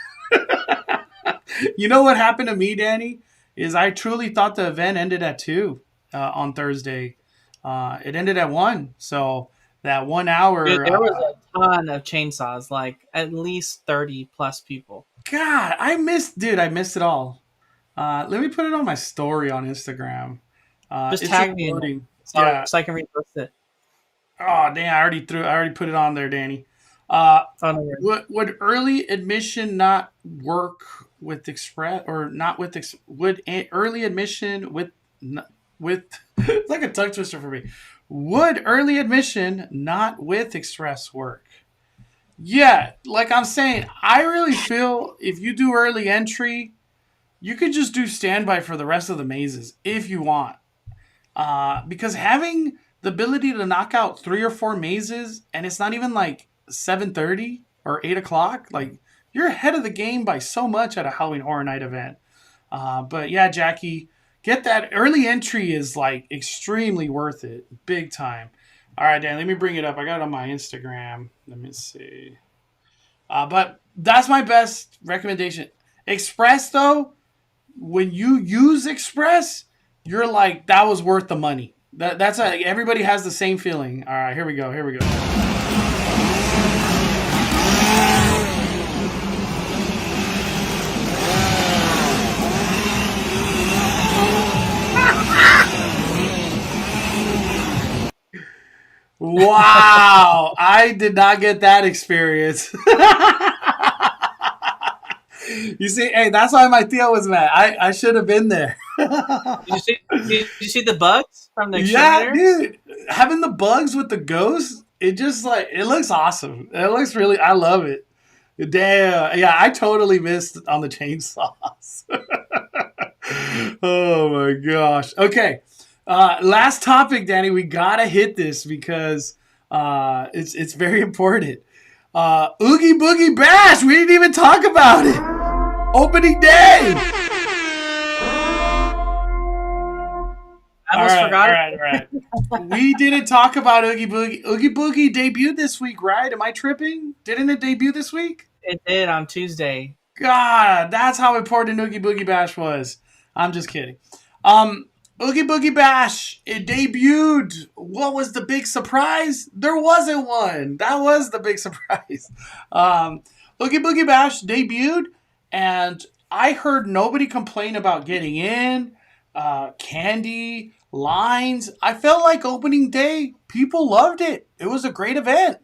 You know what happened to me, Danny? Is I truly thought the event ended at 2 on Thursday. It ended at 1. So that 1 hour. Dude, there was a ton of chainsaws, like at least 30 plus people. God, I missed it all. Let me put it on my story on Instagram. Just tag me in so I can repost it. Oh, damn, I already put it on there, Danny. Would early admission not work with Express or not with would early admission with it's like a tongue twister for me. Would early admission not with Express work? Yeah, like I'm saying, I really feel if you do early entry, you could just do standby for the rest of the mazes if you want. Because having the ability to knock out 3 or 4 mazes and it's not even like 7:30 or 8 o'clock, like you're ahead of the game by so much at a Halloween Horror Night event. But yeah, Jackie, get that early entry is like extremely worth it, big time. All right, Dan, let me bring it up. I got it on my Instagram. Let me see. But that's my best recommendation. Express though, when you use Express, you're like that was worth the money. That's everybody has the same feeling. All right, here we go. Here we go. Wow, I did not get that experience. You see, hey, that's why my Theo was mad. I should have been there. Did you see the bugs from the Yeah, exterminators? dude, having the bugs with the ghosts, it just like it looks awesome. It looks really, I love it. Damn, yeah, I totally missed on the chainsaws. Oh my gosh. Okay, last topic, Danny. We gotta hit this because it's very important. Oogie Boogie Bash. We didn't even talk about it. Opening day. I All almost right, forgot all it. right, all right. We didn't talk about Oogie Boogie. Oogie Boogie debuted this week, right? Am I tripping? Didn't it debut this week? It did on Tuesday. God, that's how important Oogie Boogie Bash was. I'm just kidding. Um, Oogie Boogie Bash, it debuted. What was the big surprise? There wasn't one. That was the big surprise. Um, Oogie Boogie Bash debuted, and I heard nobody complain about getting in, candy, lines. I felt like opening day, people loved it. It was a great event.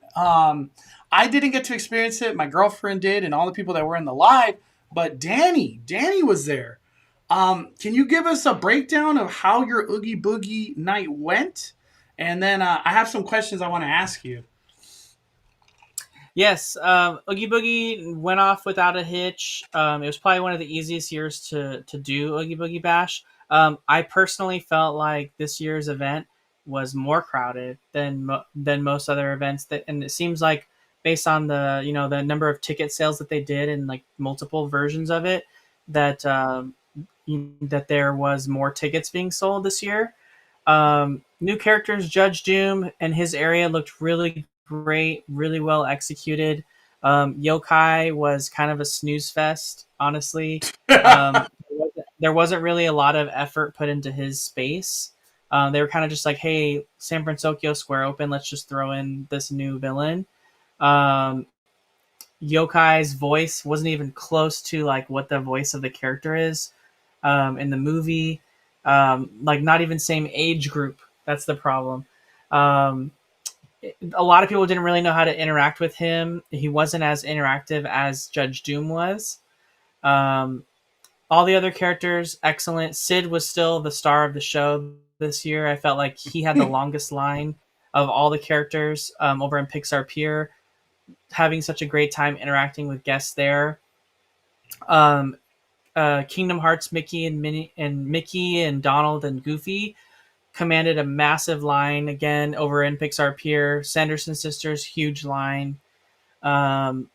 I didn't get to experience it. My girlfriend did, and all the people that were in the live. But Danny was there. Can you give us a breakdown of how your Oogie Boogie night went? And then I have some questions I want to ask you. Yes, Oogie Boogie went off without a hitch. It was probably one of the easiest years to do Oogie Boogie Bash. I personally felt like this year's event was more crowded than most other events. And it seems like based on the number of ticket sales that they did and like multiple versions of it, that that there was more tickets being sold this year. New characters, Judge Doom and his area looked really great, really well executed. Yokai was kind of a snooze fest, honestly. Um, there wasn't really a lot of effort put into his space. They were kind of just like, hey, San Francisco Square open, let's just throw in this new villain. Um, Yokai's voice wasn't even close to like what the voice of the character is in the movie. Like not even same age group. That's the problem. Um, a lot of people didn't really know how to interact with him. He wasn't as interactive as Judge Doom was. Um, all the other characters, excellent. Sid was still the star of the show this year. I felt like he had the longest line of all the characters over in Pixar Pier, having such a great time interacting with guests there. Um, Kingdom Hearts Mickey and Donald and Goofy commanded a massive line again over in Pixar Pier. Sanderson sisters, huge line. Um,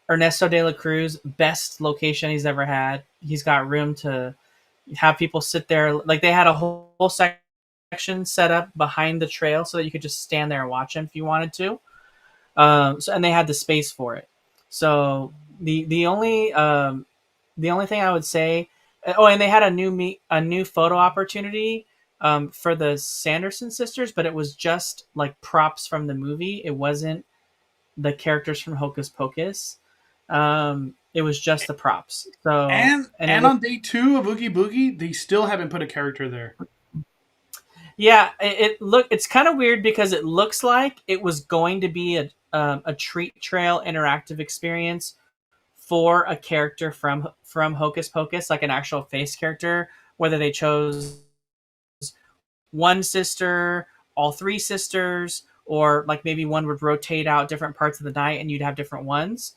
Ernesto de la Cruz, best location he's ever had. He's got room to have people sit there. Like they had a whole section set up behind the trail so that you could just stand there and watch him if you wanted to. And they had the space for it. So the only thing I would say, oh, and they had a new photo opportunity for the Sanderson sisters, but it was just like props from the movie. It wasn't the characters from Hocus Pocus. It was just the props. So And on day 2 of Oogie Boogie, they still haven't put a character there. yeah, it's kind of weird because it looks like it was going to be a treat trail interactive experience for a character from Hocus Pocus, like an actual face character, whether they chose one sister, all three sisters, or like maybe one would rotate out different parts of the night and you'd have different ones.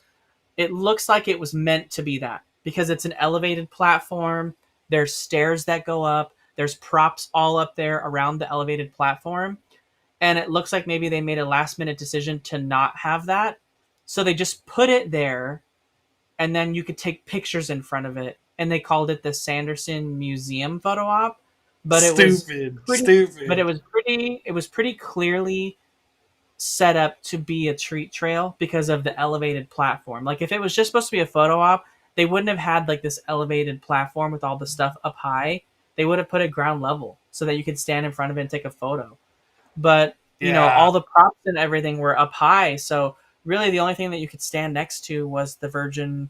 It looks like it was meant to be that. because it's an elevated platform. There's stairs that go up. There's props all up there around the elevated platform. And it looks like maybe they made a last minute decision to not have that. So they just put it there, and then you could take pictures in front of it. And they called it the Sanderson Museum photo op. But it was Stupid. But it was pretty clearly set up to be a treat trail because of the elevated platform. Like if it was just supposed to be a photo op, they wouldn't have had like this elevated platform with all the stuff up high. They would have put it ground level so that you could stand in front of it and take a photo. But you know, all the props and everything were up high, so really the only thing that you could stand next to was the Virgin,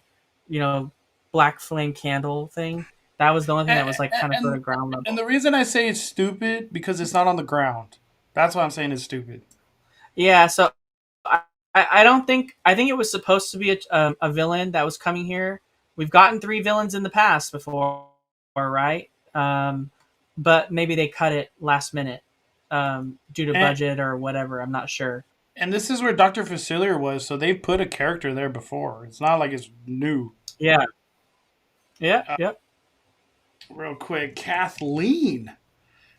you know, black flame candle thing. That was the only thing that was like kind of sort of ground level. And the reason I say it's stupid because it's not on the ground. That's why I'm saying it's stupid. Yeah, so I don't think I think it was supposed to be a villain that was coming here. We've gotten 3 villains in the past before, right? But maybe they cut it last minute due to budget or whatever. I'm not sure. And this is where Dr. Facilier was, so they put a character there before. It's not like it's new. Yeah. Yeah. Yep. Real quick, Kathleen.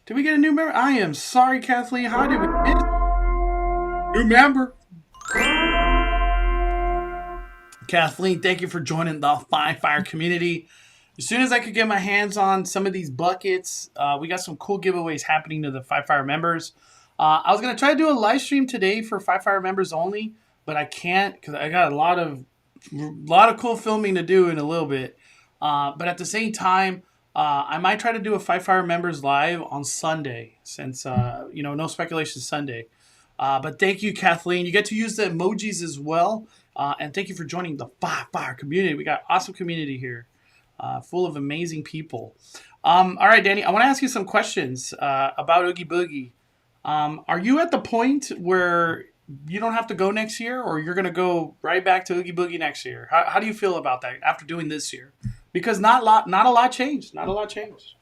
Did we get a new member? I am sorry, Kathleen. How did we miss? New member. Kathleen, thank you for joining the Five Fire community. As soon as I could get my hands on some of these buckets, we got some cool giveaways happening to the Five Fire members. I was going to try to do a live stream today for Five Fire members only, but I can't because I got a lot of cool filming to do in a little bit. But at the same time, I might try to do a Five Fire members live on Sunday since, no speculation Sunday. But thank you, Kathleen. You get to use the emojis as well. And thank you for joining the Five Fire community. We got awesome community here, full of amazing people. All right, Danny, I want to ask you some questions about Oogie Boogie. Are you at the point where you don't have to go next year, or you're going to go right back to Oogie Boogie next year? How do you feel about that after doing this year? Because not a lot changed. Not a lot changed.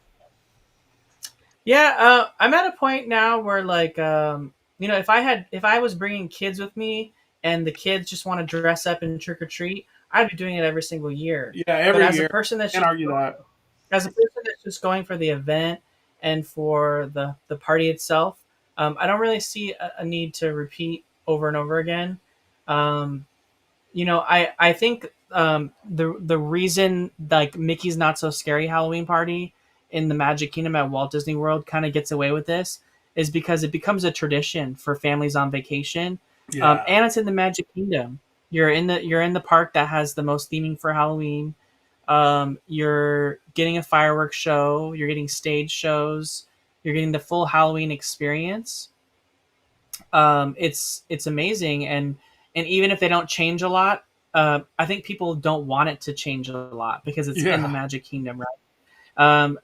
Yeah, I'm at a point now where like, if I was bringing kids with me and the kids just want to dress up and trick or treat, I'd be doing it every single year. Yeah, every year. As a person that's just going for the event and for the party itself, I don't really see a need to repeat over and over again. I think the reason like Mickey's Not So Scary Halloween Party in the Magic Kingdom at Walt Disney World kind of gets away with this is because it becomes a tradition for families on vacation. Yeah. And it's in the Magic Kingdom. You're in the park that has the most theming for Halloween. You're getting a fireworks show. You're getting stage shows. You're getting the full Halloween experience. It's amazing, and even if they don't change a lot, I think people don't want it to change a lot because it's in the Magic Kingdom, right?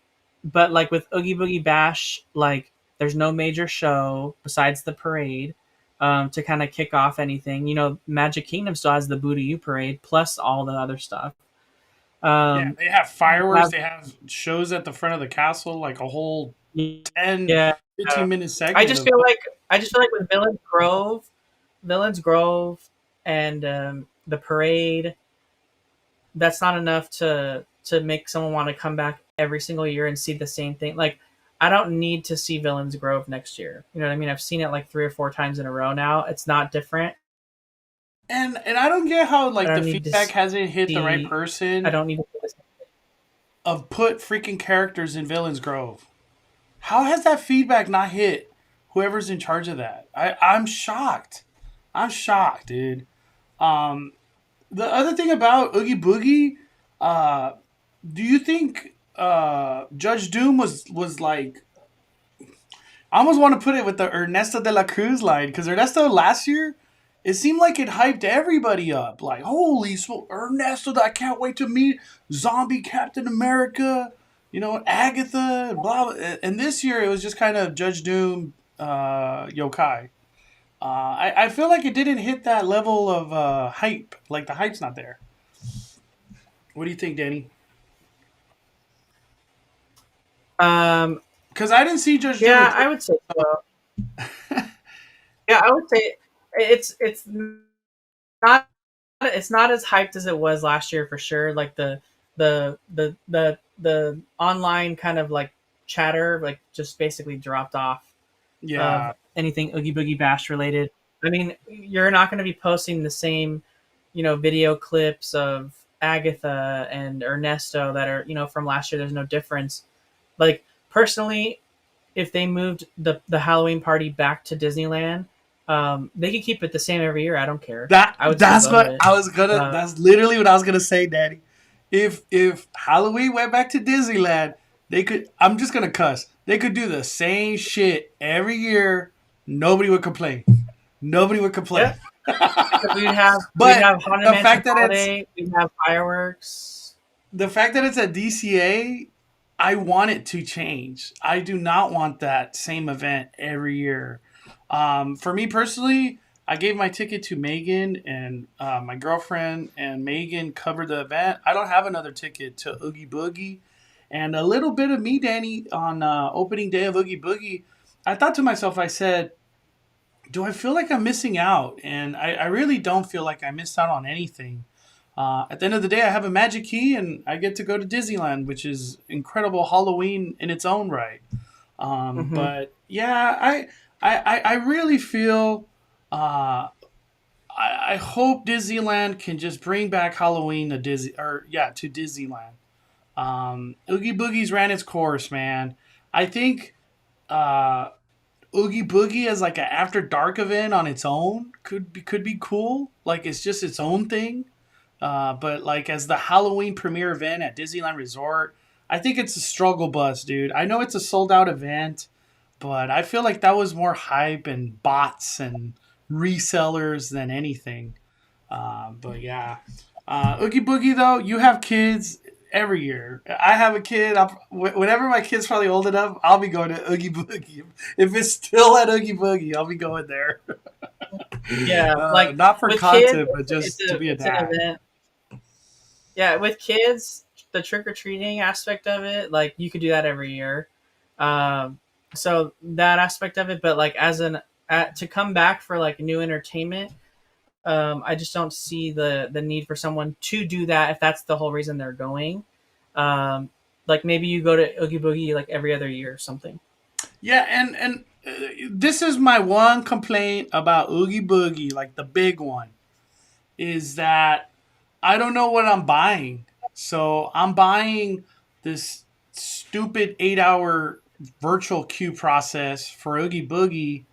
But like with Oogie Boogie Bash, like there's no major show besides the parade to kind of kick off anything. Magic Kingdom still has the Boo-to-You parade plus all the other stuff. They have fireworks. They have shows at the front of the castle, like a whole 10, 15-minute segment. I just feel like with Villains Grove, and the parade, that's not enough to make someone want to come back every single year and see the same thing. Like, I don't need to see Villains Grove next year. You know what I mean? I've seen it like 3 or 4 times in a row now. It's not different. And I don't get how like the feedback hasn't hit the right person. I don't need to see this of put freaking characters in Villains Grove. How has that feedback not hit whoever's in charge of that? I'm shocked. I'm shocked, dude. The other thing about Oogie Boogie, do you think Judge Doom was like? I almost want to put it with the Ernesto de la Cruz line because Ernesto last year, it seemed like it hyped everybody up. Like, holy smoke, Ernesto! I can't wait to meet Zombie Captain America. Agatha, blah, blah. And this year it was just kind of Judge Doom, yokai. I feel like it didn't hit that level of hype. Like the hype's not there. What do you think, Danny? Because I didn't see Judge Doom. Yeah, I would say so. Yeah, I would say it's not as hyped as it was last year for sure. Like the the online kind of like chatter like just basically dropped off Yeah. of anything Oogie Boogie Bash related. I mean, you're not going to be posting the same, video clips of Agatha and Ernesto that are, from last year. There's no difference. Like personally, if they moved the Halloween party back to Disneyland, they could keep it the same every year. I don't care. I would still That's go to what it. I was gonna. That's literally what I was gonna say, Daddy. If Halloween went back to Disneyland, they could. I'm just gonna cuss. They could do the same shit every year. Nobody would complain. Nobody would complain. Yeah. We'd have But Haunted the Mansion fact that Holiday. We'd have fireworks. it's at DCA, I want it to change. I do not want that same event every year. For me personally, I gave my ticket to Megan, and my girlfriend and Megan covered the event. I don't have another ticket to Oogie Boogie. And a little bit of me, Danny, on opening day of Oogie Boogie, I thought to myself, I said, do I feel like I'm missing out? And I really don't feel like I missed out on anything. At the end of the day, I have a magic key and I get to go to Disneyland, which is incredible Halloween in its own right. But yeah, I really feel. I hope Disneyland can just bring back Halloween to Disneyland. Oogie Boogie's ran its course, man. I think Oogie Boogie as like an after dark event on its own could be cool. Like it's just its own thing. But like as the Halloween premiere event at Disneyland Resort, I think it's a struggle bus, dude. I know it's a sold out event, but I feel like that was more hype and bots and resellers than anything. But yeah, Oogie Boogie though, you have kids every year. I have a kid. Whenever my kid's probably old enough, I'll be going to Oogie Boogie. If it's still at Oogie Boogie, I'll be going there. Yeah, like not for with content, kids, but just it's to be a an dad. event. Yeah, with kids, the trick or treating aspect of it, like you could do that every year. So that aspect of it, but like to come back for like new entertainment, I just don't see the need for someone to do that if that's the whole reason they're going. Like maybe you go to Oogie Boogie like every other year or something. Yeah, and this is my one complaint about Oogie Boogie, like the big one, is that I don't know what I'm buying. So I'm buying this stupid 8-hour virtual queue process for Oogie Boogie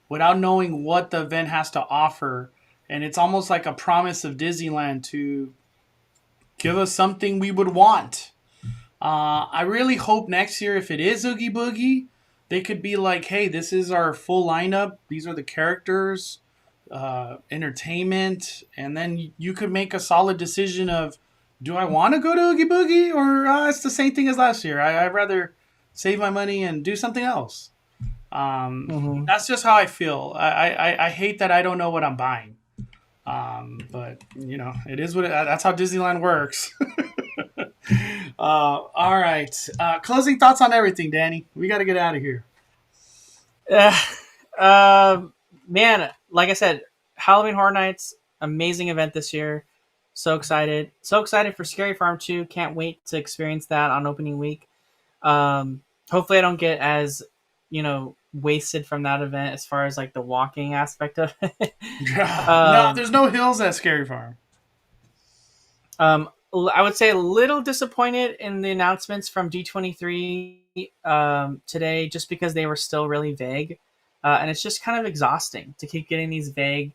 without knowing what the event has to offer. And it's almost like a promise of Disneyland to give us something we would want. I really hope next year, if it is Oogie Boogie, they could be like, hey, this is our full lineup. These are the characters, entertainment. And then you could make a solid decision of, do I want to go to Oogie Boogie or it's the same thing as last year? I'd rather save my money and do something else. That's just how I feel. I hate that I don't know what I'm buying. But it is that's how Disneyland works. All right. Closing thoughts on everything, Danny. We got to get out of here. Man, like I said, Halloween Horror Nights, amazing event this year. So excited for Scary Farm 2. Can't wait to experience that on opening week. Hopefully I don't get as wasted from that event as far as like the walking aspect of it. No, there's no hills at Scary Farm. I would say a little disappointed in the announcements from D23 today, just because they were still really vague, and it's just kind of exhausting to keep getting these vague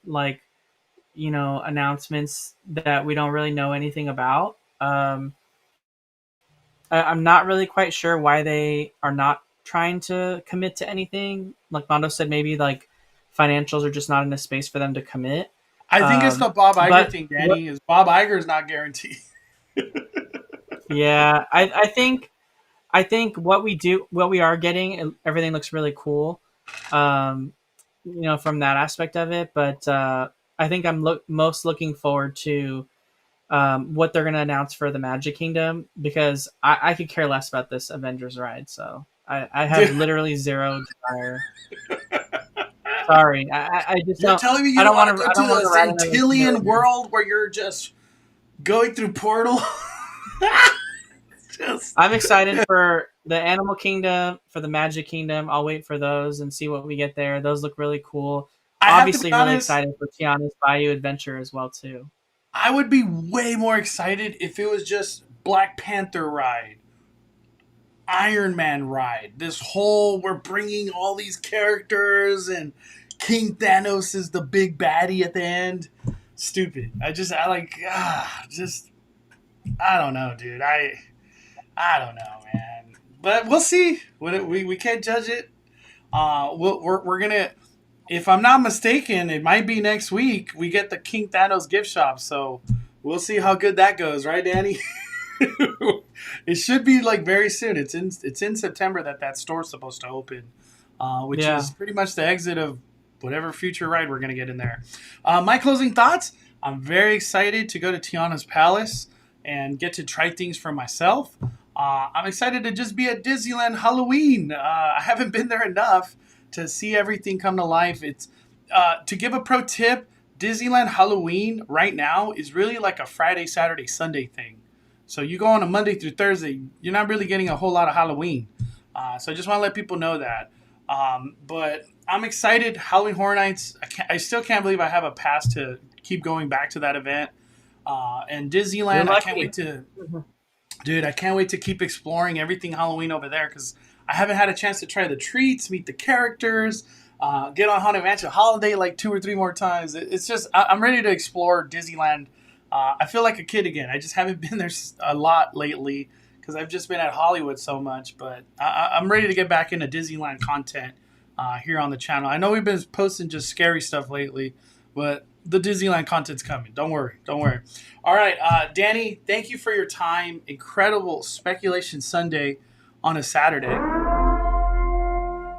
announcements that we don't really know anything about. I'm not really quite sure why they are not trying to commit to anything. Like Mondo said, maybe like financials are just not in a space for them to commit. I think it's the Bob Iger thing, Danny. Is Bob Iger is not guaranteed. Yeah, I think what we are getting, everything looks really cool, from that aspect of it. But I think I'm most looking forward to what they're going to announce for the Magic Kingdom, because I could care less about this Avengers ride. So I have literally zero desire. Sorry, I just You're don't. telling me you don't want to go to the Centillion world where you're just going through portal? I'm excited for the Animal Kingdom, for the Magic Kingdom. I'll wait for those and see what we get there. Those look really cool. I have to be Obviously, really honest. excited for Tiana's Bayou Adventure as well too. I would be way more excited if it was just Black Panther ride, Iron Man ride. This whole we're bringing all these characters and King Thanos is the big baddie at the end. Stupid. I like just I don't know, dude. I don't know, man. But we'll see. We can't judge it. We're gonna. If I'm not mistaken, it might be next week. We get the King Thanos gift shop, so we'll see how good that goes, right, Danny? It should be like very soon. It's in September that store's supposed to open, which is pretty much the exit of whatever future ride we're gonna get in there. My closing thoughts. I'm very excited to go to Tiana's Palace and get to try things for myself. I'm excited to just be at Disneyland Halloween. I haven't been there enough to see everything come to life. It's to give a pro tip. Disneyland Halloween right now is really like a Friday, Saturday, Sunday thing. So you go on a Monday through Thursday, you're not really getting a whole lot of Halloween. So I just want to let people know that. But I'm excited. Halloween Horror Nights. I still can't believe I have a pass to keep going back to that event. And Disneyland, I can't wait to, dude. I can't wait to keep exploring everything Halloween over there because I haven't had a chance to try the treats, meet the characters, get on Haunted Mansion Holiday like 2 or 3 more times. It's just I'm ready to explore Disneyland. I feel like a kid again. I just haven't been there a lot lately because I've just been at Hollywood so much. But I'm ready to get back into Disneyland content here on the channel. I know we've been posting just scary stuff lately, but the Disneyland content's coming. Don't worry. All right, Danny, thank you for your time. Incredible Speculation Sunday on a Saturday.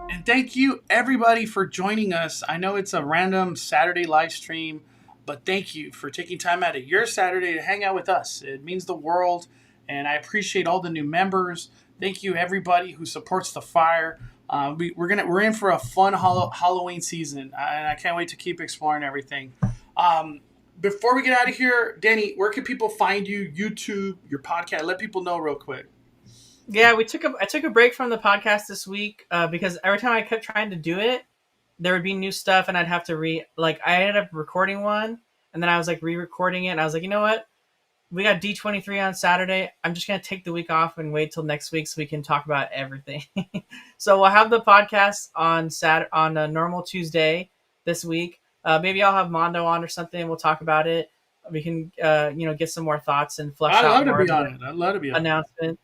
And thank you, everybody, for joining us. I know it's a random Saturday live stream, but thank you for taking time out of your Saturday to hang out with us. It means the world, and I appreciate all the new members. Thank you, everybody who supports the fire. We're in for a fun Halloween season, and I can't wait to keep exploring everything. Before we get out of here, Danny, where can people find you? YouTube, your podcast. Let people know real quick. Yeah, I took a break from the podcast this week because every time I kept trying to do it, there would be new stuff, and I'd have to I ended up recording one, and then I was like re-recording it, and I was like, you know what? We got D23 on Saturday. I'm just gonna take the week off and wait till next week so we can talk about everything. So we'll have the podcast on a normal Tuesday this week. Maybe I'll have Mondo on or something. We'll talk about it. We can get some more thoughts and flush out more. I'd love to be on it. Announcement.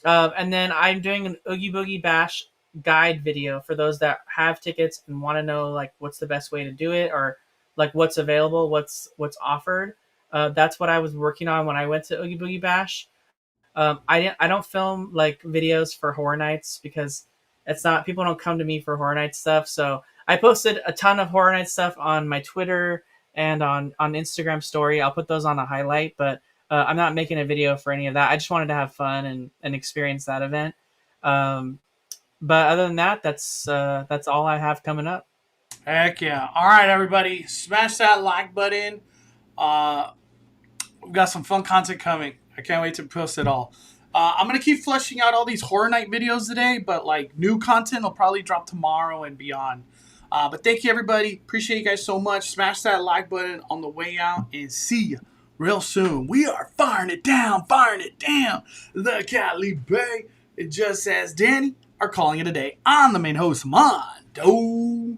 And then I'm doing an Oogie Boogie Bash guide video for those that have tickets and want to know like what's the best way to do it or like what's available, what's offered. That's what I was working on when I went to Oogie Boogie Bash. I don't film like videos for Horror Nights because people don't come to me for Horror Nights stuff. So I posted a ton of Horror Nights stuff on my Twitter and on Instagram story. I'll put those on a highlight, but I'm not making a video for any of that. I just wanted to have fun and experience that event. But other than that, that's all I have coming up. Heck yeah. All right, everybody. Smash that like button. We've got some fun content coming. I can't wait to post it all. I'm going to keep fleshing out all these Horror Night videos today, but like new content will probably drop tomorrow and beyond. But thank you, everybody. Appreciate you guys so much. Smash that like button on the way out and see you real soon. We are firing it down. The Cali Bay. It just as Danny are calling it a day. I'm the main host, Mondo.